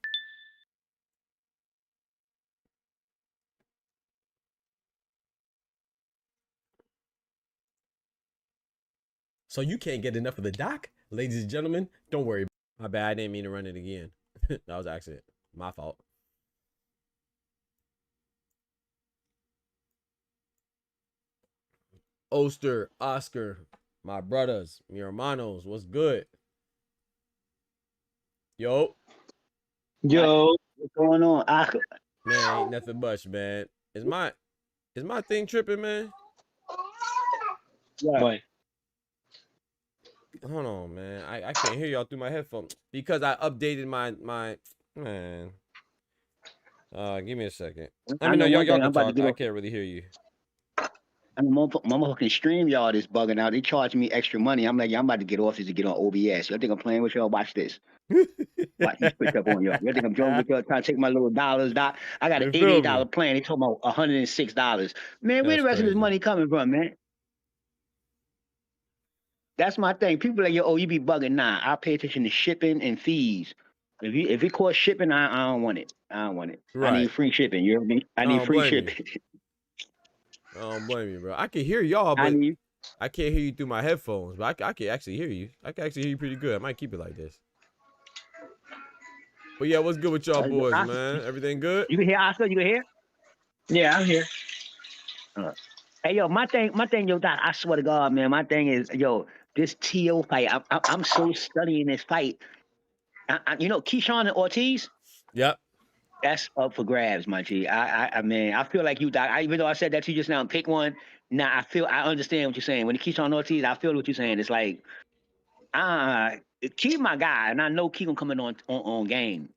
So you can't get enough of the doc? Ladies and gentlemen, don't worry. My bad, I didn't mean to run it again. That was an accident. My fault. Oster, Oscar, my brothers, mi hermanos, what's good? Yo. Yo, what's going on, Oscar? Man, ain't nothing much, man. Is my thing tripping, man? Right. Hold on, man. I can't hear y'all through my headphones because I updated my man. Give me a second. Let me know y'all can talk. I can't really hear you. And my motherfucking StreamYard is bugging out. They charging me extra money. I'm like, I'm about to get off this to get on OBS. Y'all think I'm playing with y'all? Watch this. Watch me switch up on y'all. Y'all think I'm joking with y'all trying to take my little dollars? Doc? I got an $88 plan. They talking about $106. Man, where the rest of this money coming from, man? That's my thing. People like, yo, you be bugging. Nah, I pay attention to shipping and fees. If it costs shipping, I don't want it. I don't want it. Right. I need free shipping. You hear me? I need free shipping. I don't blame you, bro. I can hear y'all, but I can't hear you through my headphones. But I can actually hear you. I can actually hear you pretty good. I might keep it like this. But yeah, what's good with y'all boys, man? Everything good? You can hear Oscar? You can hear? Yeah, I'm here. Hey, yo, my thing, yo, Doc, I swear to God, man, my thing is, yo, this T.O. fight, I'm so studying this fight. You know, Keyshawn and Ortiz. Yep. That's up for grabs, my G. I mean, I feel like you, Doc. Even though I said that to you just now, pick one. Now I understand what you're saying. When it Keyshawn Ortiz, I feel what you're saying. It's like, Key my guy, and I know Key gonna come in on game.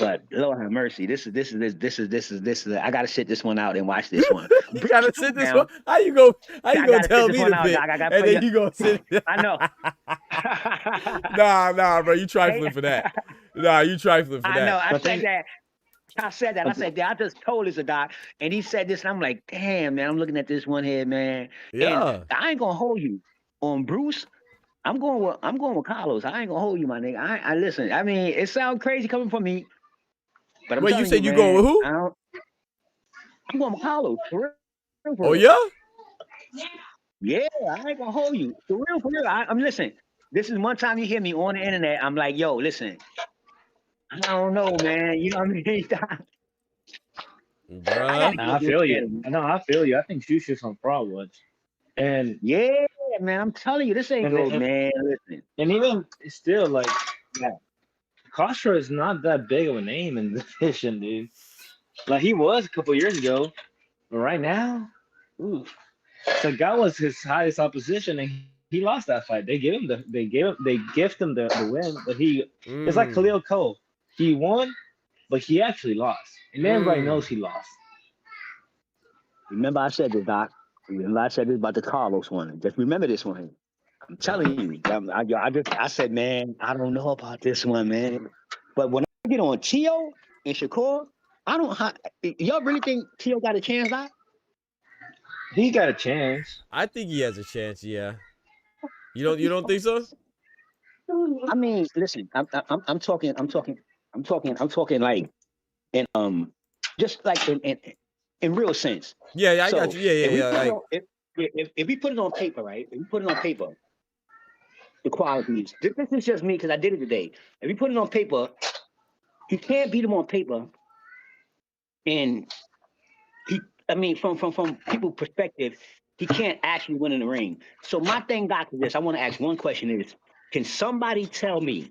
But Lord have mercy, this is. I gotta sit this one out and watch this one. You gotta sit this Now, one. How you gonna gotta tell sit this me one to out, pick, Doc. I gotta and play then you gonna sit? I know. Nah, bro, you trifling for that. Nah, you trifling for I know. that. I said that. I said that. I just told this to Doc, and he said this, and I'm like, damn, man. I'm looking at this one here, man. Yeah. And I ain't gonna hold you on Bruce. I'm going with Carlos. I ain't gonna hold you, my nigga. I listen. I mean, it sounds crazy coming from me, but I'm Wait, you telling said you man, going with who? I'm going with Carlos. For real. Oh yeah. Yeah, I ain't gonna hold you. For real. I'm listen. This is one time you hear me on the internet. I'm like, yo, listen. I don't know, man. You know what I mean? Bruh. I feel you. No, I feel you. I think Shushu's on fraud. And yeah, man, I'm telling you, this ain't good, man. Listen. And even still, like, yeah, Castro is not that big of a name in the division, dude. Like he was a couple years ago, but right now, ooh, Sagat was his highest opposition, and he lost that fight. They gift him the win, but it's like Khalil Cole. He won, but he actually lost, and everybody knows he lost. Remember, I said this, Doc. Remember, I said this about the Carlos one. Just remember this one. I'm telling you. I said, man, I don't know about this one, man. But when I get on Tio and Shakur, y'all really think Tio got a chance, Doc? He got a chance. I think he has a chance. Yeah. You don't think so? I mean, listen. I'm talking like in just like in real sense. Yeah, I got you. Yeah. If we put it on paper, right? If we put it on paper, the qualities. This is just me because I did it today. If we put it on paper, you can't beat him on paper. And from people's perspective, he can't actually win in the ring. So my thing, Doc, is this. I want to ask one question: is can somebody tell me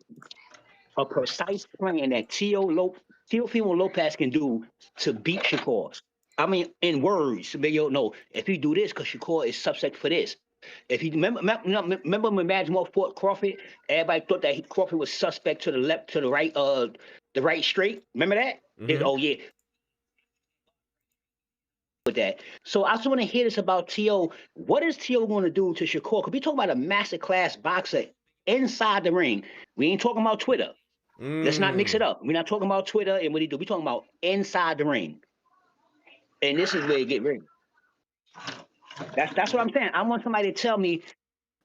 a precise plan that Teofimo Lopez can do to beat Shakur? I mean, in words, no. If he do this, because Shakur is subject for this. If he remember when Madrimore fought Crawford, everybody thought that Crawford was suspect to the left, to the right, the right straight. Remember that? Oh yeah. With that, so I just want to hear this about Tio. What is Tio going to do to Shakur? Because we talking about a masterclass boxer inside the ring. We ain't talking about Twitter. Let's not mix it up. We're not talking about Twitter and what he do. We're talking about inside the ring. And this is where it get real. That's what I'm saying. I want somebody to tell me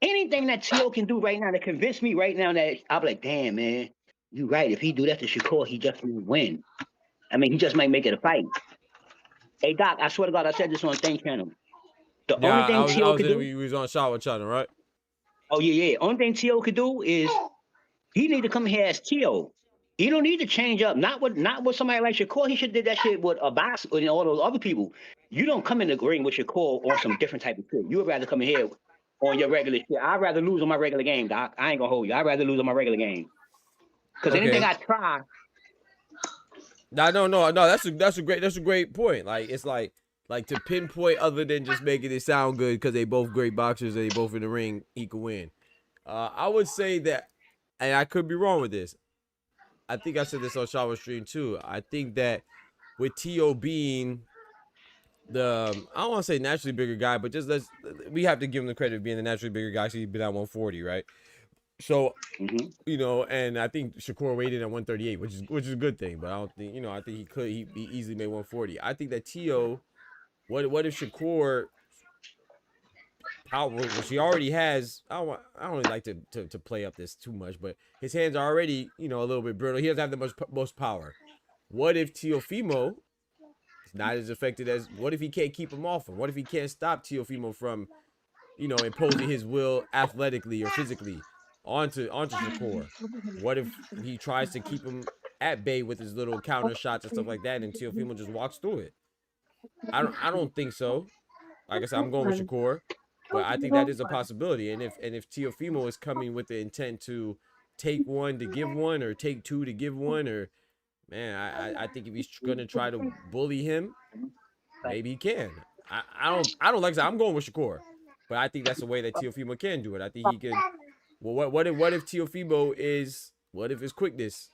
anything that Tio can do right now to convince me right now that I'll be like, damn, man, you right. If he do that to Shakur, he just will win. I mean, he just might make it a fight. Hey, Doc, I swear to God, I said this on Thing Channel. The only thing Tio could do... We was on Shower Channel, right? Oh, yeah. Only thing Tio could do is he need to come here as Tio. He don't need to change up. Not with somebody like Shakur. He should have did that shit with Abass and all those other people. You don't come in the ring with Shakur on some different type of shit. You would rather come in here on your regular shit. I'd rather lose on my regular game, Doc. I ain't gonna hold you. I'd rather lose on my regular game. Because anything I try... No. That's a great point. Like it's like to pinpoint other than just making it sound good because they both great boxers and they both in the ring, he could win. I would say that, and I could be wrong with this. I think I said this on Shower Stream too. I think that with Tio being I don't want to say naturally bigger guy, but we have to give him the credit of being the naturally bigger guy. So he's been at 140, right? So, you know, and I think Shakur weighed in at 138, which is a good thing. But I don't think, I think he easily made 140. I think that Tio, what if Shakur power, which he already has, I don't really like to play up this too much, but his hands are already, a little bit brittle. He doesn't have the most power. What if Teofimo is not as effective as, what if he can't keep him off him? What if he can't stop Teofimo from, imposing his will athletically or physically onto Shakur? What if he tries to keep him at bay with his little counter shots and stuff like that, and Teofimo just walks through it? I don't think so. Like I said, I'm going with Shakur, but I think that is a possibility. And if Teofimo is coming with the intent to take one to give one or take two to give one, or man, I think if he's gonna try to bully him, maybe he can. I don't like that. I'm going with Shakur, but I think that's the way that Teofimo can do it. I think he can. Well, what if Teofimo is, what if his quickness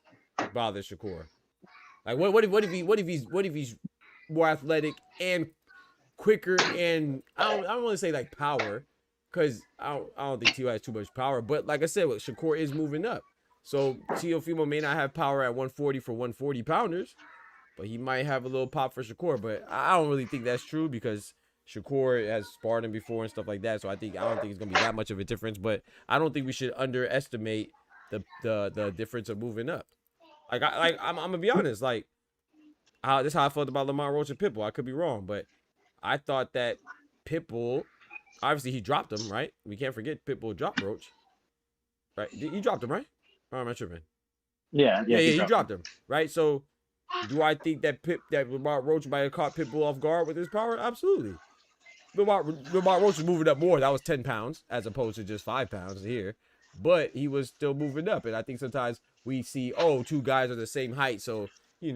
bothers Shakur? Like what if he's more athletic and quicker, and I don't want to say like power, because I don't think Teo has too much power, but like I said, Shakur is moving up. So Teofimo may not have power at 140 for 140 pounders, but he might have a little pop for Shakur. But I don't really think that's true, because Shakur has sparred him before and stuff like that. So I don't think it's gonna be that much of a difference. But I don't think we should underestimate the difference of moving up. I'm gonna be honest. Like, this is how I felt about Lamont Roach and Pitbull. I could be wrong, but I thought that Pitbull, obviously he dropped him, right? We can't forget Pitbull dropped Roach, right? He dropped him, right? Or am I tripping? Yeah, he dropped him, right? So, do I think that Lamont Roach might have caught Pitbull off guard with his power? Absolutely. Lamont Roach was moving up more. That was 10 pounds as opposed to just 5 pounds here, but he was still moving up. And I think sometimes we see, two guys are the same height, so they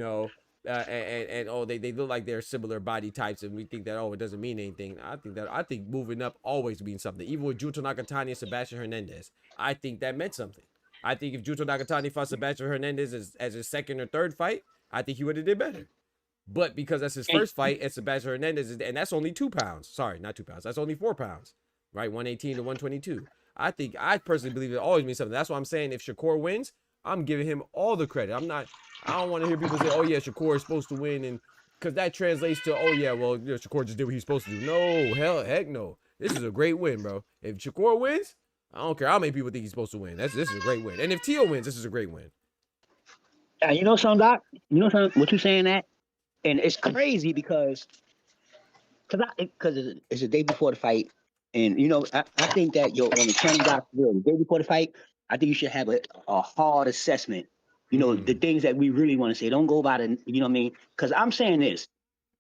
look like they're similar body types, and we think that it doesn't mean anything. I think moving up always means something. Even with Junto Nakatani and Sebastian Hernandez, I think that meant something. I think if Junto Nakatani fought Sebastian Hernandez as his second or third fight, I think he would have did better. But because that's his first fight, and Sebastian Hernandez and that's only 2 pounds. Sorry, not 2 pounds. That's only 4 pounds, right? 118 to 122. I personally believe it always means something. That's why I'm saying if Shakur wins, I'm giving him all the credit. I don't want to hear people say, "Oh yeah, Shakur is supposed to win," and because that translates to, "Oh yeah, well, Shakur just did what he's supposed to do." No, heck no. This is a great win, bro. If Shakur wins, I don't care how many people think he's supposed to win. This is a great win. And if Teo wins, this is a great win. You know something, Doc? You know something? What you saying that? And it's crazy because it's the day before the fight, and I think that on the training doc, the day before the fight, I think you should have a hard assessment. The things that we really want to say. Don't go about it. You know what I mean? Because I'm saying this,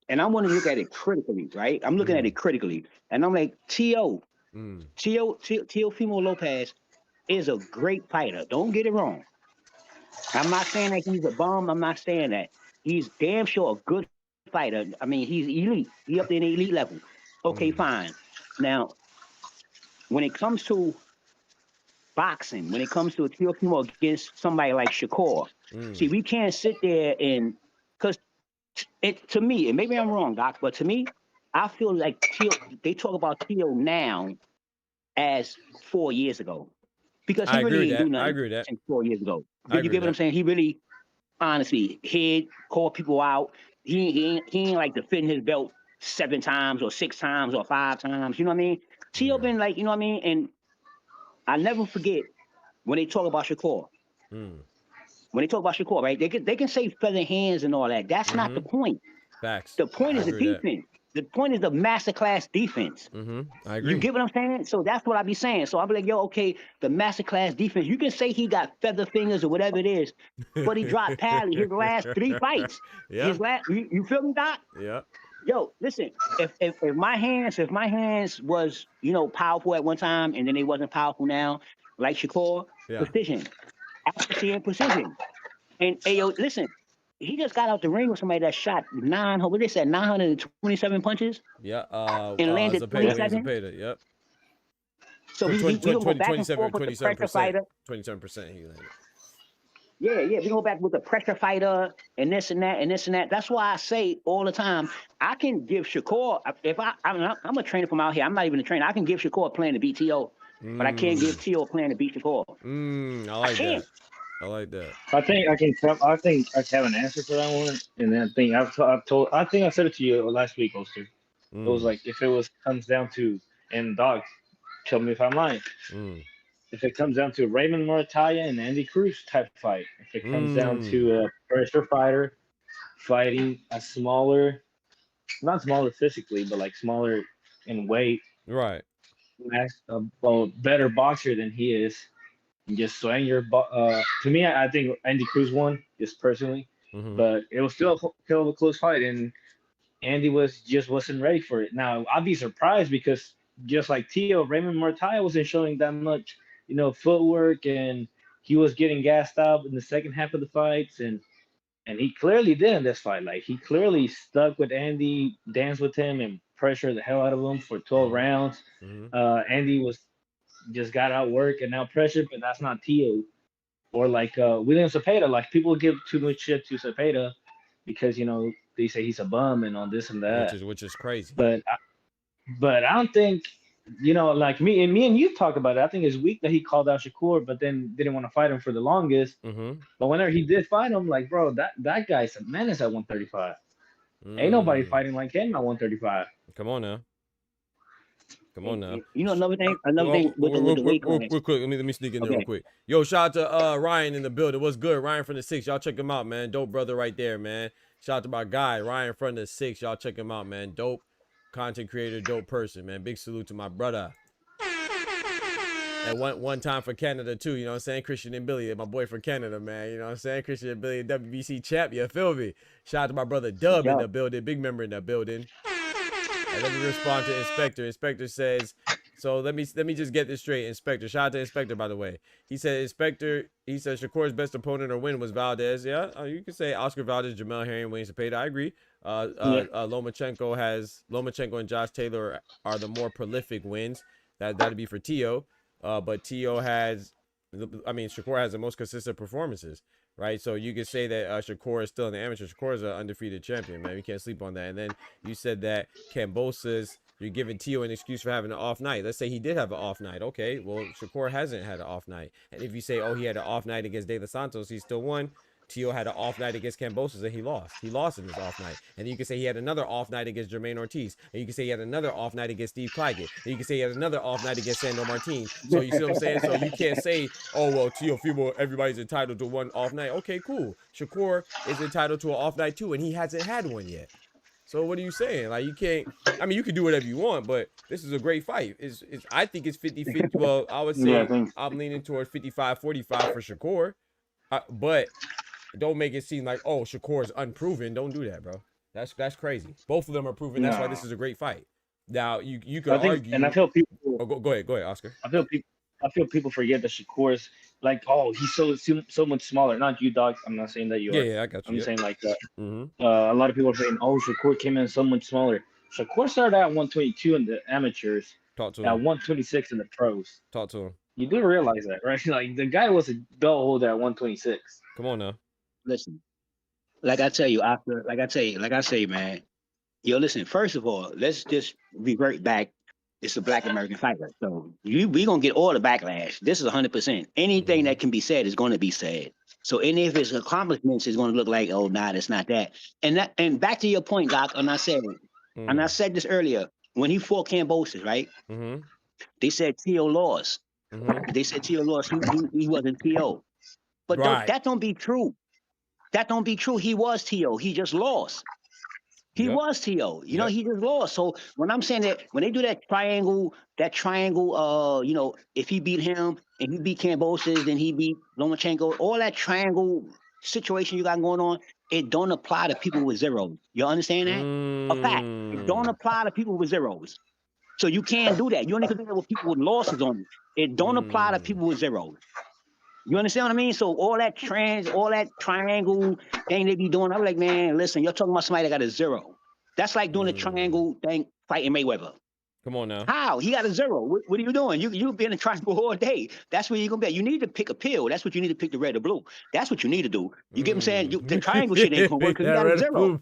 and I want to look at it critically, right? I'm looking at it critically, and I'm like, Teofimo Lopez is a great fighter. Don't get it wrong. I'm not saying that he's a bum. I'm not saying that. He's damn sure a good fighter. I mean, he's elite. He's up there in the elite level. Okay, fine. Now, when it comes to boxing, when it comes to a Teofimo against somebody like Shakur, see, we can't sit there because to me, and maybe I'm wrong, Doc, but to me, I feel like they talk about Teo now as 4 years ago. Because he really didn't do nothing. I agree with that. 4 years ago. You get what I'm saying? He really, honestly, called people out. He ain't like defending his belt 7 times or 6 times or 5 times. You know what I mean? Teo been like, you know what I mean? And I never forget when they talk about Shakur. When they talk about Shakur, right? They can say feather hands and all that. That's not the point. Facts. The point is the defense. The point is the masterclass defense. I agree. You get what I'm saying? So that's what I be saying. So I'll be like, okay, the masterclass defense. You can say he got feather fingers or whatever it is, but he dropped Pally his last 3 fights. Yeah. His last, you feel me, Doc? Yeah. Yo, listen. If my hands was powerful at one time and then they wasn't powerful now, like Shakur, precision, accuracy and precision. And yo, listen. He just got out the ring with somebody that shot 927 punches. Yeah. And landed 27. Yep. So we go back and forth with the pressure fighter. 27% he landed. Yeah. We go back with the pressure fighter and this and that and this and that. That's why I say all the time, I can give Shakur, I'm a trainer from out here. I'm not even a trainer. I can give Shakur a plan to beat Teo, but I can't give Teo a plan to beat Shakur. I like that. I like that. I think I have an answer for that one, and then I think I said it to you last week, Oster. It was like if it comes down to, and Doc, tell me if I'm lying. If it comes down to Raymond Morataya and Andy Cruz type fight, if it comes down to a pressure fighter fighting a smaller, not smaller physically, but like smaller in weight, right? A better boxer than he is. And just swing your to me, I think Andy Cruz won, just personally, but it was still a close fight, and Andy wasn't ready for it. Now I'd be surprised because just like Teo, Raymond Morataya wasn't showing that much, footwork and he was getting gassed out in the second half of the fights, and he clearly did in this fight. Like he clearly stuck with Andy, danced with him, and pressured the hell out of him for 12 rounds. Andy was just got outworked and now pressured, but that's not Tio. Or like William Cepeda. Like people give too much shit to Cepeda because they say he's a bum and all this and that. Which is crazy. But I don't think like me and you talked about it. I think it's weak that he called out Shakur, but then didn't want to fight him for the longest. But whenever he did fight him, like bro, that guy's a menace at 135. Ain't nobody fighting like him at 135. Come on now. Another thing with the weight class. Real quick, let me sneak in there real quick. Yo, shout out to Ryan in the building. What's good? Ryan from the 6. Y'all check him out, man. Dope brother right there, man. Shout out to my guy, Ryan from the 6. Y'all check him out, man. Dope content creator, dope person, man. Big salute to my brother. And one time for Canada too, you know what I'm saying? Christian and Billy, my boy from Canada, man. You know what I'm saying? Christian and Billy, WBC champ, you feel me? Shout out to my brother Dub in the building, big member in the building. And let me respond to Inspector. Inspector says, so let me just get this straight. Inspector, shout out to Inspector, by the way. He said Shakur's best opponent or win was Valdez. Yeah, you can say Oscar Valdez, Jamel Herring, Wayne Cepeda. I agree. Lomachenko and Josh Taylor are the more prolific wins. That'd be for Tio. But Tio Shakur has the most consistent performances, right? So you could say that Shakur is still in the amateur. Shakur is an undefeated champion, man. We can't sleep on that. And then you said that Kambosos, you're giving Tio an excuse for having an off night. Let's say he did have an off night. Okay, well, Shakur hasn't had an off night. And if you say, oh, he had an off night against De Los Santos, he still won. Tio had an off night against Kambosos and he lost. He lost in his off night. And you can say he had another off night against Jermaine Ortiz. And you can say he had another off night against Steve Claggett. And you can say he had another off night against Sandor Martin. So you see what I'm saying? So you can't say, oh, well, Teofimo, everybody's entitled to one off night. Okay, cool. Shakur is entitled to an off night too, and he hasn't had one yet. So what are you saying? Like, you can't, you can do whatever you want, but this is a great fight. I think it's 50-50. Well, I would say I'm leaning towards 55-45 for Shakur. But don't make it seem like, oh, Shakur is unproven. Don't do that, bro. That's crazy. Both of them are proven. That's why this is a great fight. Now you can argue. And I feel people. Oh, go ahead, Oscar. I feel people forget that Shakur's like, oh, he's so much smaller. Not you, dog. I'm not saying that you are. Yeah, I got you. I'm saying like that. A lot of people are saying, oh, Shakur came in so much smaller. Shakur started at 122 in the amateurs. Talk to him. At 126 in the pros. Talk to him. You do realize that, right? Like the guy was a belt holder at 126. Come on now. Listen, like I say, man. Yo, listen. First of all, let's just revert back. It's a Black American fighter, so we gonna get all the backlash. This is 100%. Anything that can be said is going to be said. So any of his accomplishments is going to look like, oh, nah, that's not that. And back to your point, Doc. And I said this earlier when he fought Kambosos, right? They said Tio lost. They said Tio lost. He wasn't Tio. But that don't be true. That don't be true. He was Tio. He just lost. He was Tio. He just lost. So when I'm saying that, when they do that triangle, if he beat him and he beat Kambosos, then he beat Lomachenko, all that triangle situation you got going on, it don't apply to people with zeros. You understand that? A fact. It don't apply to people with zeros. So you can't do that. You only can do that with people with losses on it. It don't apply to people with zeros. You understand what I mean? So all that triangle thing they be doing, I'm like, man, listen, you're talking about somebody that got a zero. That's like doing a triangle thing fighting Mayweather. Come on now. How? He got a zero. What are you doing? You be in a triangle all day. That's where you're going to be. You need to pick a pill. That's what you need to pick, the red or blue. That's what you need to do. You get what I'm saying? The triangle shit ain't going to work because you got a zero.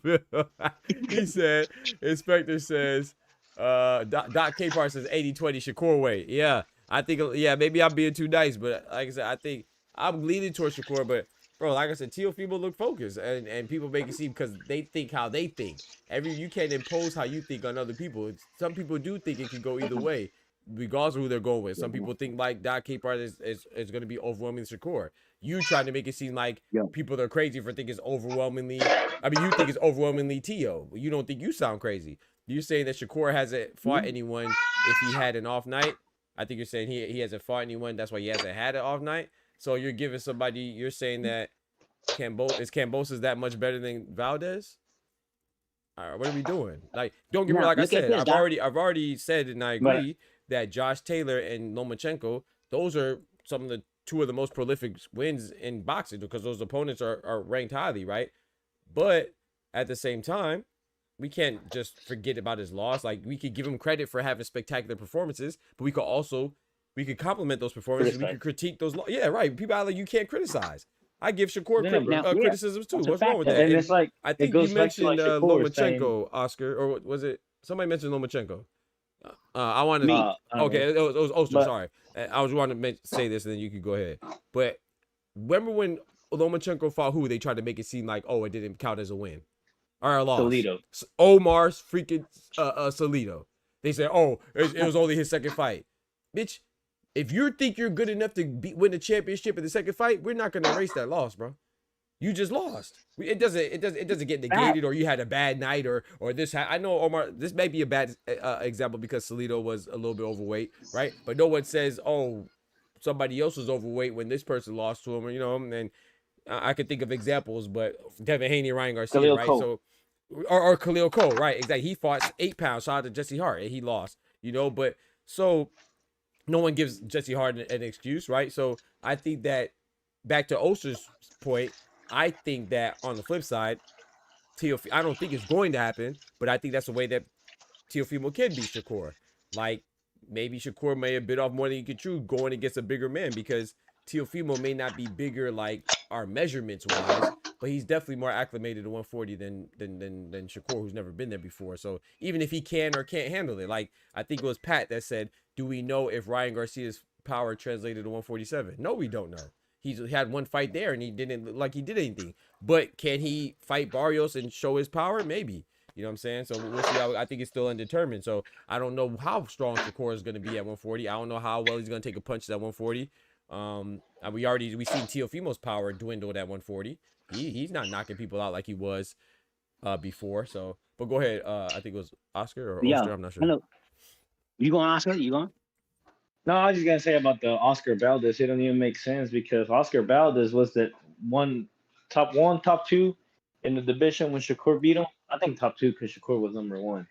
He said, Inspector says, Doc Capar says 80-20 Shakur way. Yeah. I think, maybe I'm being too nice, but like I said, I think I'm leaning towards Shakur, but bro, like I said, Teofimo look focused, and people make it seem because they think how they think. You can't impose how you think on other people. Some people do think it can go either way, regardless of who they're going with. Some people think like Doc Capar is going to be overwhelming Shakur. You trying to make it seem like people that are crazy for thinking it's overwhelmingly. You think it's overwhelmingly Tio. You don't think you sound crazy. You're saying that Shakur hasn't fought anyone if he had an off night. I think you're saying he hasn't fought anyone. That's why he hasn't had an off night. So you're giving somebody, you're saying that Kambosos that much better than Valdez? All right, what are we doing? Like, don't get me wrong. Like I said, I've already said, and I agree that Josh Taylor and Lomachenko, those are some of the two of the most prolific wins in boxing because those opponents are ranked highly, right? But at the same time, we can't just forget about his loss. Like, we could give him credit for having spectacular performances, but we could compliment those performances. We could critique those. Yeah, right. People out there you can't criticize. I give Shakur criticisms too. What's wrong with that? And it's like, I think you mentioned Lomachenko, Oscar, or was it somebody mentioned Lomachenko? I wanted to. Okay, it was Oster. Sorry, I was wanting to say this, and then you could go ahead. But remember when Lomachenko fought who? They tried to make it seem like, it didn't count as a win or a loss. Salido. Omar's freaking Salido. They said, it was only his second fight, bitch. If you think you're good enough to win the championship in the second fight, we're not gonna erase that loss, bro. You just lost. It doesn't get negated, or you had a bad night, or this. I know Omar. This may be a bad example because Salido was a little bit overweight, right? But no one says, somebody else was overweight when this person lost to him, or, And I could think of examples, but Devin Haney, Ryan Garcia, Khalil right? Cole. So, or Khalil Cole, right? Exactly. He fought 8 pounds. Shout out to Jesse Hart, and he lost. But so. No one gives Jesse Hart an excuse, right? So I think that, back to Oster's point, I think that on the flip side, I don't think it's going to happen, but I think that's the way that Teofimo can beat Shakur. Like, maybe Shakur may have bit off more than he could chew going against a bigger man, because Teofimo may not be bigger like our measurements wise, but he's definitely more acclimated to 140 than Shakur, who's never been there before. So even if he can or can't handle it, like I think it was Pat that said, do we know if Ryan Garcia's power translated to 147? No, we don't know. He had one fight there and he didn't look like he did anything. But can he fight Barrios and show his power? Maybe. You know what I'm saying? So we'll see. I think it's still undetermined. So I don't know how strong Shakur is going to be at 140. I don't know how well he's going to take a punch at 140. We seen Teofimo's power dwindled at 140. He's not knocking people out like he was before. So, but go ahead. I think it was Oscar or Oster. I'm not sure. Hello. You going, Oscar? You going? No, I was just gonna say about the Oscar Valdez. It don't even make sense because Oscar Valdez was that top 2 in the division when Shakur beat him. I think top 2 because Shakur was number 1.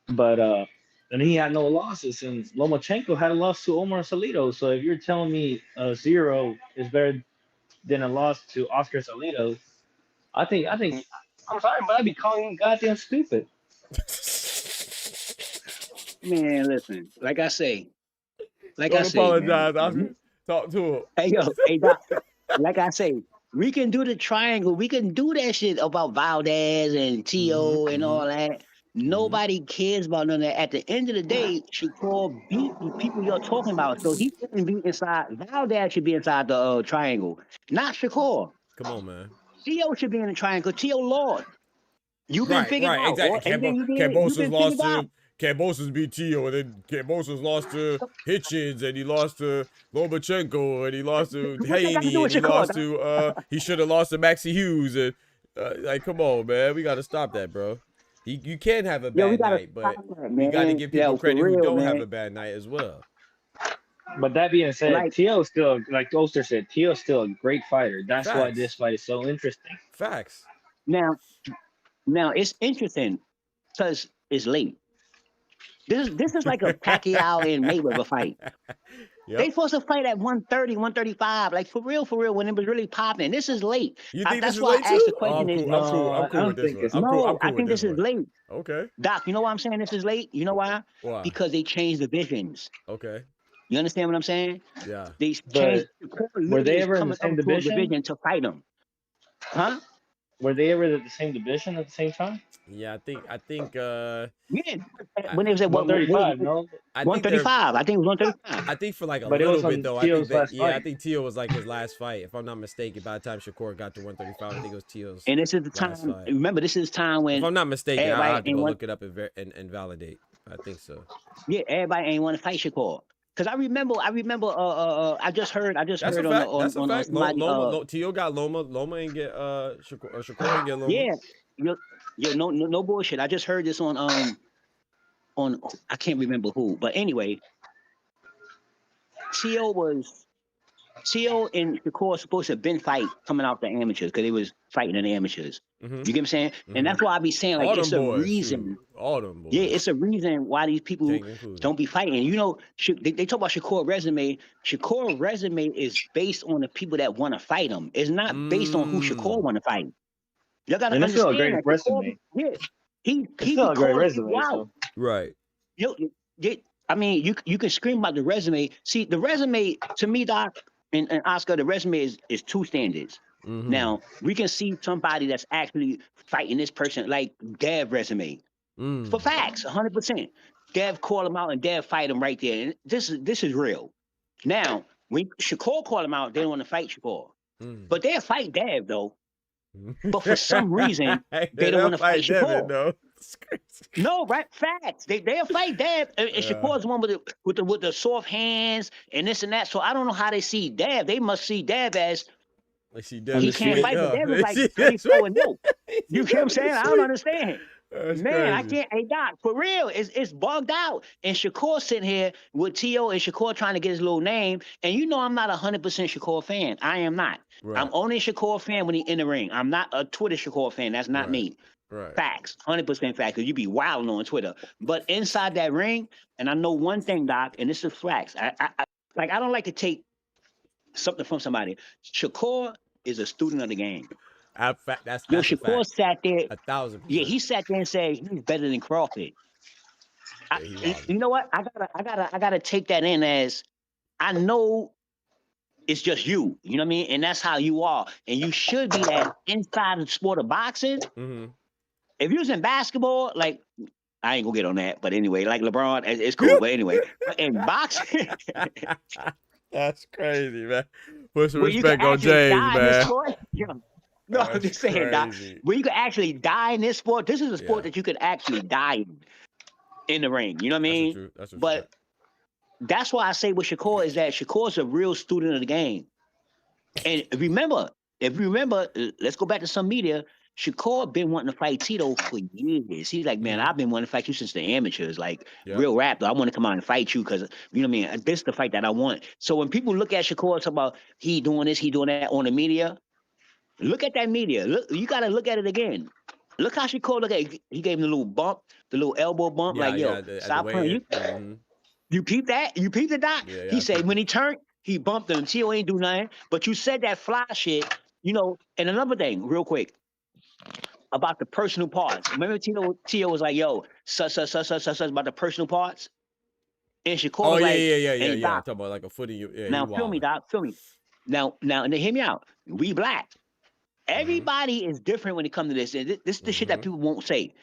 But and he had no losses, and Lomachenko had a loss to Omar Salido. So if you're telling me 0 is better than a loss to Oscar Salido, I think I'm sorry, but I'd be calling him goddamn stupid. Man, listen. Like I say, apologize, Oscar. Talk to him. Hey, Doc. Like I say, we can do the triangle. We can do that shit about Valdez and Tio and all that. Nobody cares about none of that. At the end of the day, Shakur beat the people you're talking about. So he shouldn't be inside. Valdez should be inside the triangle, not Shakur. Come on, man. Tio should be in the triangle. Tio lost. You can figure it out. Exactly. Kambosos lost to Kambosos beat Tio, and then Kambosos lost to Hitchens, and he lost to Lomachenko, and he lost to Haney, and he lost to he should have lost to Maxie Hughes. And like, come on, man, we gotta stop that, bro. You can have a bad night, but you gotta give people credit who don't have a bad night as well. But that being said, Tio's still, like Oster said, Tio's still a great fighter. That's why this fight is so interesting. Facts. Now it's interesting because it's late. This is like a Pacquiao and Mayweather fight. Yep. They supposed to fight at 130, 135, like for real, when it was really popping. This is late. You think that's this why is late I asked too? the question. I'm cool with this one. I think this is late. Okay. Doc, you know why I'm saying this is late? You know why? Why? Because they changed divisions. Okay. You understand what I'm saying? Yeah. They changed. Were they ever in the same division to fight them? Huh? Were they ever in the same division at the same time? Yeah, I think yeah. When it was at 135, no? 135. I think it was 135. I think for like a little bit though. I think Tio was like his last fight. If I'm not mistaken, by the time Shakur got to 135, I think it was Tio's. And this is the time. Remember, this is the time when. If I'm not mistaken, I'll have to go look it up and validate. I think so. Yeah, everybody ain't want to fight Shakur. Cause I remember. I just heard on Tio got Loma ain't get Shakur ain't get Loma. Yeah, no bullshit. I just heard this on I can't remember who, but anyway, Tio was T.O. and Shakur are supposed to have been fight coming out the amateurs because they was fighting in the amateurs. You get what I'm saying? And that's why I be saying, like, All it's them a boys, reason. shoot. All them boys. Yeah, it's a reason why these people Tank included. don't be fighting. You know, they talk about Shakur resume. Shakur resume is based on the people that want to fight him. It's not based on who Shakur want to fight. Y'all gotta And it's still a understand great that. Shakur, resume. yeah, he It's be still a great calling people resume. out. So. Right. I mean, you can scream about the resume. See, the resume to me, Doc and Oscar, the resume is two standards. Now we can see somebody that's actually fighting this person, like Dev resume, for facts, 100%. Dev call him out and Dev fight him right there, and this is real. Now when Shakur call him out, they don't want to fight Shakur, but they'll fight Dev though. But for some reason, they don't want to fight Shakur. No. No, right? Facts. They'll fight Dab. And Shakur's one with the soft hands and this and that. So I don't know how they see Dab. They must see Dab as Like she he can't fight, but Dab is like 34-0. You get what I'm saying? I don't understand. That's Man, I crazy. can't. Hey, Doc, for real, it's bugged out. And Shakur sitting here with T.O. and Shakur trying to get his little name. And you know I'm not 100% Shakur fan. I am not. Right. I'm only a Shakur fan when he in the ring. I'm not a Twitter Shakur fan. That's not me. Right. Facts, 100% facts, because you be wilding on Twitter. But inside that ring, and I know one thing, Doc, and this is facts. I don't like to take something from somebody. Shakur is a student of the game. That's Shakur a fact. sat there. 1,000%. Yeah, he sat there and said he's better than Crawford. You know what? I gotta take that in as I know it's just you. You know what I mean? And that's how you are. And you should be that inside the sport of boxing. If you was in basketball, like I ain't gonna get on that, but anyway, like LeBron, it's cool. But anyway, in boxing, that's crazy, man. Put some where you can respect on actually James, die in this man. sport. No, I'm just saying, Doc, where you can actually die in this sport. This is a sport that you could actually die in the ring. You know what I mean? But that's why I say with Shakur is that Shakur's a real student of the game. And if you remember, let's go back to some media. Shakur been wanting to fight Tito for years. He's like, man, I've been wanting to fight you since the amateurs. Like, real rap, though. I want to come out and fight you because, you know what I mean? This is the fight that I want. So when people look at Shakur and talk about he doing this, he doing that on the media, look at that media. Look, you got to look at it again. Look how Shakur look at it. He gave him the little bump, the little elbow bump. Stop playing. You peep that? You peep the Doc? He said when he turned, he bumped him. Tio ain't do nothing. But you said that fly shit, you know. And another thing, real quick, about the personal parts. Remember Tio was like, yo, such about the personal parts? And Shakur was like, hey, Doc, talking about like a foot in you. Yeah, now feel me, Doc, feel me. Now, and hear me out. We black. Everybody is different when it comes to this. And this is the shit that people won't say.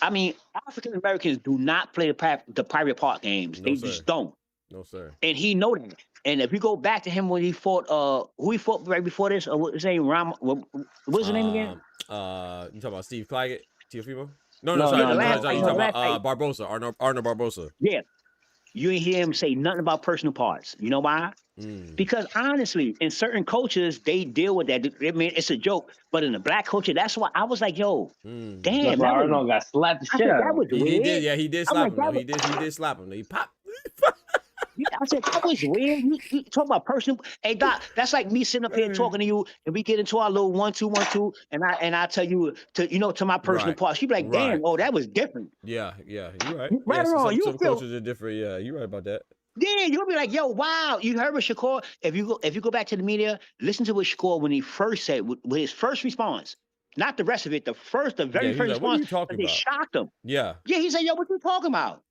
I mean, African Americans do not play the private part games. They just don't. No, sir. And he know that. And if you go back to him when he fought, who he fought right before this, what's his name? What's his name again? You talking about Steve Claggett, Teofimo? No, sorry. You talking about Barbosa, Arnold Barbosa. Yeah. You ain't hear him say nothing about personal parts. You know why? Because honestly, in certain cultures, they deal with that. I mean, it's a joke. But in the black culture, that's why I was like, yo, damn. Arnold got slapped the shit out. That was weird. He did, he did slap him. He did slap him. He popped. I said, that was weird. You talk about personal. Hey, Doc, that's like me sitting up here talking to you, and we get into our little 1-2-1-2, and I tell you to my personal parts. You be like, damn, oh, that was different. Yeah, you're right. Right or wrong, some cultures are different. Yeah, you're right about that. Yeah, you'll be like, yo, wow. You heard what Shakur? If you go back to the media, listen to what Shakur when he first said with his first response. Not the rest of it. The very first response. What are you talking they about? shocked him. Yeah. Yeah, he said, yo, what you talking about?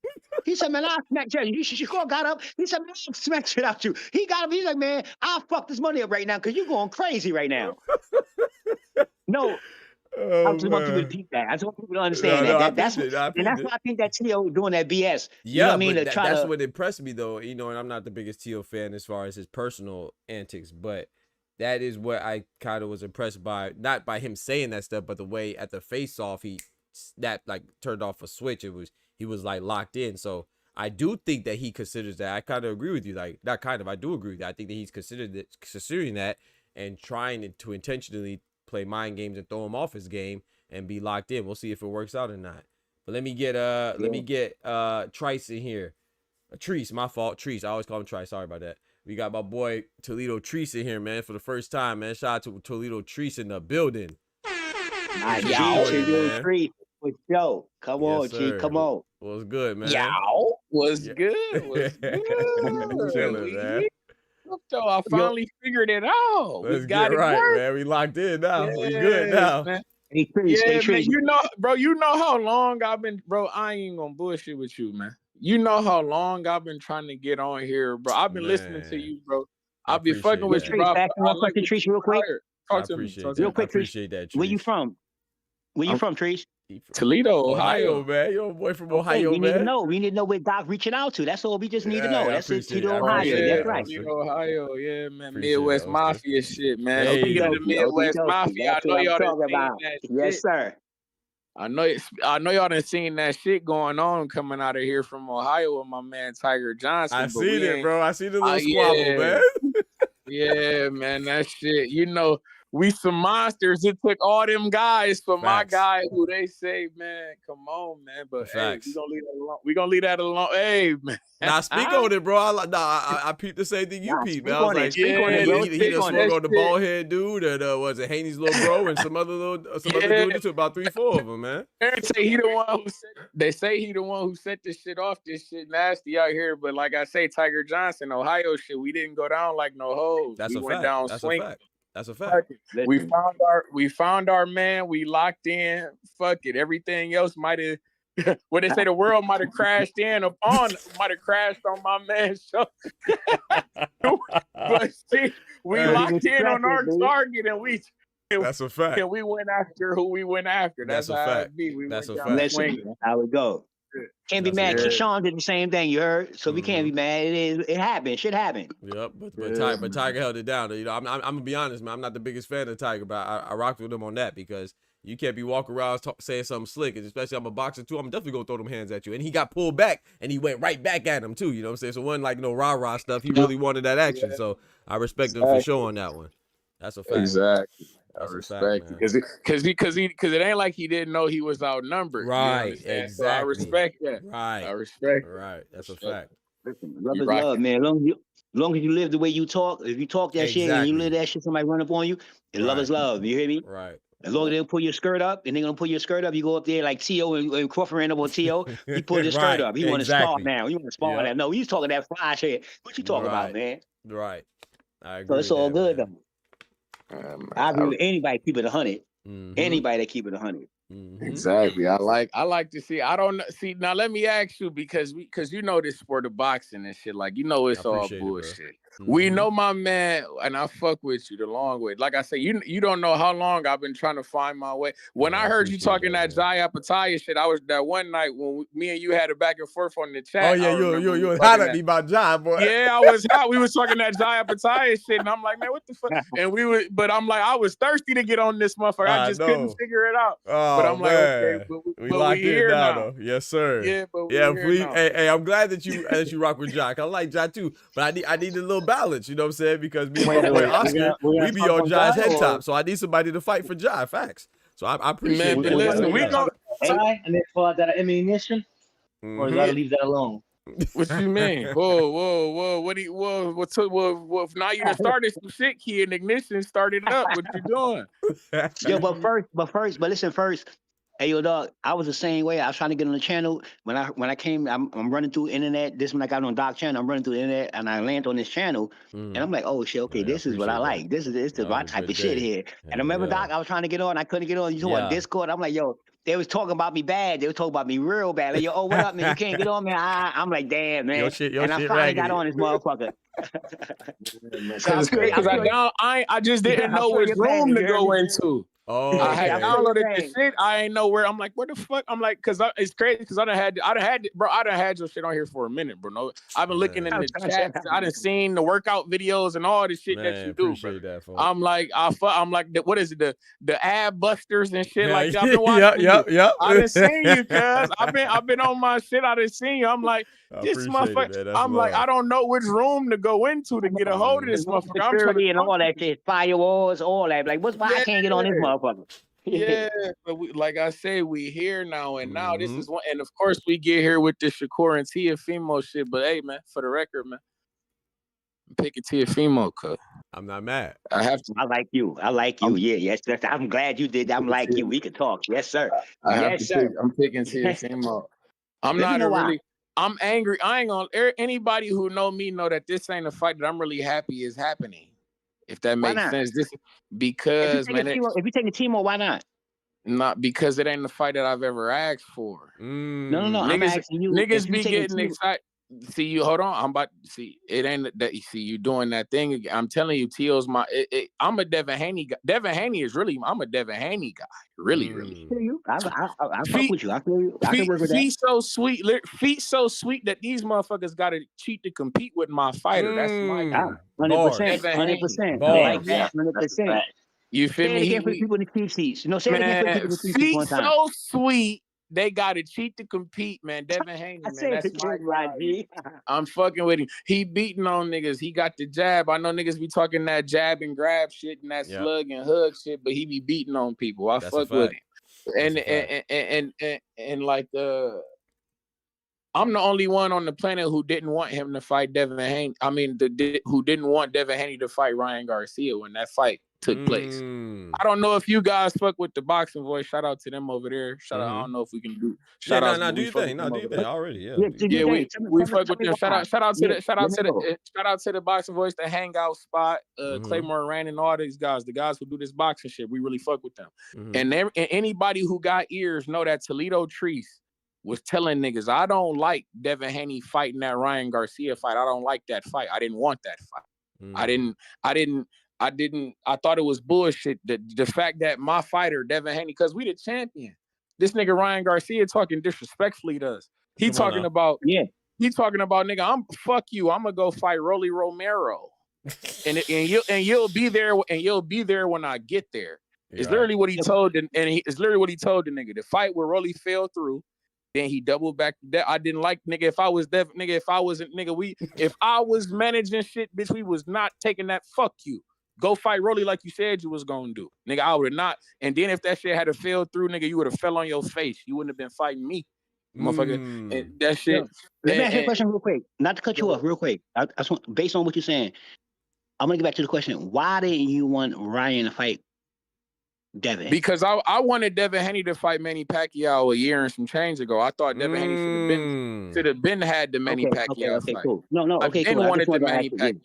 He said, man, I'll smack you. Shakur got up. He said, man, I'll smack shit out you. He got up. He's like, man, I'll fuck this money up right now because you're going crazy right now. No. I just want people to peep that. I just want people to understand that. That's why I think that Tio doing that BS. Yeah, you know what I mean? But that's what impressed me, though. You know, and I'm not the biggest Tio fan as far as his personal antics, but that is what I kind of was impressed by. Not by him saying that stuff, but the way at the face-off he turned off a switch. He was like locked in. So I do think that he considers that. I kind of agree with you. Like, not kind of. I do agree with that. I think that he's considering that and trying to intentionally play mind games and throw him off his game and be locked in. We'll see if it works out or not. But let me get Trice in here. Treese, my fault. Treese. I always call him Trice. Sorry about that. We got my boy Toledo Treese in here, man, for the first time, man. Shout out to Toledo Treese in the building. My G Yo, to your man. street for show. Come Yes, on, G. sir. Come on. What's good, man? Yow, what's Yeah. good? What's good? Chilling, We man. here. So I finally figured it out. Let's We got get it right, work. man. We locked in now. We good now. Man. Hey, Trees, Yeah, hey, man. Trees. You know, bro, you know how long I've been, bro. I ain't gonna bullshit with you, man. You know how long I've been trying to get on here, bro. I've been listening to Man. you, bro. I I'll be appreciate fucking with that. you, Trees, bro. back I one like question, what Trees, you real quick. inspired. I Talk to me. appreciate Talk that. to me. Real quick, I appreciate that, Where you Treese. from? Where you from, Trees? Toledo, Ohio, Ohio. man. You're a boy from Okay, Ohio, we need to man. know. We need to know where Doc reaching out to. That's all we just need to Yeah, know. I That's it. appreciate To it. I Oh Ohio. appreciate yeah, That's that, right. Oscar. Toledo, Ohio. Yeah, man. Appreciate it, Midwest Oscar. Mafia shit, man. Hey. Speaking of the Okey-dokey, Midwest okey-dokey. Mafia, I That's know what I'm y'all done talking seen about. that Yes, shit. sir. I know y'all done seen that shit going on coming out of here from Ohio with my man Tiger Johnson. I but seen we it, ain't. bro. I seen the little squabble, Yeah, man. yeah, man. That shit. You know, we some monsters. It took all them guys for my Facts. guy who they say, man, come on, man. But hey, Facts. we gonna leave that alone. We gonna leave that alone. Hey, man. Nah, speak on it, bro. I peeped the same thing you Nah, peeped, speak man. I was on it. like, Speak on it, Yeah, bro. he Speak done on swung it. on the bald head dude, and was it Haney's little bro, and some other dude. He took about 3-4 of them, man. They say he the one who they say he the one who set this shit off. This shit nasty out here. But like I say, Tiger Johnson, Ohio shit, we didn't go down like no hoes. That's we a went fact. down That's swinging. a fact. That's a fact. We found our man. We locked in. Fuck it. Everything else might have. What they say, the world might have crashed on my man's show. But see, we locked in on our target, and we. That's a fact. And we went after who we went after. That's That's a how fact. it be. We That's went a down fact. swinging. Listen, that's how it go. Can't be That's mad. a fact. Keyshawn did the same thing, you heard? So we can't be mad. It happened. Shit happened. Yep, but Tiger held it down. You know, I'm gonna be honest, man. I'm not the biggest fan of Tiger, but I rocked with him on that because you can't be walking around saying something slick, and especially I'm a boxer too. I'm definitely gonna throw them hands at you. And he got pulled back, and he went right back at him too. You know what I'm saying? So it wasn't like no rah stuff. He really wanted that action. So I respect him for sure on that one. That's a fact. Exactly. That's I a respect fact, it because it ain't like he didn't know he was outnumbered. Right, You understand? exactly. So I respect that. Right. I respect. Right. That's a fact. Listen, love You is rocking. love, man. As long as you live the way you talk, if you talk that shit and you live that shit, somebody run up on you, and love is love. You hear me? Right. As long as they'll pull your skirt up, and they're gonna pull your skirt up, you go up there like T.O. and Crawford ran up on T.O. He pulled his Right, skirt up. He want to spar exactly. now. He want to spar Yep. now. No, he's talking that fly shit. What you talking about, Right. man? Right. I agree. So it's with all that, good man. though. I agree with anybody keep it 100. Mhm. Anybody that keep it 100. Mhm. Exactly. I like to see. I don't know. See, now let me ask you because you know this sport of boxing and shit. Like, you know, it's all appreciate it, bro. bullshit. We Mhm. know my man, and I fuck with you the long way. Like I say, you don't know how long I've been trying to find my way. When Yeah, I I heard you appreciate talking that that, Zaya Pattaya shit, I was that one night when me and you had a back and forth on the chat. Oh yeah, I remember you we was talking hot at that- me about John, boy. Yeah, I was hot. We was talking that Zaya Pattaya shit, and I'm like, man, what the fuck? And but I'm like, I was thirsty to get on this motherfucker. I just couldn't figure it out. Oh, But I'm like, okay, man. but we locked in here now, now. though. Yes, sir. Yeah, but we yeah, here please. now. Hey, I'm glad that you rock with Jock. I like Jock too, but I need a little balance. You know what I'm saying? Because me and my boy Oscar, we be on Jock's head top, so I need somebody to fight for Jock. Facts. So I appreciate Man, that. but listen, we go. go. And then pull out that ammunition, or is that leave that alone? What you mean? Whoa! What do you? Whoa! Now you done started some shit, kid. Ignition started up. What you doing? Yo, but listen first. Hey, yo, dog, I was the same way. I was trying to get on the channel. When I came, I'm running through internet. This when I got on Doc channel, I'm running through the internet, and I land on this channel, and I'm like, oh shit, okay, this is what I like. This is my type of shit here. And I remember, Doc, I was trying to get on, I couldn't get on. You talking about Discord? I'm like, yo, they was talking about me bad. They were talking about me real bad. Like, yo, oh, what up, man? You can't get on, man. I'm like, damn, man. Your shit and I finally got on this motherfucker. I just didn't know which room to go into. Oh, I had okay. downloaded the shit. I ain't know where. I'm like, where the fuck? I'm like, cause it's crazy. Cause I done had your shit on here for a minute, bro. No, I've been looking in the chats. I done seen the workout videos and all the shit that you do, bro. That, I'm like, what is it? The ab busters and shit like that. I've been watching. Yep. I done seen you, cuz I've been on my shit. I done seen you. I'm like, this motherfucker. I'm like, I don't know which room to go into to get a hold of this motherfucker. I'm trying to and all that shit, firewalls, all that. Like, why I can't get on this motherfucker? Yeah, but like I say, we here now, and now this is one. And of course, we get here with the Shakur and Teofimo shit. But hey, man, for the record, man, I'm picking Teofimo, cuz. I'm not mad. I have to. I like you. I like you. Yeah, yes. I'm glad you did. I'm like you. We can talk. Yes, sir. I have Yes, to sir. pick. I'm picking Teofimo. I'm Let me not know a why. really. I'm angry. I ain't gonna. Anybody who know me know that this ain't a fight that I'm really happy is happening. If that Why makes not? sense. This because if you take a Timo, why not? not because it ain't the fight that I've ever asked for. No. I'm Niggas, asking you. niggas be getting excited. See you. Hold on. I'm about to see. It ain't that. You see you doing that thing again. I'm telling you, Teal's my. I'm a Devin Haney guy. Devin Haney is really. I'm a Devin Haney guy. Really. I fuck with you. I feel you. I can work with that. Feet so sweet that these motherfuckers got to cheat to compete with my fighter. That's my guy. 100%. 100%. I like that. 100%. You feel say me? It again for the people in the cheat sheets. No, say it again for the people in the cheat sheets Feet one time. so sweet. They got to cheat to compete, man. Devin Haney, man. That's my guy. I'm fucking with him. He beating on niggas. He got the jab. I know niggas be talking that jab and grab shit and that slug and hug shit, but he be beating on people. I fuck with him. And like I'm the only one on the planet who didn't want him to fight Devin Haney. I mean, who didn't want Devin Haney to fight Ryan Garcia when that fight took place. I don't know if you guys fuck with the boxing voice. Shout out to them over there. Shout out. I don't know if we can do. Shout out. Do your thing. Do your thing already. Yeah, we fuck with them. Shout out to the boxing voice, the hangout spot, Claymore Rand and all these guys. The guys who do this boxing shit. We really fuck with them. And anybody who got ears know that Toledo Treese was telling niggas, I don't like Devin Haney fighting that Ryan Garcia fight. I don't like that fight. I didn't want that fight. I thought it was bullshit. The fact that my fighter, Devin Haney, because we the champion. This nigga Ryan Garcia talking disrespectfully to us. He talking about, nigga, fuck you. I'm gonna go fight Rolly Romero. and you'll be there when I get there. It's literally what he told it's literally what he told the nigga. The fight where Rolly fell through. Then he doubled back. I didn't like nigga. If I was if I was managing shit, bitch, we was not taking that. Fuck you. Go fight Rolly like you said you was gonna do, nigga. I would have not. And then if that shit had to fell through, nigga, you would have fell on your face. You wouldn't have been fighting me, motherfucker. And that shit. Let me ask you a question real quick. Not to cut you off, real quick. I just want, based on what you're saying, I'm gonna get back to the question. Why didn't you want Ryan to fight Devin? Because I wanted Devin Haney to fight Manny Pacquiao a year and some change ago. I thought Devin Haney should have been had the Manny Pacquiao fight. Cool. No, okay, I cool. wanted the Manny Pacquiao fight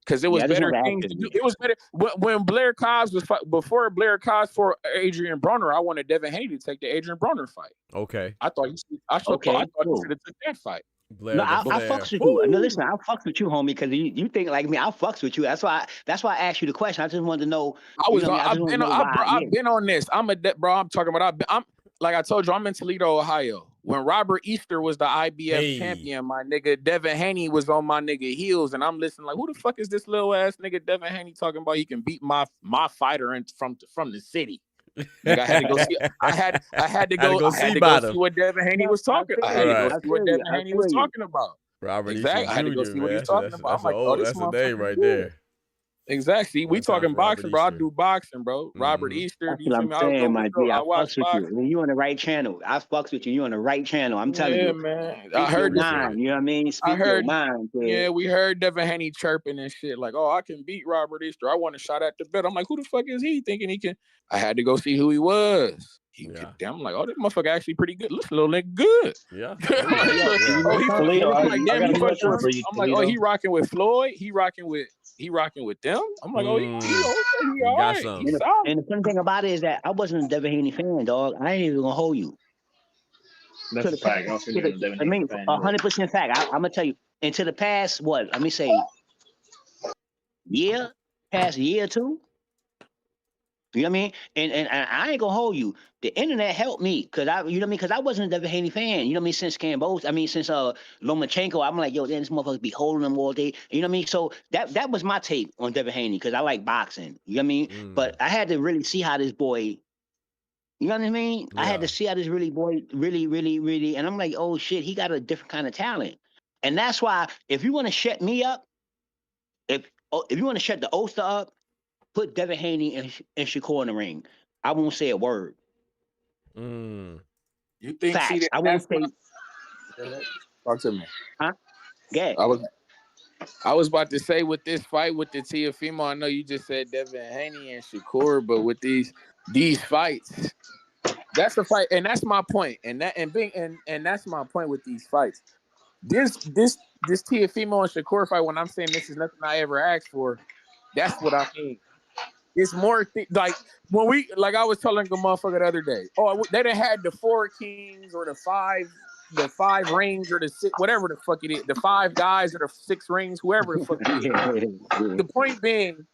because it was better things to do. It was better when Blair Cobbs was before Blair Cobbs for Adrian Broner. I wanted Devin Haney to take the Adrian Broner fight. Okay. I thought he should have took that fight. Blair, I fucks with you. No, listen, I fucks with you, homie, because you think like me. I fucks with you. That's why I asked you the question. I just wanted to know. I've been on this. I'm talking about. I'm like I told you. I'm in Toledo, Ohio. When Robert Easter was the IBF champion, my nigga Devin Haney was on my nigga heels, and I'm listening like, who the fuck is this little ass nigga Devin Haney talking about? He can beat my fighter from the city. Like I had to go see. I had to go see what Devin Haney was talking. I had to go see what Devin Haney was talking about. Robert exactly. I had to go see what he's talking about. I'm like, oh, this that's a name right there. Exactly. We talking boxing, bro. I do boxing, bro. Robert Easter. That's what I'm saying, my G. I fucks with you. You on the right channel. I fucks with you. You on the right channel. I'm telling you. Man. I heard mine. You know what I mean? Speak your mind. Yeah, we heard Devin Haney chirping and shit. Like, oh, I can beat Robert Easter. I want a shot at the belt. I'm like, who the fuck is he thinking he can? I had to go see who he was. I'm like, oh, this motherfucker actually pretty good. This little nigga good. Yeah. I'm like, oh, he rocking with Floyd. He rocking with them. I'm like, oh, he all right. And the funny thing about it is that I wasn't a Devin Haney fan, dog. I ain't even gonna hold you. That's a fact. I mean, 100% fact. I'm gonna tell you. Into the past, what? Let me say, past year or two. You know what I mean? And I ain't gonna hold you. The internet helped me because I wasn't a Devin Haney fan. You know what I mean? Since since Lomachenko, I'm like, yo, then this motherfucker be holding them all day. You know what I mean? So that was my take on Devin Haney because I like boxing. You know what I mean? But I had to really see how this boy. You know what I mean? Yeah. I had to see how this boy really, and I'm like, oh shit, he got a different kind of talent. And that's why if you want to shut me up, if you want to shut the Oster up, put Devin Haney and Shakur in the ring. I won't say a word. You think? Facts. I won't say. Talk to me. Huh? Yeah. I was about to say with this fight with the Teofimo, I know you just said Devin Haney and Shakur, but with these fights, that's the fight, and that's my point. And that's my point with these fights. This Teofimo and Shakur fight, when I'm saying this is nothing I ever asked for, that's what I mean. It's more like when I was telling a motherfucker the other day. Oh, they done had the 4 kings or the five rings or the 6, whatever the fuck it is, the 5 guys or the 6 rings, whoever the fuck it is. The point being,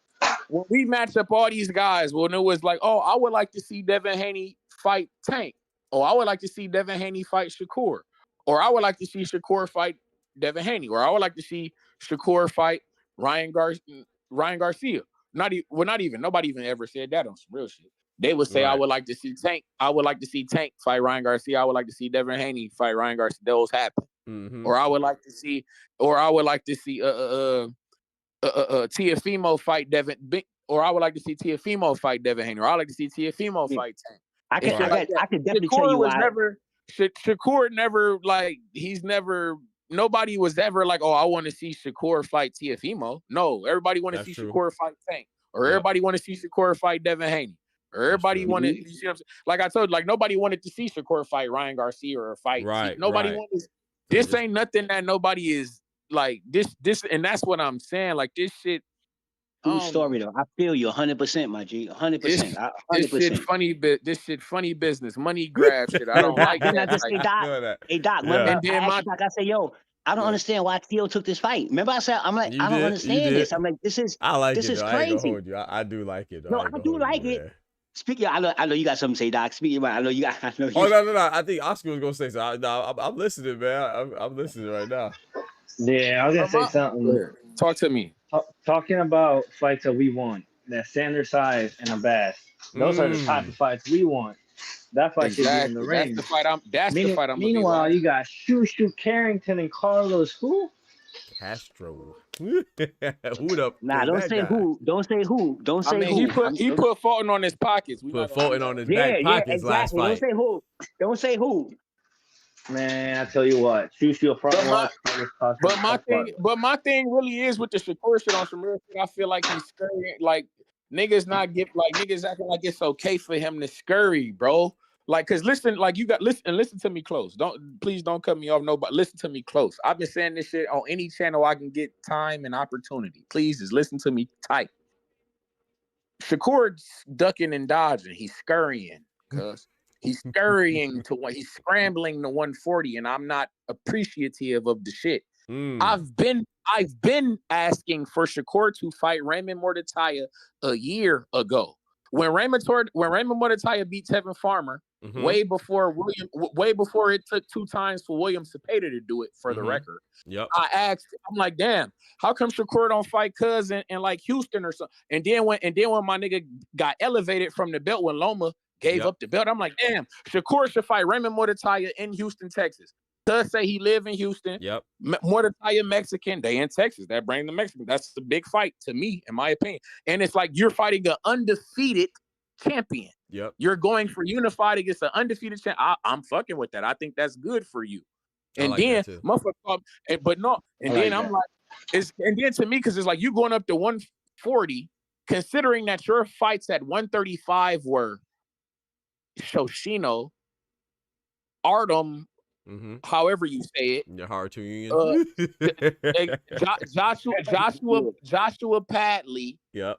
when we match up all these guys, when it was like, oh, I would like to see Devin Haney fight Tank. Oh, I would like to see Devin Haney fight Shakur. Or I would like to see Shakur fight Devin Haney. Or I would like to see Shakur fight Ryan Garcia. Nobody even ever said that on some real shit. They would say, right. I would like to see Tank. I would like to see Tank fight Ryan Garcia. I would like to see Devin Haney fight Ryan Garcia. Those happen. Mm-hmm. Or I would like to see Teofimo fight Devin. Or I would like to see Teofimo fight Devin Haney. Or I would like to see Teofimo fight Tank. I could definitely tell you why. Shakur never, like, nobody was ever like, oh, I want to see Shakur fight Teofimo. No, everybody want to see Shakur fight Tank. Or everybody want to see Shakur fight Devin Haney. Or everybody wanted, you see what I'm saying? Like I told you, like nobody wanted to see Shakur fight Ryan Garcia or fight. Nobody wanted. This ain't nothing that nobody is like this, and that's what I'm saying. Like this shit. True story though. I feel you 100%, my G. 100%. This shit funny. This shit funny business. Money grab shit. I don't like that. I just say Doc. Hey Doc. Remember, I said, yo, I don't understand why Theo took this fight. Remember I said, I'm like, I don't understand this. I'm like, this is crazy. I ain't gonna hold you. I do like it. No, I do like it. Speaking, I know you got something to say, Doc. Speaking about, I know you. Oh no! I think Oscar was gonna say something. I'm listening, man. I'm listening right now. Yeah, I was gonna say something. Talk to me. Talking about fights that we want, that Xander Zayas and Abass. Those are the type of fights we want. That fight should be in the ring. That's the fight I'm. Meanwhile, you got Shushu Carrington and Carlos who? Castro. Who the? Nah, don't say who. Don't say who. Don't say who. He put Fulton on his pockets. Put Fulton on his back pockets last fight. Don't say who. Don't say who. Man, I tell you what, Shushu front watch. But my thing really is with the Shakur shit on some real shit. I feel like he's scurrying. Like niggas acting like it's okay for him to scurry, bro. Like, cause listen to me close. Please don't cut me off. No, but listen to me close. I've been saying this shit on any channel I can get time and opportunity. Please just listen to me tight. Shakur's ducking and dodging. He's scurrying, cuz he's scurrying he's scrambling to 140, and I'm not appreciative of the shit. I've been asking for Shakur to fight Raymond Mordetaya a year ago. When Raymond Mordetaya beat Tevin Farmer, way before it took 2 times for William Cepeda to do it, for the record. Yep. I asked, I'm like, damn, how come Shakur don't fight Cuz in like Houston or something? And then when my nigga got elevated from the belt when Loma gave up the belt, I'm like, damn, Shakur should fight Raymond Mordetaya in Houston, Texas. Cuz say he live in Houston. Yep. Mordetaya Mexican, they in Texas. That bring the Mexican. That's the big fight to me, in my opinion. And it's like you're fighting an undefeated champion. Yep. You're going for unified against an undefeated champion. I'm fucking with that. I think that's good for you. And then motherfucker, but no, and then I'm like, and then to me, because it's like you going up to 140, considering that your fights at 135 were Shoshino, Artem, however you say it. Your hard to union. Joshua Padley. Yep.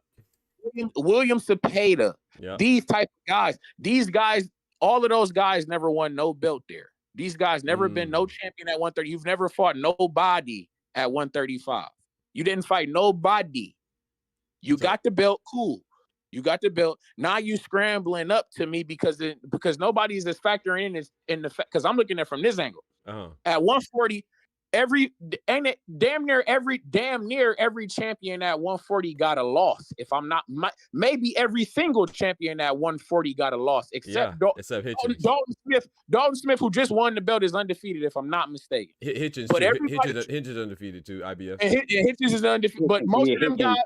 William Cepeda. Yep. These type of guys. These guys, all of those guys never won no belt there. These guys never been no champion at 130. You've never fought nobody at 135. You didn't fight nobody. You got the belt, cool. You got the belt. Now you scrambling up to me because nobody's just factoring in the fact, because I'm looking at it from this angle. At 140, damn near every champion at 140 got a loss. If I'm not, maybe every single champion at 140 got a loss, except Dalton Smith, who just won the belt, is undefeated. If I'm not mistaken, Hitchens undefeated too. IBF. And Hitchens is undefeated, but most of them guys.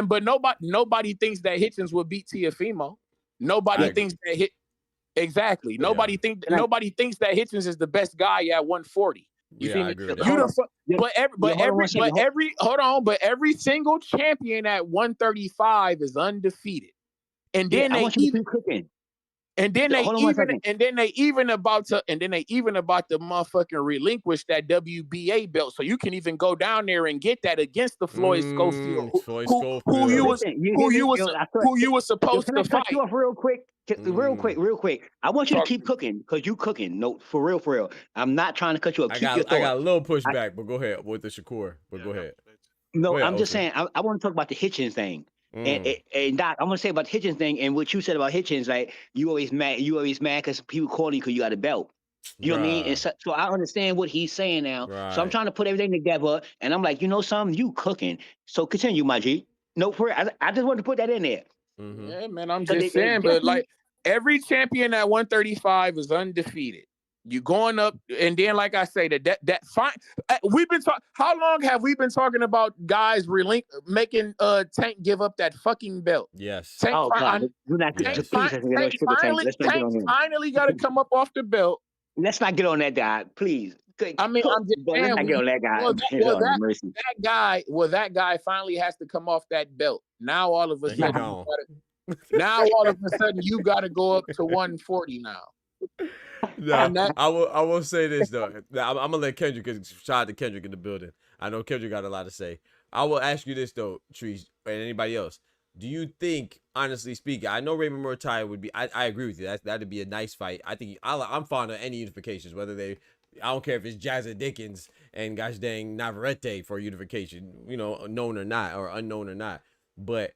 But nobody thinks that Hitchens will beat Teofimo. Nobody thinks that Nobody thinks that Hitchens is the best guy at 140. You Yeah, feel I me? agree with You that. the fuck, Hold on, every single champion at 135 is undefeated, and then I they want you to even keep cooking. and then they Hold on 1 even second. and then they even about to motherfucking relinquish that WBA belt, so you can even go down there and get that against the Floyd Schofield, Floyd who Schofield. you Listen, you who hear you me? was Yo, who you was Yo, supposed can to I cut you fight. off real quick? Real quick. I want you to Talk keep to me. cooking because you cooking. No, for real. I'm not trying to cut you off. I Keep your got a thought. little pushback, but go ahead with the Shakur. But go ahead. No, Go ahead, I'm just Oster. saying. I want to talk about the Hitchens thing. Mm. And Doc, I want to say about the Hitchens thing and what you said about Hitchens. Like you always mad because people calling you because you got a belt. You know what I mean? And so I understand what he's saying now. So I'm Right. trying to put everything together, and I'm like, you know something, you cooking. So continue, my G. No, for real. I just wanted to put that in there. Mm-hmm. Yeah, man, I'm So just saying, but like every champion at 135 is undefeated. You going up, and then like I say, that fine. We've been talking. How long have we been talking about guys making Tank give up that fucking belt? Yes. God, do not Yes. please. Let's not get on him. Finally got to come up off the belt. Let's not get on that guy, please. I mean, I'm just saying. Let's not get on that guy. That guy finally has to come off that belt. Now all of a sudden, you got to go up to 140 now. No, I will say this though. I'm gonna let Kendrick, because shout out to Kendrick in the building. I know Kendrick got a lot to say. I will ask you this though, Trees, and anybody else. Do you think, honestly speaking, I know Raymond Murtai would be. I agree with you. That'd be a nice fight. I think I'm fond of any unifications, whether they. I don't care if it's Jazza Dickens and gosh dang Navarrete for unification, known or not, or unknown or not. But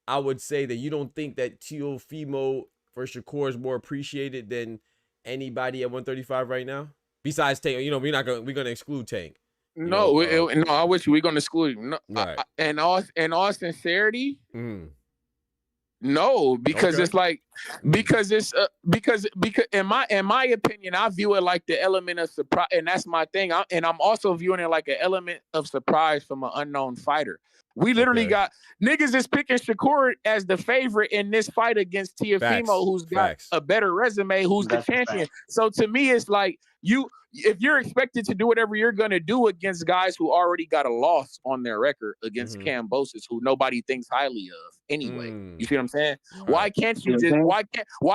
I would say that you don't think that Teofimo for Shakur is more appreciated than anybody at 135 right now, besides Tank. We're gonna exclude Tank. No, I wish we're gonna exclude him. No, right. In all sincerity, no, because it's like because in my opinion, I view it like the element of surprise, and that's my thing. I'm also viewing it like an element of surprise from an unknown fighter. We literally got niggas is picking Shakur as the favorite in this fight against Teofimo, who's got a better resume, who's the champion. So to me, it's like if you're expected to do whatever you're gonna do against guys who already got a loss on their record against Kambosos, who nobody thinks highly of anyway. You see what I'm saying? Right. Why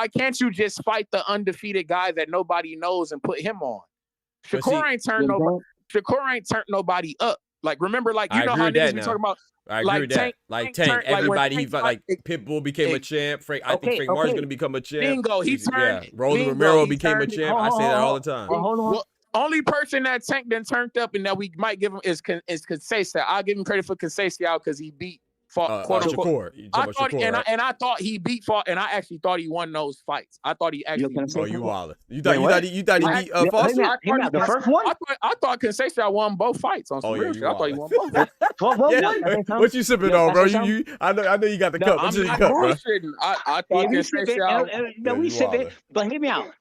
can't you just fight the undefeated guy that nobody knows and put him on? Shakur ain't turned nobody up. Like, remember, like, you know how niggas be talking about. I agree with that. Like Tank, everybody, Pitbull became a champ. I think Frank Martin's gonna become a champ. Bingo, he turned. Yeah, Roland Romero became a champ. I say that all the time. Hold on. Only person that Tank then turned up and that we might give him is Conceição. I'll give him credit for Conceição because he beat quote unquote. Shakur. I thought he beat and I actually thought he won those fights. I thought he actually. You wallin'. You thought he beat Foster? The first one? I thought Conceição won both fights on some real shit. I thought he won both. What you sipping on, bro? I know you got the cup. I'm not bullshitting. I thought Conceição. No, we sipping. But hear me out.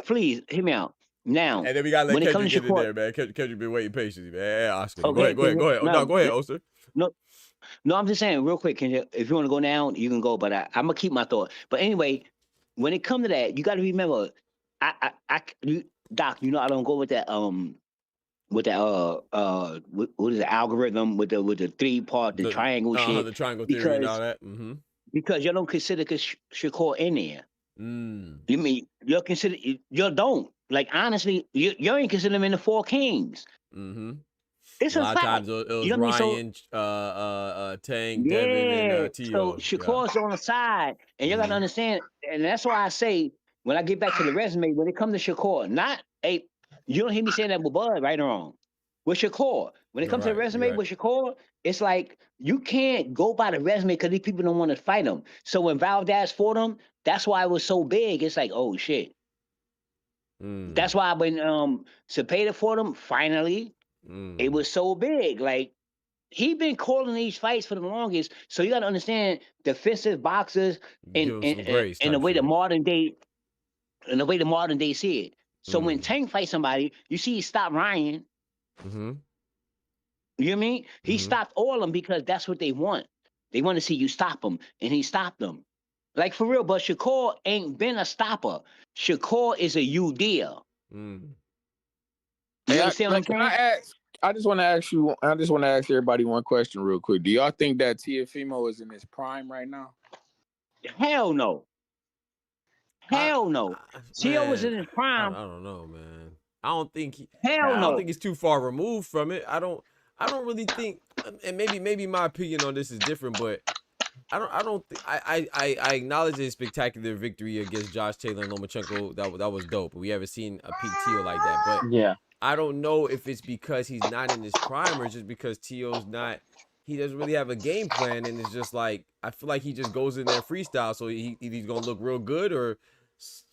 Please hear me out. Now, and then we gotta let Kendrick get in there, man. Kendrick been waiting patiently, man. Hey, Oscar, okay, go ahead. No, go ahead, Oster. No, I'm just saying real quick. If you want to go down, you can go. But I'm gonna keep my thought. But anyway, when it comes to that, you got to remember, Doc. I don't go with that. What is the algorithm with the 3-part, the triangle shit? The triangle theory and all that. Because you don't consider Shakur in there. You mean you consider you don't. Like, honestly, you ain't consider them in the 4 Kings. It's a lot of times it was Ryan, Tank, Devin, and Tio. So Shakur's on the side, and you gotta understand, and that's why I say when I get back to the resume, when it comes to Shakur, you don't hear me saying that with Bud, right or wrong. With Shakur, when it comes to the resume with Shakur, it's like you can't go by the resume because these people don't want to fight him. So when Valdez fought him, that's why it was so big. It's like, oh shit. That's why when Cepeda fought him, finally, it was so big. Like, he been calling these fights for the longest. So you got to understand defensive boxers and the way the modern day see it. So when Tank fights somebody, you see he stopped Ryan. You know what I mean? He stopped all of them because that's what they want. They want to see you stop them, and he stopped them. Like, for real, but Shakur ain't been a stopper. Shakur is a you deal. You understand what I'm can saying? I ask? I just want to ask you. I just want to ask everybody one question real quick. Do y'all think that Teofimo is in his prime right now? Hell no. Hell no. Tio was in his prime. I don't know, man. I don't think he's too far removed from it. I don't really think, and maybe my opinion on this is different, but I acknowledge his spectacular victory against Josh Taylor and Lomachenko. That was dope. We haven't seen a peak Tio like that, but yeah, I don't know if it's because he's not in his prime or just because Tio's not. He doesn't really have a game plan, and it's just like I feel like he just goes in there freestyle. So he's gonna look real good or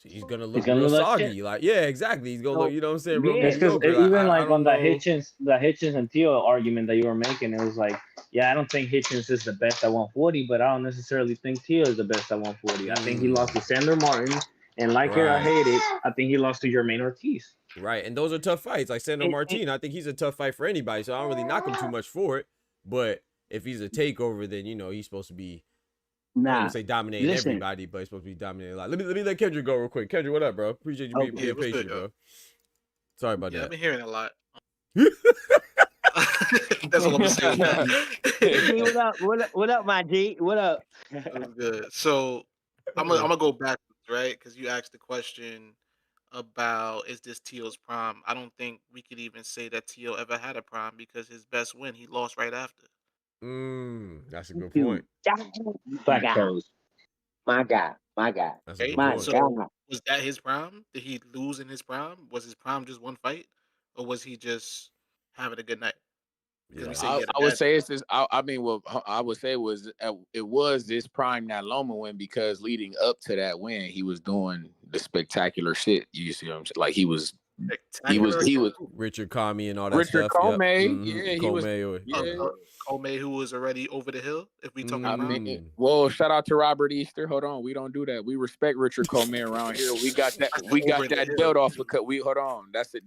he's gonna look real soggy. Like, yeah, exactly. He's gonna look, you know what I'm saying? Real mediocre. Even like on the Hitchens and Tio argument that you were making, it was like, yeah, I don't think Hitchens is the best at 140, but I don't necessarily think Tio is the best at 140. I think he lost to Xander Martin, and like it or hate it, I think he lost to Jermaine Ortiz. Right, and those are tough fights. Like Xander Martin, I think he's a tough fight for anybody, so I don't really knock him too much for it. But if he's a takeover, then he's supposed to be. I don't want to say dominating everybody, but he's supposed to be dominating a lot. Let me let Kendrick go real quick. Kendrick, what up, bro? Appreciate you being patient, bro. Sorry about that. I've been hearing a lot. That's all I'm saying. What up, my G? What up? Good. So I'm gonna go backwards, right? Because you asked the question about is this Tio's prime? I don't think we could even say that Tio ever had a prime because his best win he lost right after. That's a good point. My God. That's a good point. So was that his prime? Did he lose in his prime? Was his prime just one fight, or was he just having a good night? Yeah. I would say it's this. I mean, what I would say was it was this prime that Loma win because leading up to that win, he was doing the spectacular shit. You see what I'm saying? Like he was Richard Comey and all that Richard stuff. Comey, yep. he was Comey, who was already over the hill. If we talking about, well, shout out to Robert Easter. Hold on, we don't do that. We respect Richard Comey around here. We got that. We got that belt off because we hold on. That's a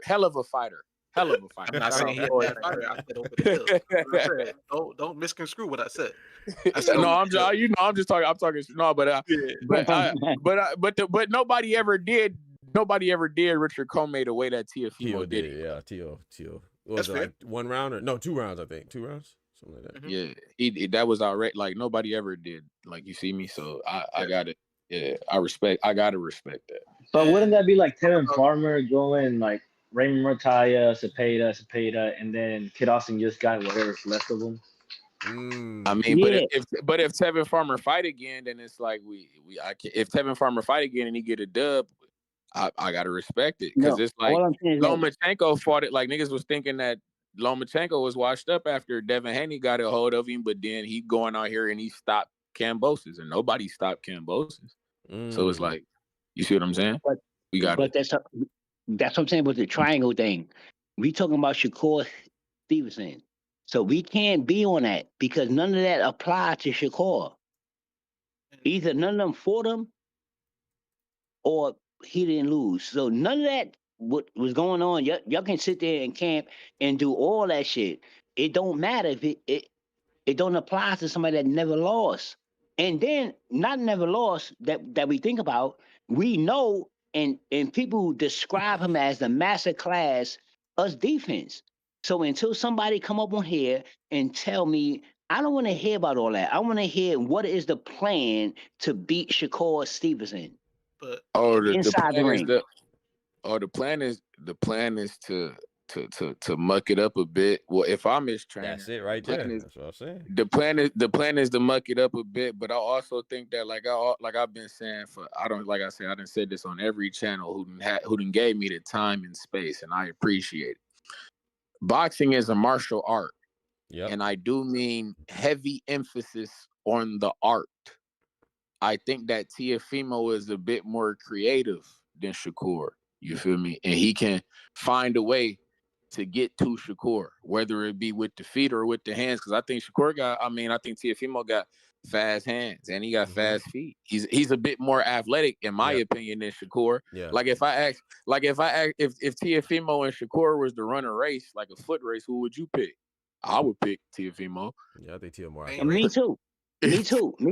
hell of a fighter. Hell of a fighter. I'm not saying he was a fighter. I said over the hill. Don't misconstrue what I said. I'm just talking. I'm talking. No, but nobody ever did. Nobody ever did Richard Comey the way that Teofimo did it. Yeah, Tio. What was it, like 1 round or no 2 rounds? I think 2 rounds, something like that. Yeah, that was already like nobody ever did. Like you see me, so I got it. Yeah, I gotta respect that. But wouldn't that be like Tevin Farmer going like Raymond Murtaya, Cepeda, and then Kid Austin just got whatever's left of them? I mean, but if Tevin Farmer fight again, then it's like if Tevin Farmer fight again and he get a dub, I gotta respect it because it's like Lomachenko fought it. Like niggas was thinking that Lomachenko was washed up after Devin Haney got a hold of him, but then he going out here and he stopped Kambosos, and nobody stopped Kambosos. So it's like, you see what I'm saying? But that's what I'm saying with the triangle thing. We talking about Shakur Stevenson, so we can't be on that because none of that applied to Shakur. Either none of them fought him, or he didn't lose. So none of that what was going on. Y'all can sit there and camp and do all that shit. It don't matter if it don't apply to somebody that never lost. And then not never lost that we think about, we know and people describe him as the master class of defense. So until somebody come up on here and tell me, I don't want to hear about all that. I want to hear what is the plan to beat Shakur Stevenson. The plan is to muck it up a bit. Well, if I'm his trainer, that's it right there. That's what I'm saying. The plan is to muck it up a bit, but I also think that like I've been saying I done said this on every channel who done gave me the time and space, and I appreciate it. Boxing is a martial art, and I do mean heavy emphasis on the art. I think that Teofimo is a bit more creative than Shakur. You feel me? And he can find a way to get to Shakur, whether it be with the feet or with the hands. Because I think I think Teofimo got fast hands and he got fast feet. He's a bit more athletic, in my opinion, than Shakur. Yeah. Like if Teofimo and Shakur was to run a race, like a foot race, who would you pick? I would pick Teofimo. Yeah, I think Teofimo more athletic. Me too. Me too. So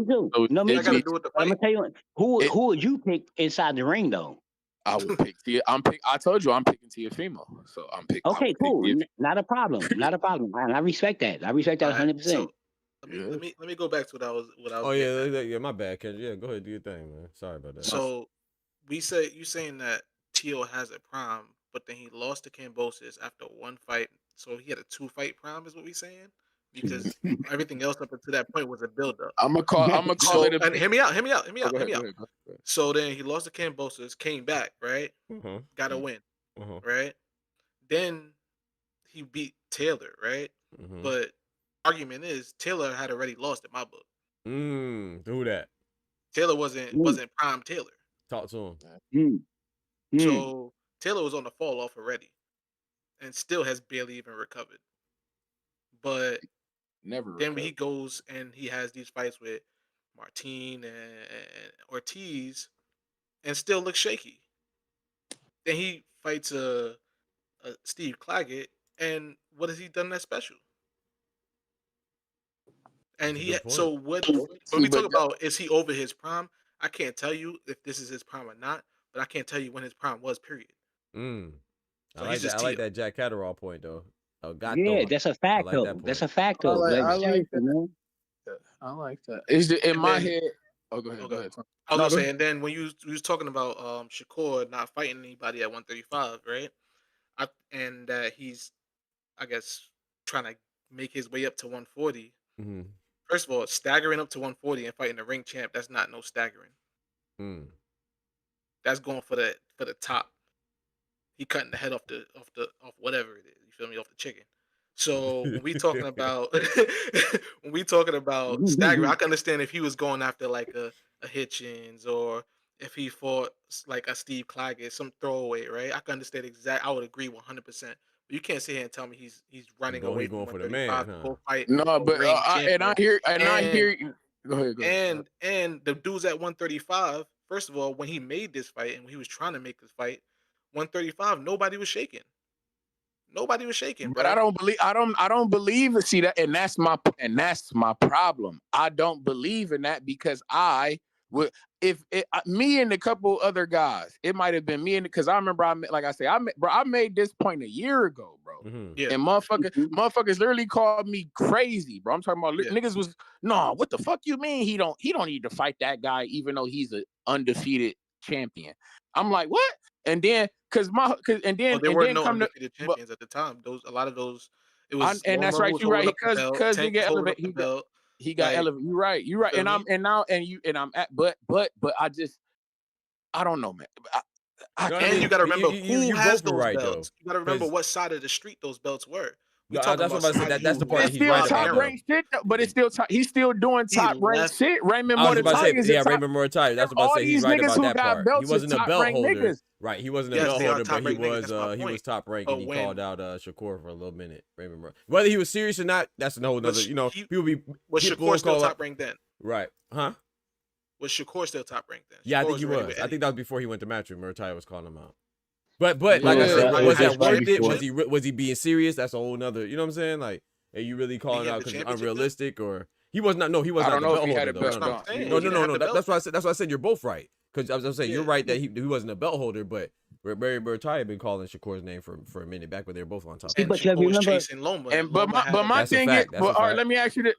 no, me too. I'm gonna tell you who would you pick inside the ring though? I would pick I told you I'm picking Teofimo. So I'm picking. Okay, cool. Not a problem. Not a problem. And I respect that. I respect that 100%. So let me go back to what I was Oh yeah, my bad, Kendrick. Yeah, go ahead, do your thing, man. Sorry about that. So you saying that Teo has a prime, but then he lost to Kambosos after one fight. So he had a 2-fight prime, is what we saying? Because everything else up until that point was a build-up. I'm gonna call it. And hear me out. Go ahead. So then he lost to Kambosos, came back, right? Got a win, right? Then he beat Taylor, right? But argument is Taylor had already lost in my book. Who that? Taylor wasn't prime Taylor. Talk to him. So Taylor was on the fall off already, and still has barely even recovered. But then he goes and he has these fights with Martin and Ortiz, and still looks shaky. Then he fights Steve Claggett, and what has he done that special? And when we talk about is he over his prime, I can't tell you if this is his prime or not, but I can't tell you when his prime was. Period. I like that Jack Catterall point though. Yeah, that's a fact though. That's a fact though. I like that. Is it in my head? Oh, go ahead. I was gonna say, and then when you was talking about Shakur not fighting anybody at 135, right? And he's, I guess, trying to make his way up to 140. First of all, staggering up to 140 and fighting the ring champ, that's not no staggering. That's going for the top. He cutting the head off whatever it is. You feel me? Off the chicken. So when we talking about staggering, I can understand if he was going after like a Hitchens, or if he fought like a Steve Claggett, some throwaway, right? I can understand exactly. I would agree 100%. But you can't sit here and tell me he's running away from for the man. Go fight. No, but I hear you. Go ahead. And the dudes at 135. First of all, when he made this fight and when he was trying to make this fight, 135, nobody was shaking. Nobody was shaking, but bro. I don't believe it. See that, and that's my problem. I don't believe in that because me and a couple other guys, it might have been me and because I remember I made this point a year ago, bro. Yeah. And motherfuckers literally called me crazy, bro. I'm talking about niggas was what the fuck you mean he don't need to fight that guy even though he's an undefeated champion. I'm like, what? And then there were no undefeated champions at the time. A lot of those it was and that's right, you're right. Because he got elevated. He got elevated. You're right. And I'm at but I don't know, man. And you got to remember who has those right, belts. You got to remember what side of the street those belts were. That's what I said. That's the part he's right top rank shit, but it's still he's still doing top rank shit. Raymond Moratai, Raymond Moratai. That's what I said. He's right about that part. He wasn't a belt holder, right? He wasn't a belt holder, but he was top rank, and he called out Shakur for a little minute. Raymond Moratai. Whether he was serious or not, that's a whole nother. People be was Shakur still top rank then? Right? Huh? Was Shakur still top rank then? Yeah, I think he was. I think that was before he went to matchroom. Moratai was calling him out. But like I said, was that worth it? Was he being serious? That's a whole nother. You know what I'm saying? Like, are you really calling out because it's unrealistic, or he was not? No, he was not. I don't know if he had a belt. No. That's why I said. That's why I said you're both right. Because I was saying you're right that he wasn't a belt holder, but Barry Bertai had been calling Shakur's name for a minute back when they were both on top. But you remember chasing Loma. But my thing is, all right, let me ask you this: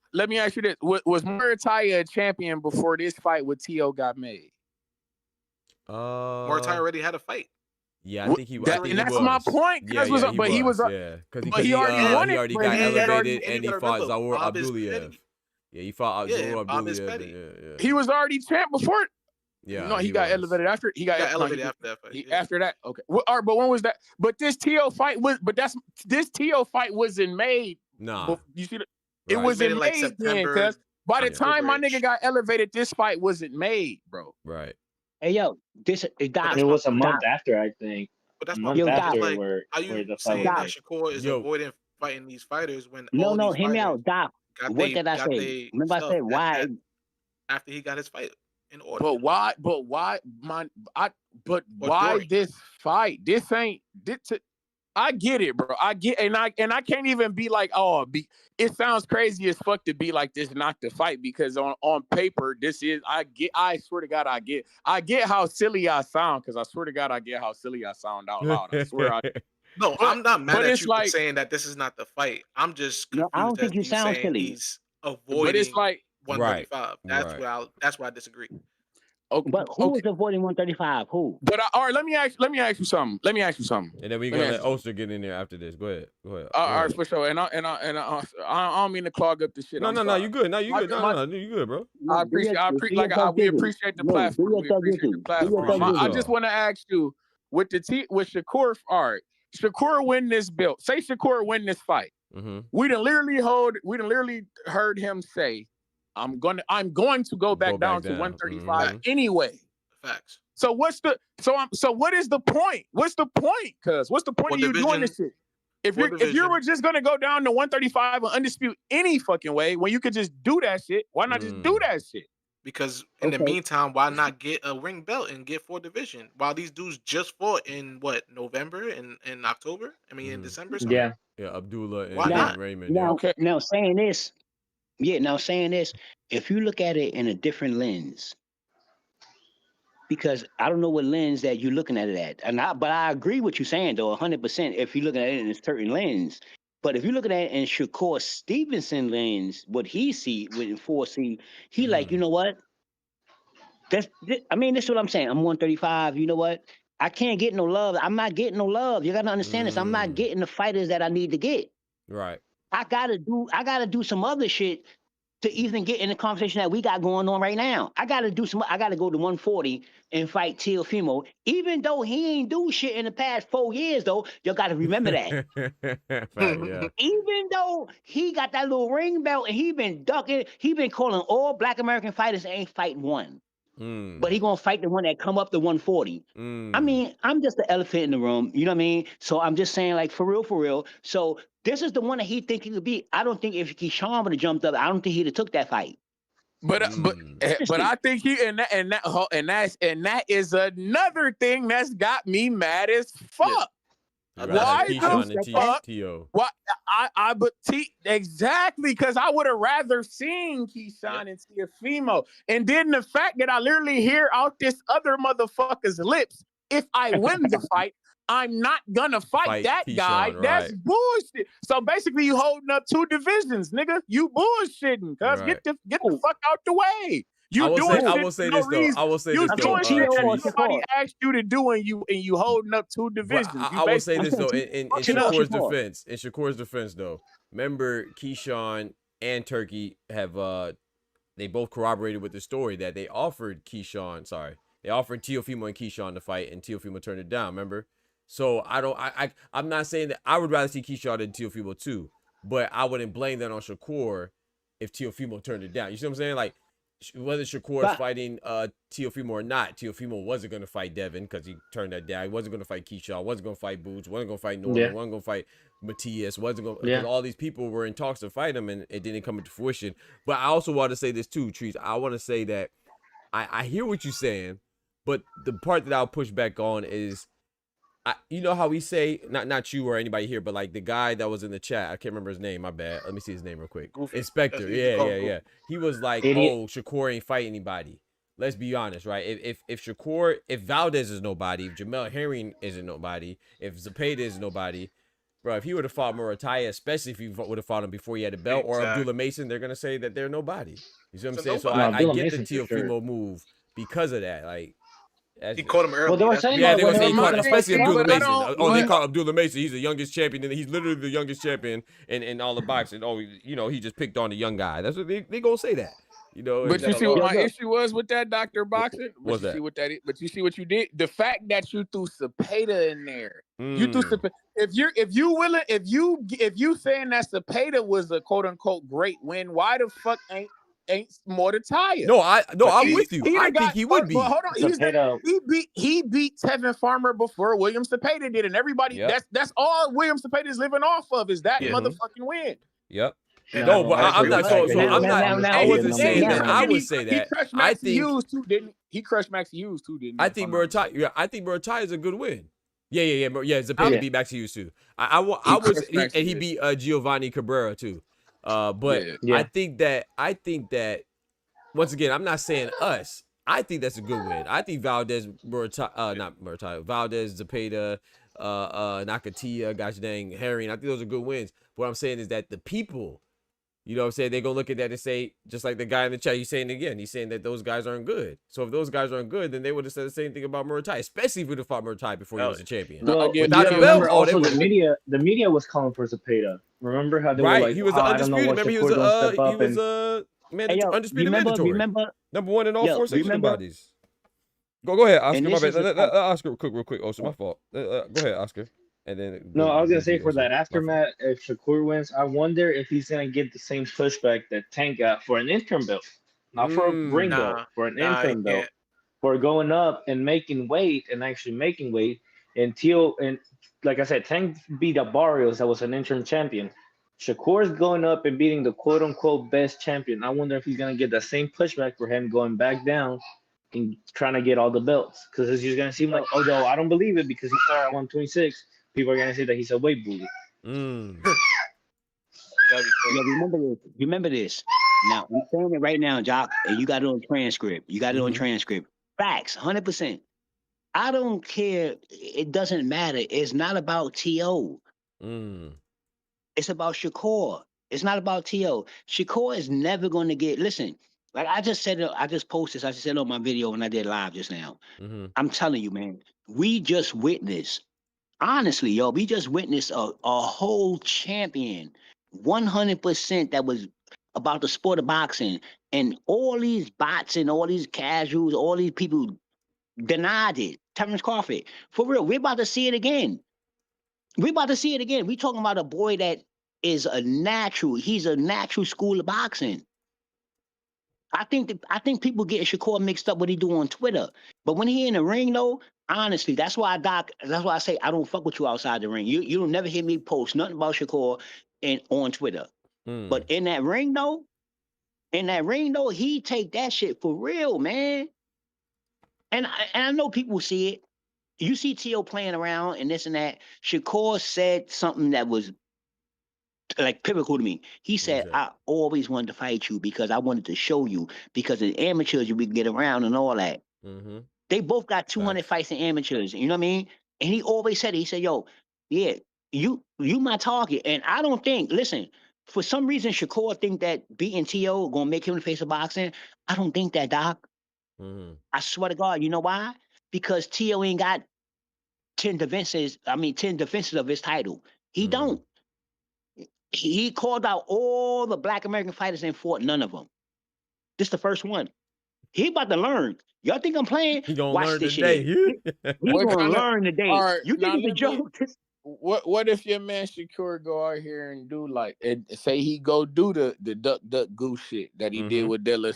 was Moratai a champion before this fight with Teo got made? Moratai already had a fight. Yeah, I think he was. And that's my point. Because he already got elevated, and he fought Zaur Abduliev. Yeah, he fought Zaur Abduliev. Yeah. He was already champ before. Yeah, no, he got elevated after. He got elevated after that fight. After that, okay. Well, all right, but when was that? But this Teo fight was. But this Teo fight wasn't made. Nah, you see, it wasn't made then. Because by the time my nigga got elevated, this fight wasn't made, bro. Right. Hey yo, it was a month after, I think. But that's month after where the saying that Shakur is avoiding fighting these fighters when no, hear me out, Doc. What did I say? Remember I said why after he got his fight in order. But why this fight? This ain't I get it, bro. I get, and I can't even be like, oh, it sounds crazy as fuck to be like this, not to fight, because on paper, this is, I swear to God, I get how silly I sound, because I swear to God, I get how silly I sound out loud. I swear No, I'm not mad but at it's you for like, saying that this is not the fight. I'm just No, I don't confused as think to you you sound saying silly. he's but avoiding it's like, 135. Right. That's why I disagree. But who is avoiding 135? Who? But all right, let me ask you something. And then we're gonna let Ulster get in there after this. Go ahead. All right, for sure. And I don't mean to clog up the shit. No, you good. No, you good. No, you good, bro. We appreciate the platform. We appreciate the platform. I just want to ask you, with Shakur, all right, Shakur win this belt. Say Shakur win this fight. Mm-hmm. We done literally heard him say, I'm going to go back down to 135 anyway. Facts. So what is the point? What's the point? Cuz what's the point of you doing this shit? If you were just gonna go down to 135 and undispute any fucking way, when you could just do that shit, why not just do that shit? Because in the meantime, why not get a ring belt and get 4 division? While these dudes just fought in what, November and in October? I mean in December. Yeah. Yeah, Abdullah and why not? Raymond. Now saying this, if you look at it in a different lens, because I don't know what lens that you're looking at it at, but I agree with you saying though 100%. If you're looking at it in a certain lens, but if you're looking at it in Shakur Stevenson lens, what he see with 4C, he like, you know what? This is what I'm saying. I'm 135. You know what? I can't get no love. I'm not getting no love. You gotta understand this. I'm not getting the fighters that I need to get. Right. I gotta do some other shit to even get in the conversation that we got going on right now. I gotta go to 140 and fight Teofimo. Even though he ain't do shit in the past 4 years, though, you gotta remember that. Yeah. Even though he got that little ring belt and he been ducking, he been calling all Black American fighters and ain't fighting one. But he gonna fight the one that come up to 140. I mean, I'm just the elephant in the room, you know what I mean? So I'm just saying, like, for real. So this is the one that he think he could be. I don't think if Keyshawn would have jumped up, I don't think he'd have took that fight. But I think that is another thing that's got me mad as fuck. Why the fuck? Exactly, because I would have rather seen Keyshawn and Teofimo. And then the fact that I literally hear out this other motherfucker's lips, if I win the fight, I'm not gonna fight that Keyshawn, guy. right. That's bullshit. So basically, you holding up 2 divisions, nigga. You bullshitting, cuz get the fuck out the way. I will say this though. You doing shit that somebody asked you to do, and you holding up 2 divisions. I will say this though, in Shakur's defense though, remember Keyshawn and Turkey have they both corroborated with the story that they offered Teofimo and Keyshawn to fight, and Teofimo turned it down. Remember? So I'm not saying that I would rather see Keyshawn than Teofimo too, but I wouldn't blame that on Shakur if Teofimo turned it down. You see what I'm saying? Like, whether Shakur is fighting Teofimo or not, Teofimo wasn't going to fight Devin because he turned that down. He wasn't going to fight Keyshawn, wasn't going to fight Boots, wasn't going to fight Norman, wasn't going to fight Matias, wasn't going because all these people were in talks to fight him, and it didn't come into fruition. But I also want to say this too, Trees. I want to say that I hear what you're saying, but the part that I'll push back on is, you know how we say, not you or anybody here, but like the guy that was in the chat, I can't remember his name, my bad. Let me see his name real quick. Goofy. Inspector, yeah. He was like, oh, Shakur ain't fight anybody. Let's be honest, right? If Valdez is nobody, if Jamel Herring isn't nobody, if Zepeda is nobody, bro, if he would have fought Murataya, especially if he would have fought him before he had a belt, or Abdullah Mason, they're going to say that they're nobody. You see what I'm saying? So I get the Teofimo move because of that. Like, he caught him early. Well, they were saying especially Abdullah Mason. Oh, they call Abdullah Mason. He's the youngest champion, and he's literally the youngest champion in all the boxing. Oh, you know, he just picked on the young guy. That's what they gonna say that. You know. But you see what my issue was with that, Dr. Boxing? What's that? But you see what you did? The fact that you threw Zepeda in there. You threw Zepeda. If you saying that Zepeda was a quote unquote great win, why the fuck ain't Murataya? No, I'm with you. I think he would be. Well, hold on. He beat Tevin Farmer before William Zepeda did, and everybody that's all William Zepeda is living off of is that motherfucking win. Yep. No, but I'm not. I wasn't saying that. I would say that. I think he crushed Maxie Hughes too, didn't he? I think Murataya is a good win. Yeah. Zepeda beat Max Hughes too. He beat Giovanni Cabrera too. But I think that once again, I'm not saying us. I think that's a good win. I think Valdez, Valdez, Zepeda, Nakatia, gosh dang, Herring. I think those are good wins. What I'm saying is that the people, you know what I'm saying, they're going to look at that and say, just like the guy in the chat, he's saying it again. He's saying that those guys aren't good. So if those guys aren't good, then they would have said the same thing about Muay Thai, especially if we would have fought Muay Thai before he was a champion. Well, without a belt, also the media was calling for Zepeda. Remember how they were like, he was undisputed. Remember he was undisputed mandatory. Number one in all 4 section bodies. Go ahead, Oscar. My bad. Let Oscar real quick. Oh, so my fault. Go ahead, Oscar. And then I was gonna say for that aftermath, if Shakur wins, I wonder if he's gonna get the same pushback that Tank got for an interim belt, not for a ring belt, for an interim belt, for going up and making weight and actually making weight. And Teal, and like I said, Tank beat up Barrios, that was an interim champion. Shakur's going up and beating the quote unquote best champion. I wonder if he's gonna get the same pushback for him going back down and trying to get all the belts, because it's just gonna seem like, although I don't believe it because he started at 126. People are gonna say that he's a weight bully. Remember this. Now I'm saying it right now, Jock, and you got it on transcript. Facts, 100%. I don't care. It doesn't matter. It's not about T.O. It's about Shakur. It's not about T.O. Shakur is never going to get. Listen, like I just said, I just posted. I just said on my video when I did live just now. I'm telling you, man, we just witnessed. Honestly, yo, we just witnessed a whole champion, 100% that was about the sport of boxing, and all these bots and all these casuals, all these people denied it. Terrence Crawford, for real, we're about to see it again. We talking about a boy that is a natural. He's a natural school of boxing. I think people get Shakur mixed up what he do on Twitter, but when he in the ring though. Honestly, that's why I say I don't fuck with you outside the ring. You don't never hear me post nothing about Shakur on Twitter. But in that ring though, he take that shit for real, man. And I know people see it. You see T.O. playing around and this and that. Shakur said something that was like pivotal to me. He said, I always wanted to fight you because I wanted to show you, because in amateurs we can get around and all that. They both got 200 fights in amateurs. You know what I mean? And he always said it. He said, yo, yeah, you my target. And I don't think, listen, for some reason, Shakur think that beating T.O. going to make him the face of boxing. I don't think that, Doc. I swear to God. You know why? Because T.O. ain't got 10 defenses of his title. He don't. He called out all the Black American fighters and fought none of them. This the first one. He about to learn. Y'all think I'm playing? He gonna Watch learn this today. shit. He gonna learn today. Right, you think it's a joke? What if your man Shakur go out here and do like, and say he go do the duck goose shit that he did with De La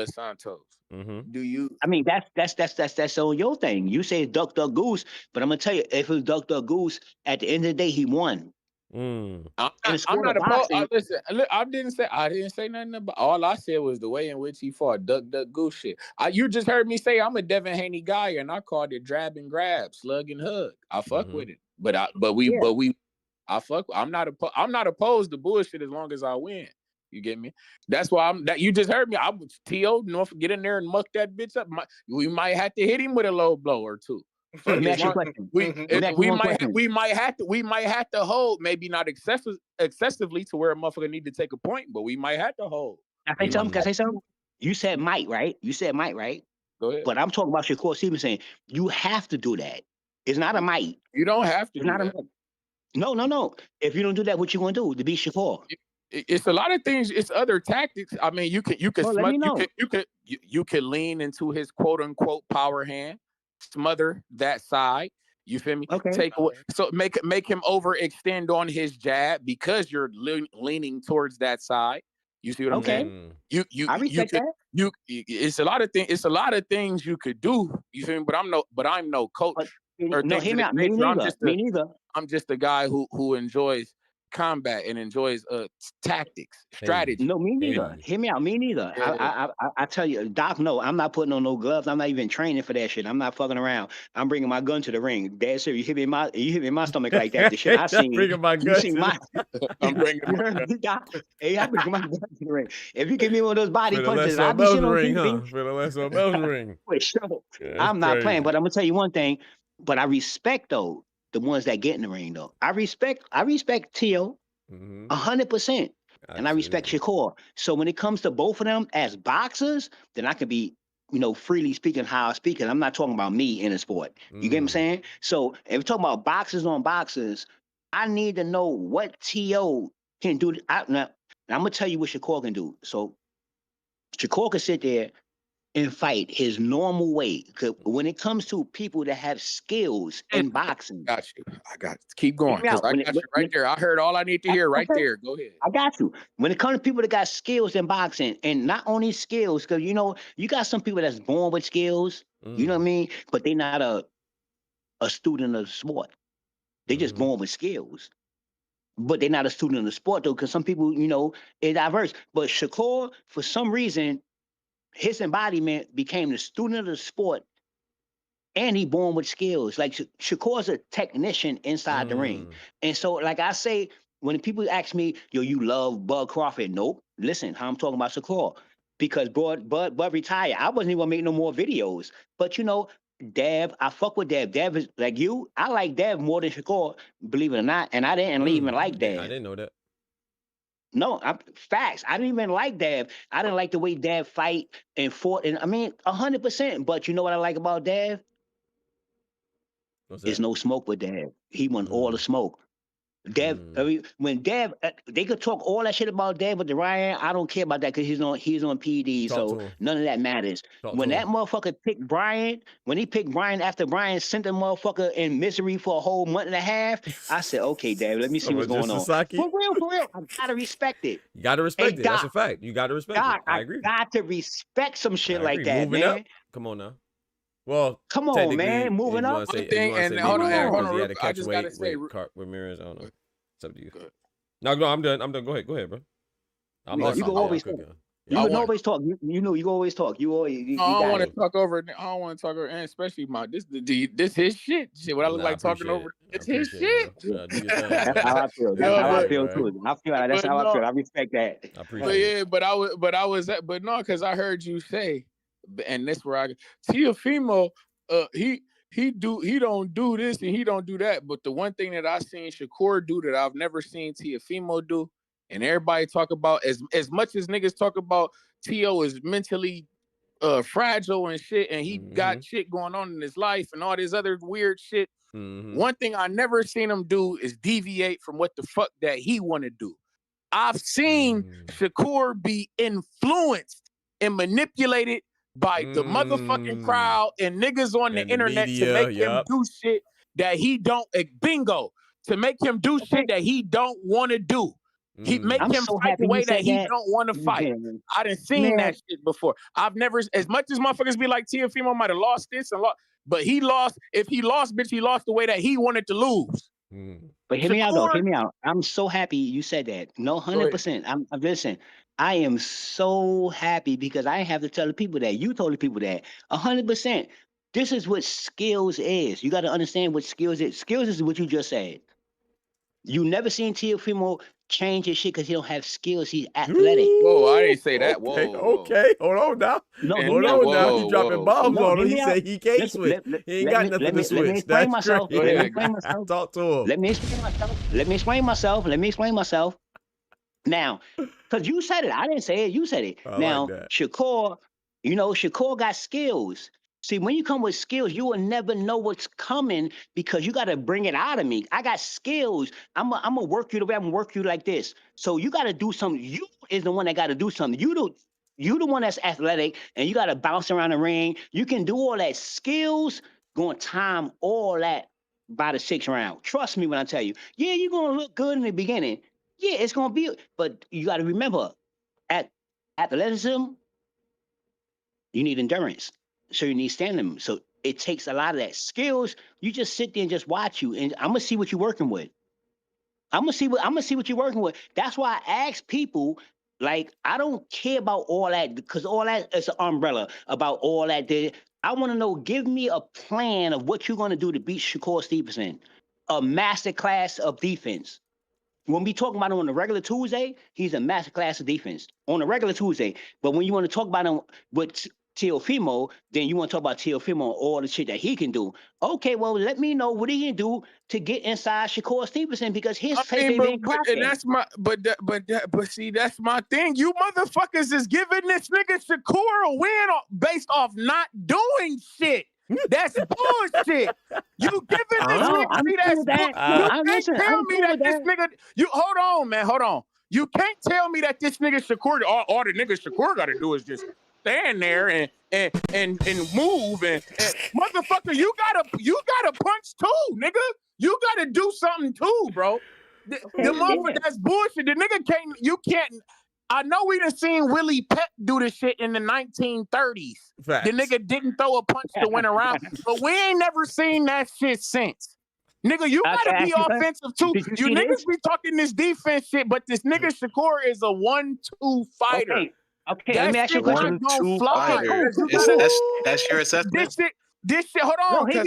Santos? Do you? I mean, that's on your thing. You say duck goose, but I'm gonna tell you, if it was duck goose, at the end of the day, he won. I'm not opposed. Listen, I didn't say nothing about. All I said was the way in which he fought duck goose shit. You just heard me say I'm a Devin Haney guy, and I called it drab and grab, slug and hug. I fuck with it, I'm not opposed to bullshit as long as I win. You get me? That's why you just heard me. I was T.O. North, get in there and muck that bitch up. We might have to hit him with a low blow or two. Let me ask you a question. We might have to hold, maybe not excessively to where a motherfucker need to take a point, but we might have to hold. Can I say something? You said might, right? Go ahead. But I'm talking about Shakur Stevenson. You have to do that. It's not a might. You don't have to. It's not a might. No. If you don't do that, what you gonna do to beat Shakur? It's a lot of things. It's other tactics. I mean, you could lean into his quote unquote power hand. Smother that side, you feel me? Okay. Take away, so make him overextend on his jab because you're leaning towards that side. You see what I'm saying? It's a lot of things. It's a lot of things you could do. You feel me? But I'm no coach. Me neither. I'm just a guy who enjoys combat and enjoys tactics, strategy. No, me neither. Hear me out. Me neither. Yeah. I tell you, Doc. No, I'm not putting on no gloves. I'm not even training for that shit. I'm not fucking around. I'm bringing my gun to the ring. Dead serious. You hit me in my stomach like that. The shit I seen. Bringing my gun. You see my. I'm bringing You my heard gun. me, Doc? Hey, I bring my gun to the ring. If you give me one of those body For the punches, Les I'll be Bell's shit on ring, TV. huh? For the Les Bell's ring. For sure. Yeah, I'm not playing, crazy. but I'm gonna tell you one thing. But I respect though the ones that get in the ring though. I respect Tio 100%. And I respect Shakur. So when it comes to both of them as boxers, then I can be, freely speaking how I speak. And I'm not talking about me in the sport. You get what I'm saying? So if we're talking about boxers on boxers, I need to know what T.O. can do. Now, I'm going to tell you what Shakur can do. So Shakur can sit there and fight his normal way. Because when it comes to people that have skills in boxing. I got you. Keep going. Because I got you right there. I heard all I need to hear right there. Go ahead. I got you. When it comes to people that got skills in boxing, and not only skills, because you got some people that's born with skills, you know what I mean? But they're not a student of the sport. They just born with skills. But they're not a student of the sport though, because some people, is diverse. But Shakur, for some reason, his embodiment became the student of the sport, and he born with skills. Like Shakur's a technician inside the ring. And so, like I say, when people ask me, yo, you love Bud Crawford? Nope. Listen, how I'm talking about Shakur. Because Bud retired. I wasn't even gonna make no more videos. But Dev, I fuck with Dev. Dev is like you. I like Dev more than Shakur, believe it or not. And I didn't even like Dev. I didn't know that. No, facts. I didn't even like Dev. I didn't like the way Dev fight and fought. And I mean, 100%. But you know what I like about Dev? There's no smoke with Dev. He want all the smoke. Dev, when Dev, they could talk all that shit about Dev with the Ryan. I don't care about that because he's on PD, so none of that matters. When that motherfucker picked Brian, when he picked Brian after Brian sent the motherfucker in misery for a whole month and a half, I said, okay, Dev, let me see what's going on. For real, I gotta respect it. You gotta respect it. That's a fact. You gotta respect it. I agree. I got to respect some shit like that, Moving man. up. Come on now. Well, come on, man, moving up. Hold on. He had to catch weight with Ramirez. I don't know. It's up to you. No, I'm done. Go ahead, bro. You can always talk. You can always talk. You can always talk. I don't want to talk over. And especially this his shit. What I look like talking over. It's his shit. That's how I feel. That's how I feel too. That's how I feel. I respect that. I appreciate it. But no, because I heard you say. And that's where Teofimo, he don't do this and he don't do that. But the one thing that I seen Shakur do that I've never seen Teofimo do, and everybody talk about as much as niggas talk about Teo is mentally fragile and shit, and he got shit going on in his life and all this other weird shit. One thing I never seen him do is deviate from what the fuck that he want to do. I've seen Shakur be influenced and manipulated by the motherfucking crowd and niggas on the internet to make him do shit that he don't to make him do shit that he don't want to do. He make him fight the way that he don't want to fight. I done seen that shit before. I've never, as much as motherfuckers be like Teofimo might have lost this and lost, but he lost. If he lost, bitch, he lost the way that he wanted to lose. But hear me out though. Hear me out. I'm so happy you said that. No, 100%. I'm listen. I am so happy because I have to tell the people that. You told the people that. 100%. This is what skills is. You got to understand what skills is. Skills is what you just said. You never seen Teofimo change his shit because he don't have skills. He's athletic. Whoa, I didn't say that. Okay, Whoa. Okay, hold on now. Hold on now. He dropping bombs on him. He said he can't switch. He ain't got nothing to switch. Let me explain myself. Talk to him. Let me explain myself. Now, because you said it. I didn't say it. You said it. Now, like Shakur, Shakur got skills. See, when you come with skills, you will never know what's coming because you got to bring it out of me. I got skills. I'm going to work you the way I'm going to work you like this. So you got to do something. You is the one that got to do something. You the one that's athletic and you got to bounce around the ring. You can do all that. Skills going to time all that by the 6th round. Trust me when I tell you. Yeah, you're going to look good in the beginning. Yeah, it's going to be. But you got to remember, at athleticism, you need endurance. So you need stamina. So it takes a lot of that. Skills, you just sit there and just watch you. And I'm going to see what you're working with. I'm gonna see what you're working with. That's why I ask people. Like, I don't care about all that because all that is an umbrella about all that. I want to know. Give me a plan of what you're gonna do to beat Shakur Stevenson. A master class of defense. When we talk about him on a regular Tuesday, he's a master class of defense on a regular Tuesday. But when you want to talk about him with Teofimo, then you want to talk about Teofimo and all the shit that he can do. Okay, well, let me know what he can do to get inside Shakur Stevenson because his tape ain't cracking. And that's my, but see, that's my thing. You motherfuckers is giving this nigga Shakur a win based off not doing shit. That's bullshit. You giving this nigga you can't tell me that this nigga. You hold on, man. Hold on. You can't tell me that this nigga Shakur. All the nigga Shakur got to do is just stand there and move and motherfucker. You gotta punch too, nigga. You gotta do something too, bro. The motherfucker, that's bullshit. The nigga can't. You can't. I know we done seen Willie Pep do this shit in the 1930s. Facts. The nigga didn't throw a punch to win a round, but we ain't never seen that shit since. Nigga, you gotta be offensive too. You niggas be talking this defense shit, but this nigga Shakur is a 1-2 fighter. Okay, let me ask you a question. 1-2 fighter. That's your assessment? This shit, hold on. This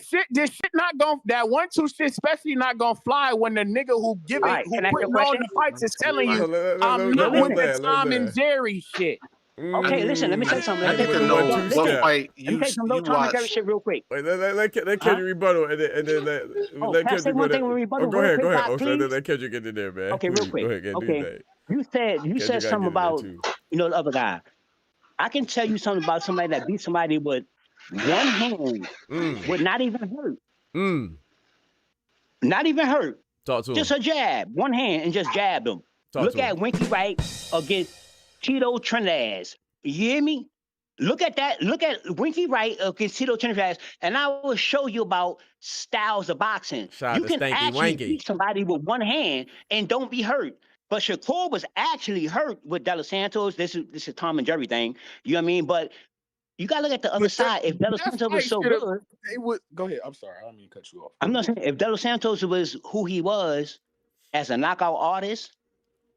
shit not gonna, that 1-2 shit especially not gonna fly when the nigga who putting on the fights is telling you, I'm not with the Tom and Jerry shit. Okay, listen, let me say something. I need to know what fight you watch. Shit real quick. Wait, let Kendrick rebuttal and then let Kendrick rebuttal. Go ahead. Let Kendrick get in there, man. Okay, real quick. Okay, you said something about the other guy. I can tell you something about somebody that beat somebody with one hand, would not even hurt. Not even hurt. Talk to him. Just a jab, one hand, and just jabbed him. Look at Winky Wright against Tito Trinidad. You hear me? Look at that. Look at Winky Wright against Tito Trinidad, and I will show you about styles of boxing. You can actually beat somebody with one hand and don't be hurt. But Shakur was actually hurt with De Los Santos. This is Tom and Jerry thing. You know what I mean? But you gotta look at the other side. If De Los Santos was so good, they would go ahead. I'm sorry, I don't mean to cut you off. I'm not saying if De Los Santos was who he was as a knockout artist.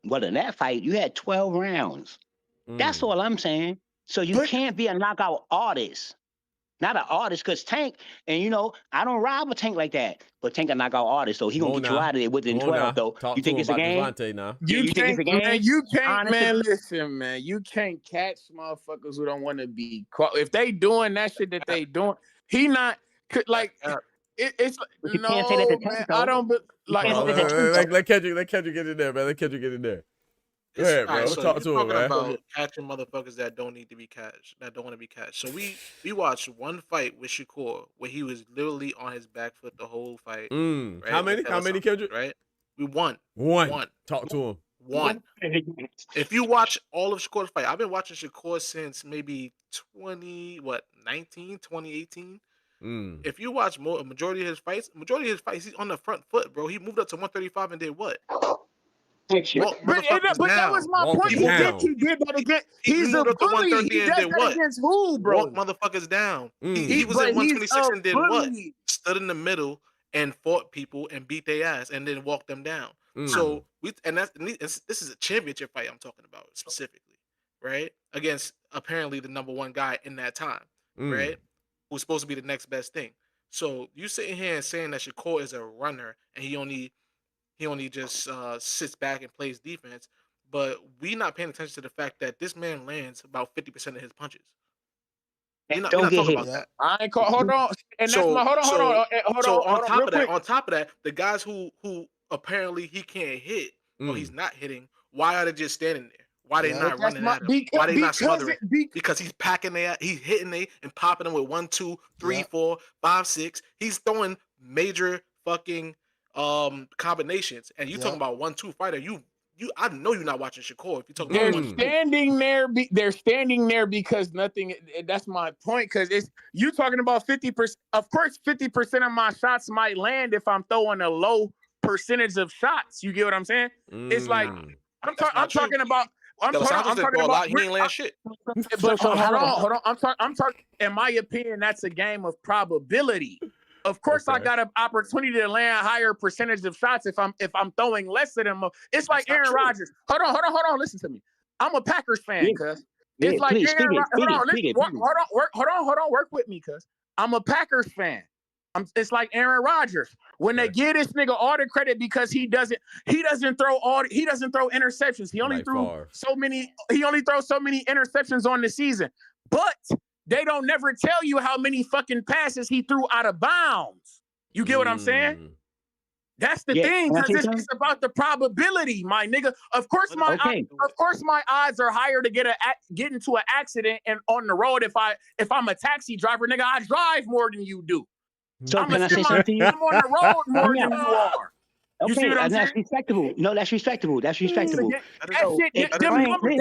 Well, in that fight, you had 12 rounds. That's all I'm saying. So you can't be a knockout artist. Not an artist, because Tank, and I don't rob a Tank like that. But Tank a knockout artist, so he gonna get you out of there within 12, though. You think it's a game? You think it's a game? Man, you can't, man, listen, man. You can't catch motherfuckers who don't want to be caught. If they doing that shit that they doing, he not, like, it's, no, man, I don't, like, let Kendrick get in there, man. Let Kendrick get in there. Go ahead, bro. So talk to him, man. About catching motherfuckers that don't need to be catched, that don't want to be catched. So we watched one fight with Shakur where he was literally on his back foot the whole fight. Right? How many, Kendrick? Right? We won. One. Talk to him. One. If you watch all of Shakur's fight, I've been watching Shakur since maybe 2018. If you watch a majority of his fights, he's on the front foot, bro. He moved up to 135 and did what? But that was my point. He did that again. He's a bully. He does that against who, bro? Walk motherfuckers down. He was in 126 and did what? Stood in the middle and fought people and beat their ass and then walked them down. So this is a championship fight I'm talking about specifically, right? Against apparently the number one guy in that time, right? Who's supposed to be the next best thing. So you sitting here and saying that Shakur is a runner and he only just sits back and plays defense, but we not paying attention to the fact that this man lands about 50% of his punches. We're not talking about that. I ain't caught. Hold on. And so, that's hold on. On top of that, the guys who apparently he can't hit or he's not hitting, why are they just standing there? Why they not running at him? Why they not smothering? Because he's packing he's hitting and popping them with 1, 2, 3, 4, 5, 6. He's throwing major fucking combinations, and you talking about 1-2 fighter. I know you're not watching Shakur. If you talking about they're standing there because nothing. That's my point. Because it's you talking about 50%. Of course, 50% of my shots might land if I'm throwing a low percentage of shots. You get what I'm saying? It's like I'm talking about. He ain't land shit. But hold on. I'm talking. In my opinion, that's a game of probability. Of course, I Okay. got an opportunity to land a higher percentage of shots if I'm throwing less than them. It's like Aaron Rodgers. Hold on. Listen to me. I'm a Packers fan, cuz. It's like please, Aaron Rodgers. hold on. Work with me, cuz. I'm a Packers fan. It's like Aaron Rodgers. When they give this nigga all the credit because he doesn't throw interceptions. He only throws so many interceptions on the season. But they don't never tell you how many fucking passes he threw out of bounds. You get what I'm saying? That's the thing, because it's about the probability, my nigga. Of course, my odds are higher to get into an accident and on the road if I'm a taxi driver, nigga. I drive more than you do. So can I say something to you? I'm on the road more than you are. You see what I'm saying? That's respectable. No, that's respectable. That's respectable. Them numbers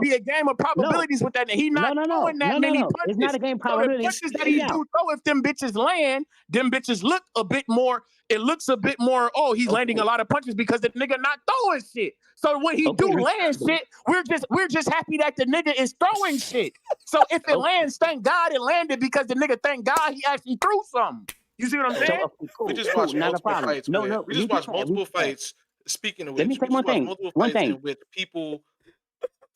be a game of probabilities with that. He not throwing that many punches. It's not a game of probabilities. So the punches that he do throw, if them bitches land, them bitches look a bit more. It looks a bit more. Oh, he's landing a lot of punches because the nigga not throwing shit. So when he do land shit, we're just happy that the nigga is throwing shit. So if it lands, thank God it landed because the nigga, thank God he actually threw something. You see what I'm saying? We just watched multiple fights. We just watched multiple fights. Speaking of which, we just watched multiple fights in which people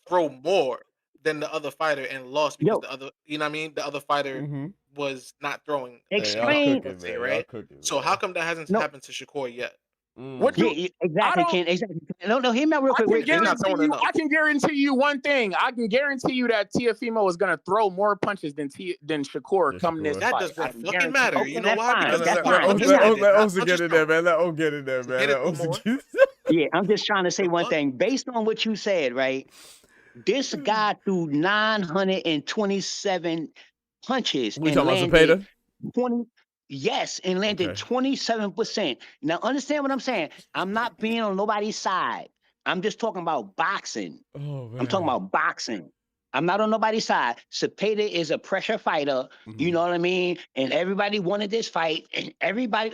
throw more than the other fighter and lost because the other, you know what I mean? The other fighter was not throwing. Explain, right? So how come that hasn't happened to Shakur yet? What you exactly, Ken? Exactly. No, hear me out real quick. I can guarantee you one thing. I can guarantee you that Teofimo is gonna throw more punches than Shakur come this fight. That doesn't fucking matter. You know why? Let Osa get in there, man. Let Osa get in there, man. Yeah, I'm just trying to say one thing. Based on what you said, right? This guy threw 927 punches. We talking about Zepeda? 20. Yes, and landed 27%. Now, understand what I'm saying. I'm not being on nobody's side. I'm just talking about boxing. I'm talking about boxing. I'm not on nobody's side. Zepeda is a pressure fighter. You know what I mean? And everybody wanted this fight. And everybody,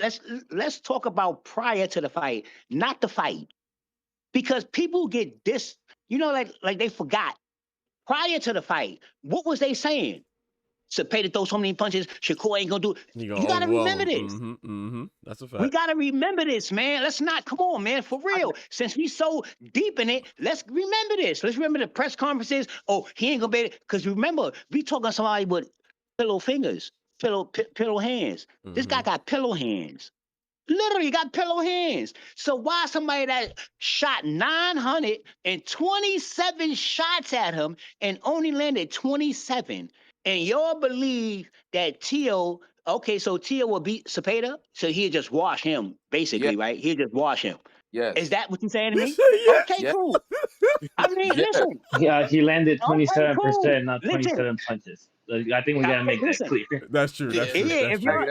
let's talk about prior to the fight, not the fight. Because people get this, you know, like they forgot. Prior to the fight, what was they saying? Zepeda throw so many punches, Shakur ain't gonna do it. You gotta remember this. That's a fact. We gotta remember this, man. Let's not, come on, man, for real. Since we so deep in it, let's remember this. Let's remember the press conferences. Oh, he ain't gonna be it. Because remember, we talking to somebody with pillow fingers, pillow hands. This guy got pillow hands. Literally got pillow hands. So why somebody that shot 927 shots at him and only landed 27? And y'all believe that Teo, okay, so Teo will beat Zepeda, so he'll just wash him, basically, right? He'll just wash him. Yeah. Is that what you're saying to me? Okay, cool. I mean, listen. Yeah, he landed 27%, not 27 punches. I think we gotta make that clear. That's true. That's true. Yeah, if y'all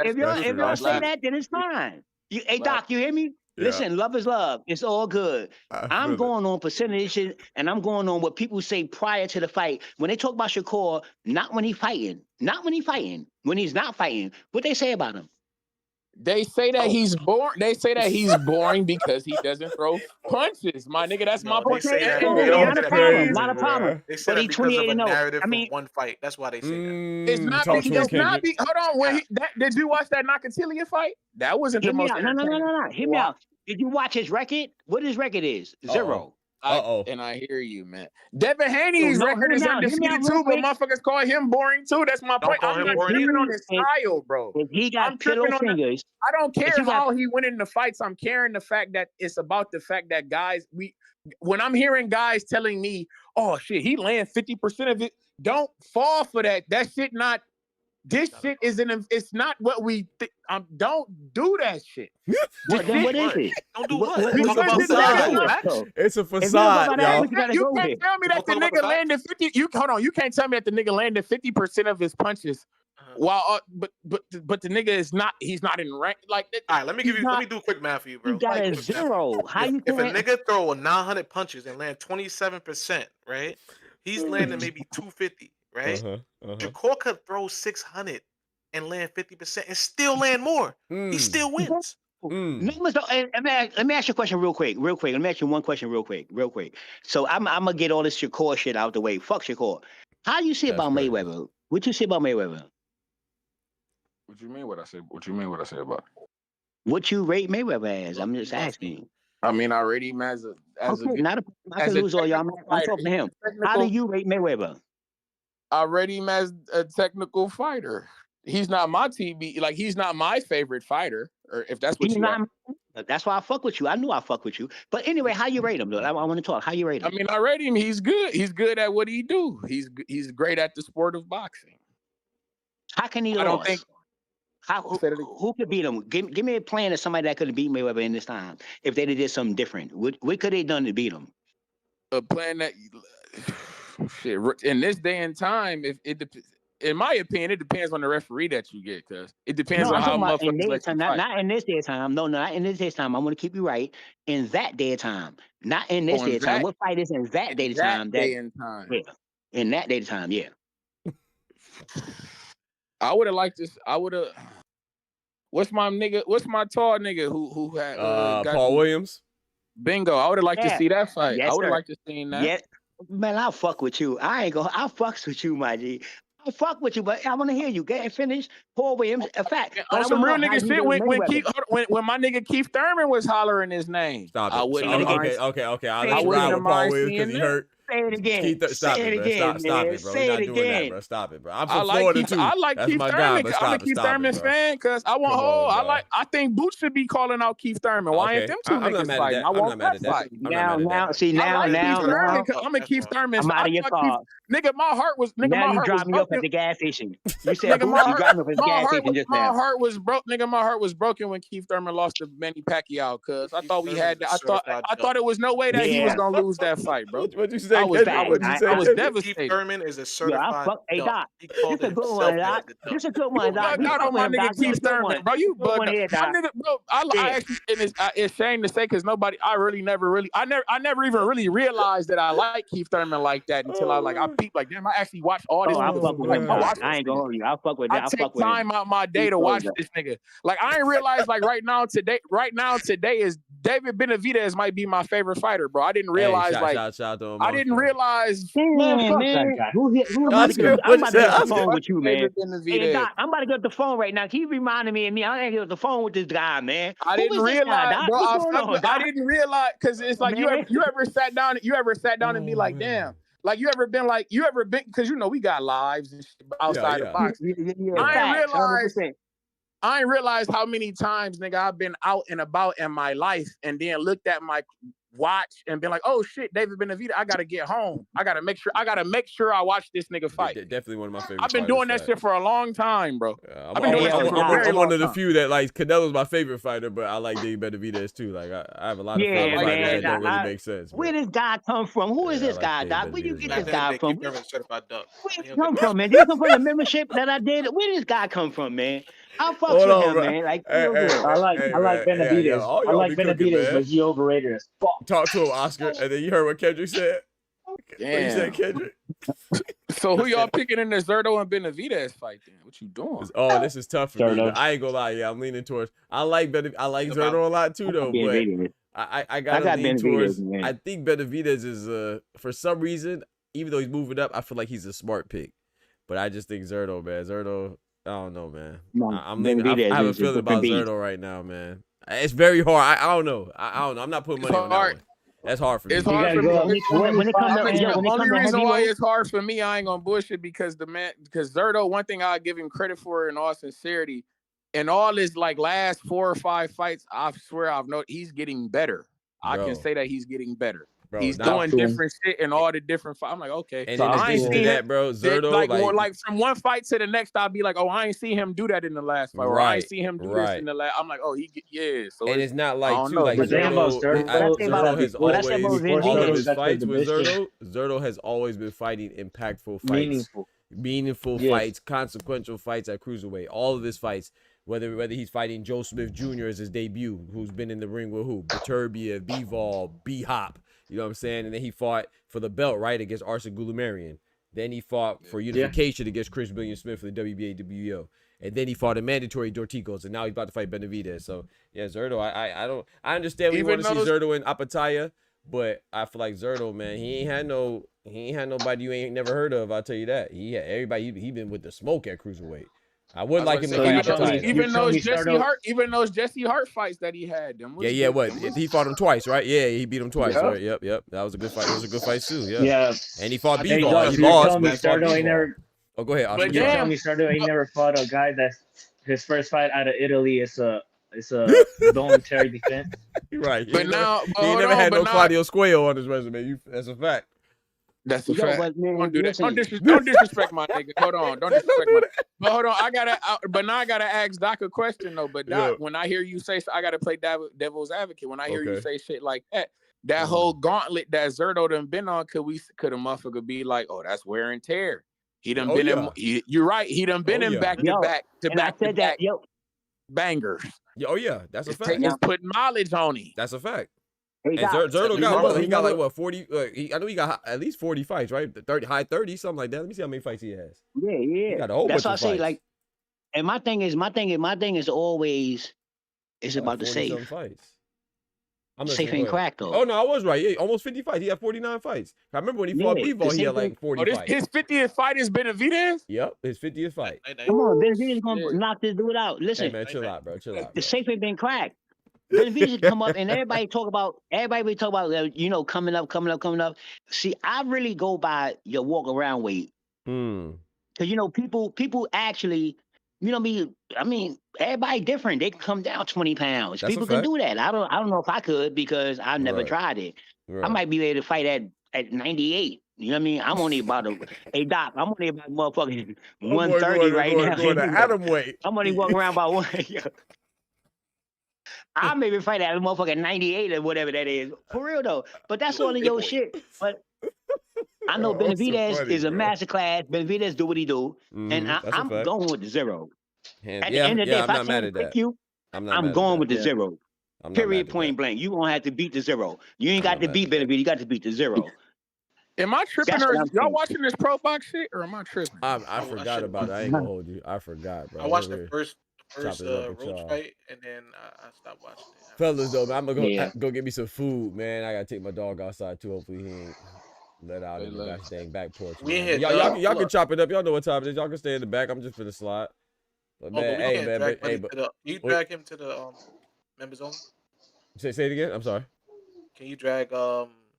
say that, then it's fine. Hey, Doc, you hear me? Yeah. Listen, love is love. It's all good. I'm going on percentages, and I'm going on what people say prior to the fight. When they talk about Shakur, not when he's fighting. Not when he's fighting. When he's not fighting. What they say about him? They say that he's boring. They say that he's boring because he doesn't throw punches. My nigga, that's my point. Not a problem. They say that because of a narrative from one fight. That's why they say that. It's not. Hold on. Did you watch that Nakatilia fight? That wasn't the most. No. Hear me out. Did you watch his record? What his record is? 0. And I hear you, man. Devin Haney's record is undisputed too, but motherfuckers call him boring too. That's my point. I'm not tripping on his style, bro. He got pillow fingers. I don't care how he went in the fights. I'm caring the fact that it's about the fact that guys, when I'm hearing guys telling me, oh shit, he land 50% of it, don't fall for that. That shit not. This shit isn't. It's not what we think. Don't do that shit. What is it? Don't do what? Talk about facade. It's a facade, y'all. You can't tell me that the nigga landed 50. Hold on. You can't tell me that the nigga landed 50% of his punches. While, but the nigga is not. He's not in rank. Like, all right. Let me do a quick math for you, bro. He got a 0. How you? If a nigga throw 900 punches and land 27%, right? He's landing maybe 250. Right? Shakur could throw 600 and land 50% and still land more. He still wins. Let me ask you a question real quick. Let me ask you one question real quick. So I'm gonna get all this Shakur shit out the way. Fuck Shakur. How you see about Mayweather? What you see about Mayweather? What you mean? What I said? What you mean? What I said about it? What you rate Mayweather as? I'm just Buffy. asking you. I mean, I rate him as a Okay, not a, I as can a lose all y'all. technical I'm fighter. talking to He's him. a How do technical. you rate Mayweather? I rate him as a technical fighter. He's not my TB. Like he's not my favorite fighter, or if that's what He's you not. ask. That's why I fuck with you. I knew I fuck with you. But anyway, how you rate him, though? I want to talk. How you rate him? I mean, I rate him. He's good. He's good at what he do. He's great at the sport of boxing. How can he lose? I don't think. Who could beat him? Give me a plan of somebody that could have beat Mayweather in this time if they did something different. What could they done to beat him? A plan that shit in this day and time, if it in my opinion, it depends on the referee that you get, cause it depends on how motherfuckers let you fight. Not in this day of time. No, not in this day of time. I'm gonna keep you right. In that day of time, not in this day of time. What fight is in that day of time? Day and time. Yeah, in that day of time. Yeah. I would have liked this. I would have. What's my nigga? What's my tall nigga who had Paul Williams? Bingo. I would have liked to see that fight. Yes, I would have sir. liked to see that. Yeah, man, I'll fuck with you. I fucks with you, my G. I'll fuck with you, but I want to hear you. Get finished. Paul Williams, a fact. On some real nigga shit, when my nigga Keith Thurman was hollering his name, Stop it. I wouldn't. Okay. I ride with Paul Williams because he hurt. Say it again. Stop it, bro. Stop it, bro. We're not doing that, bro. Stop it, bro. I'm from Florida too. I like Keith Thurman. I'm a Keith Thurman fan because I want. I think Boots should be calling out Keith Thurman. Why ain't them two niggas fighting? I want that fight. Now, I'm a Keith Thurman. I'm out of your car. Nigga, my heart was. Nigga, now my you heart dropped was me off at the gas station. You said Boots, you dropped me off at the gas station just now. My heart was broke. Nigga, my heart was broken when Keith Thurman lost to Manny Pacquiao. Cause I thought we had that. I thought it was no way that he was gonna lose that fight, bro. What'd you say? I was devastated. Keith Thurman is a certified. Hey, Doc, this a good one, Doc. This a good one, Doc. Not on my nigga Keith Thurman, bro. You bugged out. My nigga, bro. I actually, it's shame to say because nobody. I never even really realized that I like Keith Thurman like that until I peeped like, damn, I actually watched all this. I ain't gonna hold you. I'll fuck with that. I take time out my day to watch this nigga. Like I ain't realized like right now today is David Benavidez might be my favorite fighter, bro. I didn't realize I didn't realize. Man. Who I'm about to get the phone with you, man. Hey, Doc, I'm about to get the phone right now. He reminded me of me. I ain't get the phone with this guy, man. I didn't realize, bro. I didn't realize because it's like you ever sat down and be like, damn. Like you ever been because we got lives and shit outside the box. I ain't realized how many times, nigga, I've been out and about in my life and then looked at my watch and been like, oh shit, David Benavidez, I gotta get home. I gotta make sure I watch this nigga fight. Definitely one of my favorites. I've been doing that shit for a long time, bro. I'm one of the few that like Canelo's my favorite fighter, but I like David Benavidez too. Like I have a lot of favorite fighters that don't really make sense. Where does guy come from? Who is this guy, Doc? Where you get this guy from? Where did he come from, man? Did he come from the membership that I did? Where did this guy come from, man? I fuck with him, man. Like, I like Benavidez. I like Benavidez, but he overrated as fuck. Talk to him, Oscar, and then you heard what Kendrick said. Damn. What you said, Kendrick? So who y'all picking in the Zerto and Benavidez fight then? What you doing? Oh, this is tough for me. I ain't gonna lie. Yeah, I'm leaning towards. I like Zerto a lot too, though. But I gotta lean towards. I think Benavidez is for some reason, even though he's moving up, I feel like he's a smart pick. But I just think Zerto, man. Zerto. I don't know, man. I have a feeling about Zerto right now, man. It's very hard. I don't know. I don't know. I'm not putting money on that one. That's hard for me. It's hard for me. The only reason why it's hard for me, I ain't gonna bullshit because Zerto, one thing I give him credit for in all sincerity, in all his like last 4 or 5 fights, I swear I've noticed he's getting better. I can say that he's getting better. Bro, he's doing different shit in all the different fights. I'm like, okay. And so I ain't seen that, bro. Zerto, like from one fight to the next, I'll be like, oh, I ain't see him do that in the last fight. Or I ain't see him do this in the last. I'm like, oh, So and it's not like Zerto has always all of his fights with Zerto has always been fighting impactful fights, meaningful fights, consequential fights at cruiserweight. All of his fights. Whether he's fighting Joe Smith Jr. as his debut, who's been in the ring with who? Baturbia, B-Vol, B-Hop. You know what I'm saying? And then he fought for the belt, right, against Arsen Goulamirian. Then he fought for unification against Chris Billion Smith for the WBA, WBO. And then he fought in mandatory Dorticos, and now he's about to fight Benavidez. So, yeah, Zerto, I understand we want to see Zerto and Apataya, but I feel like Zerto, man, he ain't had nobody you ain't never heard of, I'll tell you that. He been with the smoke at cruiserweight. I would like him to So fight you out the tell me- title. Even those Jesse Hart fights that he had, them was Yeah, good. what? He fought him twice, right? Yeah, he beat him twice, Yeah. right? Yep. That was a good fight. It was a good fight too, yeah. Yeah. And he fought Hey, B-Ball. Doc, He you're lost, telling but me he fought Stardo ain't B-Ball. never. Oh, go ahead, Oscar. But You're damn. telling me Stardo ain't never fought a guy that's his first fight out of Italy. It's a voluntary defense. You're right. But now, He ain't never had no Claudio Squayo on his resume. That's a fact. That's a Yo, fact. but man, Don't do that. listen. Don't disrespect my nigga. Hold on. Don't disrespect my. But hold on. But now I gotta ask Doc a question though. But Doc, when I hear you say, I gotta play devil's advocate. When I hear you say shit like that whole gauntlet that Zerto done been on, could a motherfucker be like, oh, that's wear and tear. He done been in. You're right. He done been in back to back bangers. Oh yeah, that's a fact. It's putting mileage on him. That's a fact. Hey, And Doc, Zerto got remember- he got like what 40? I know he got at least 40 fights, right? 30, high 30, something like that. Let me see how many fights he has. Yeah. He got a whole That's bunch why I of say, fights. like, and my thing is always it's about the 40 safe. something fights. I'm Safe listening, ain't go ahead. crack though. Oh no, I was right. Yeah, almost 50 fights. He had 49 fights. I remember when he fought B-Ball, he had like 40 fights. His 50th fight is Benavidez? Yep, his 50th fight. Come on, Benavidez gonna knock this dude out. Listen, Hey man, chill out, bro. Chill out. the Bro. safe ain't been cracked. Benavidez come up and everybody talk about coming up. See, I really go by your walk around weight. Because people actually, I mean, everybody different. They can come down 20 pounds. That's People a can fact. do that. I don't know if I could because I never tried it. Right. I might be able to fight at 98. You know what I mean? I'm only about hey Doc, I'm only about motherfucking 130 right now. Going to atom weight. I'm only walking around about one. I maybe fight at a motherfucking 98 or whatever that is. For real though. But that's all in your shit. But I know Benavidez is a masterclass. Benavidez do what he do. And I'm going with the zero. At the end of the day, if I can't break you, I'm going with the zero. Period, point blank. You won't have to beat the zero. You ain't got to beat Benavidez. You got to beat the zero. Am I tripping That's or what I'm y'all saying. watching this pro box shit or am I tripping? I forgot about it. I ain't gonna hold you. I forgot, bro. I watched the Over first chopping it up with Roach y'all. fight, and then I stopped watching it. Fellas, though, man, I'm gonna go get me some food, man. I gotta take my dog outside too. Hopefully, he ain't let out in the gosh dang back porch. We man. here, Y'all dog. can chop it up. Y'all know what time it is. Y'all can stay in the back. I'm just finna slide. But man, hey, man, you drag him to the members only. Say it again. I'm sorry. Can you drag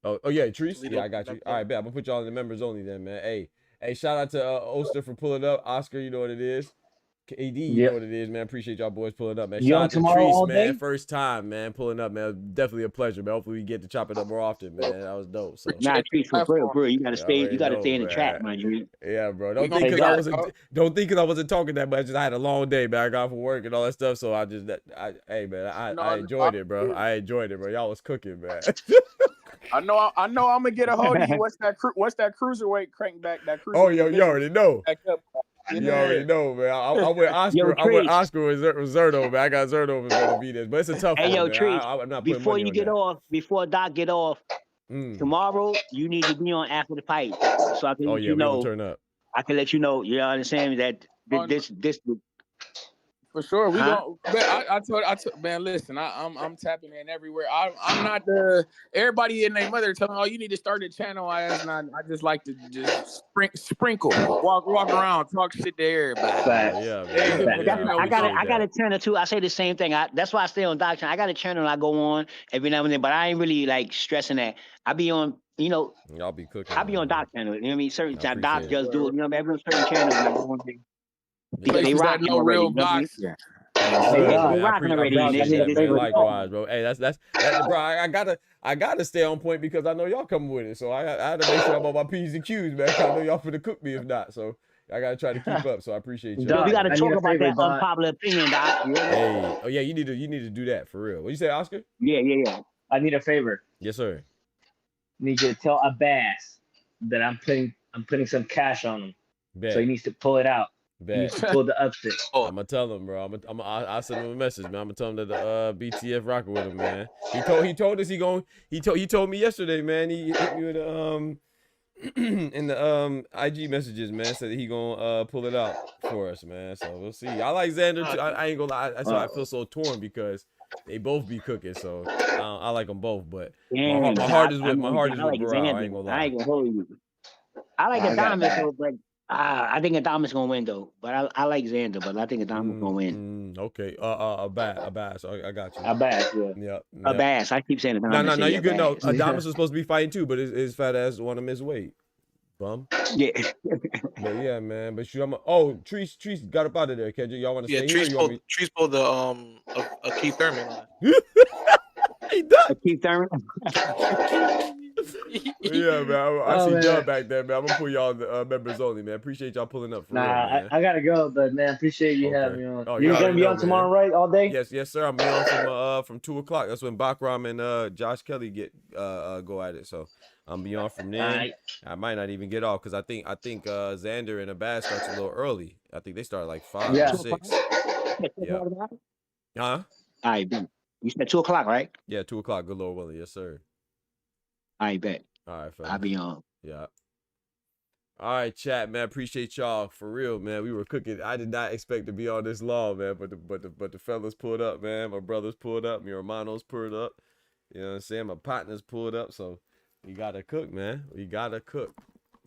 Oh yeah, Trees. Toledo Yeah, I got you. back All right, bet. I'm gonna put y'all in the members only then, man. Hey, shout out to Oster for pulling up. Oscar, you know what it is. KD, you know what it is, man. Appreciate y'all boys pulling up, man. You Shout on out to tomorrow all Trees, man. day? First time, man, pulling up, man. Definitely a pleasure, man. Hopefully we get to chop it up more often, man. That was dope. So Nah, Trees, for real. You gotta stay. You gotta stay in the track, man. Yeah, bro. Don't think because I wasn't talking that much. I had a long day, man. I got from work and all that stuff. So I enjoyed it, bro. I enjoyed it, bro. Y'all was cooking, man. I know I'm gonna get a hold of you. What's that cruiserweight crank back? That cruiserweight. Oh, yo, you already know. Back up. You already know, man. I went Oscar. I went Oscar with Zerto, man. I got Zerto with Benavidez, but it's a tough one. Hey, yo, man. Trees, I'm not before you get off, before Doc get off, tomorrow you need to be on after the fight, so I can let you know. Turn up. I can let you know. You understand that this. For sure, we don't. I told man, listen, I'm tapping in everywhere. I'm not the everybody and their mother telling me, oh, you need to start a channel. I just like to just sprinkle, walk around, talk shit to everybody. I got a channel too. I say the same thing. That's why I stay on Doc channel. I got a channel I go on every now and then, but I ain't really like stressing that. I be on, Y'all be cooking. I be on Doc channel. You know what I mean? Certain time Doc just do it. You know, every certain channel. They rocking no already. real boxing. They rocking already. Likewise, bro. Hey, that's bro. I gotta stay on point because I know y'all coming with it. So I had to make sure I'm on my P's and Q's, man. I know y'all finna cook me if not. So I gotta try to keep up. So I appreciate you. We gotta talk about that unpopular opinion, Doc. Hey, oh yeah, you need to do that for real. What you say, Oscar? Yeah. I need a favor. Yes, sir. I need you to tell Abass that I'm putting some cash on him. Bet. So he needs to pull it out. He needs to pull the upset. I'm gonna tell him, bro. I'll send him a message, man. I'm gonna tell him that the BTF rocking with him, man. He told us he told me yesterday, man. He hit me with in the IG messages, man. Said that he gonna pull it out for us, man. So we'll see. I like Xander too. I ain't gonna lie. That's why I feel so torn because they both be cooking. So I like them both, but my heart is with Baraou. I ain't gonna lie. I ain't gonna hold you. I like the diamond, but I think Adamas gonna win though, but I like Xander, but I think Adamas gonna win. Okay. Abass. I got you. Abass, yeah. Yep. Abass. I keep saying Adamas. No, you good. No, Abass. Adamas is supposed to be fighting too, but his fat ass want to miss weight. Bum. Yeah. But yeah, man. But shoot, Trees got up out of there, Kendrick. Y'all want to stay Trees here? pulled the a Keith Thurman line. He done. Keith Thurman. Yeah, man. I see y'all back there, man. I'm gonna pull y'all the members only, man. Appreciate y'all pulling up for real, man. I gotta go, but man, appreciate you having me on. Oh, You're gonna be on tomorrow, right? All day? Yes, sir. I'm be on from 2:00. That's when Bakram and Josh Kelly get go at it. So I'm be on from then. Right. I might not even get off because I think Xander and Abass starts a little early. I think they start like 5 or 6. Yeah. Huh? All right, B. You said 2:00, right? Yeah, 2:00. Good Lord willing. Yes, sir. I bet. All right, fellas. I'll be on. Yeah. All right, chat, man. Appreciate y'all for real, man. We were cooking. I did not expect to be on this long, man. But the fellas pulled up, man. My brothers pulled up. My hermanos pulled up. You know what I'm saying? My partners pulled up. So we gotta cook, man. We gotta cook.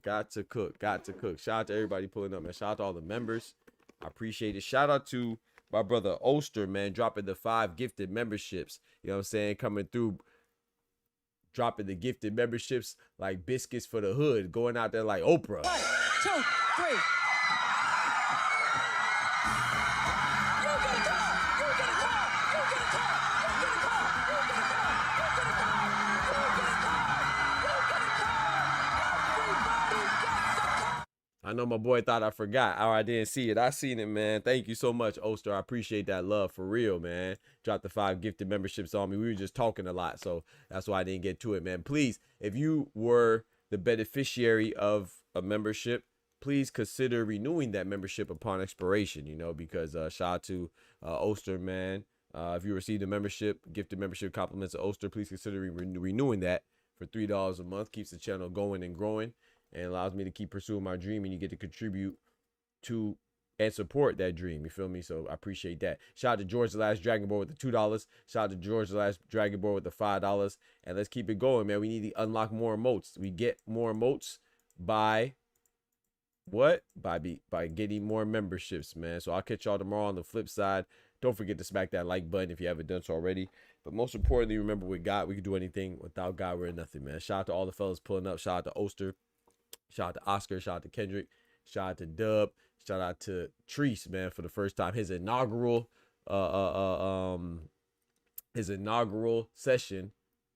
Got to cook. Shout out to everybody pulling up, man. Shout out to all the members. I appreciate it. Shout out to my brother Oster, man, dropping the 5 gifted memberships. You know what I'm saying? Coming through. Dropping the gifted memberships like biscuits for the hood, going out there like Oprah. 1, 2, 3. I know my boy thought I forgot or I didn't see it. I seen it, man. Thank you so much, Oster. I appreciate that love for real, man. Drop the 5 gifted memberships on me. We were just talking a lot, so that's why I didn't get to it, man. Please, if you were the beneficiary of a membership, please consider renewing that membership upon expiration, you know, because shout out to Oster, man. If you received a membership, gifted membership compliments of Oster, please consider renewing that for $3 a month. Keeps the channel going and growing. And allows me to keep pursuing my dream, and you get to contribute to and support that dream. You feel me? So I appreciate that. Shout out to George the Last Dragon Ball with the $2. Shout out to George the Last Dragon Ball with the $5. And let's keep it going, man. We need to unlock more emotes. We get more emotes by what? By getting more memberships, man. So I'll catch y'all tomorrow on the flip side. Don't forget to smack that like button if you haven't done so already. But most importantly, remember with God, we can do anything. Without God, we're nothing, man. Shout out to all the fellas pulling up. Shout out to Oster. Shout out to Oscar, shout out to Kendrick, shout out to Dub, shout out to Treese, man, for the first time. His inaugural session,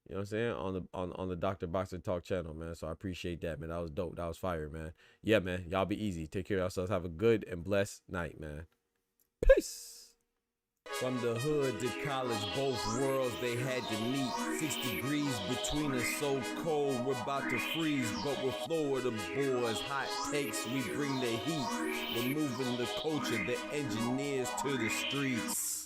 you know what I'm saying, on the Dr. Boxing Talk channel, man. So I appreciate that, man. That was dope. That was fire, man. Yeah, man. Y'all be easy. Take care of yourselves. Have a good and blessed night, man. Peace. From the hood to college, both worlds they had to meet. 6 degrees between us, so cold we're about to freeze. But we're Florida boys, hot takes, we bring the heat. We're moving the culture, the engineers to the streets.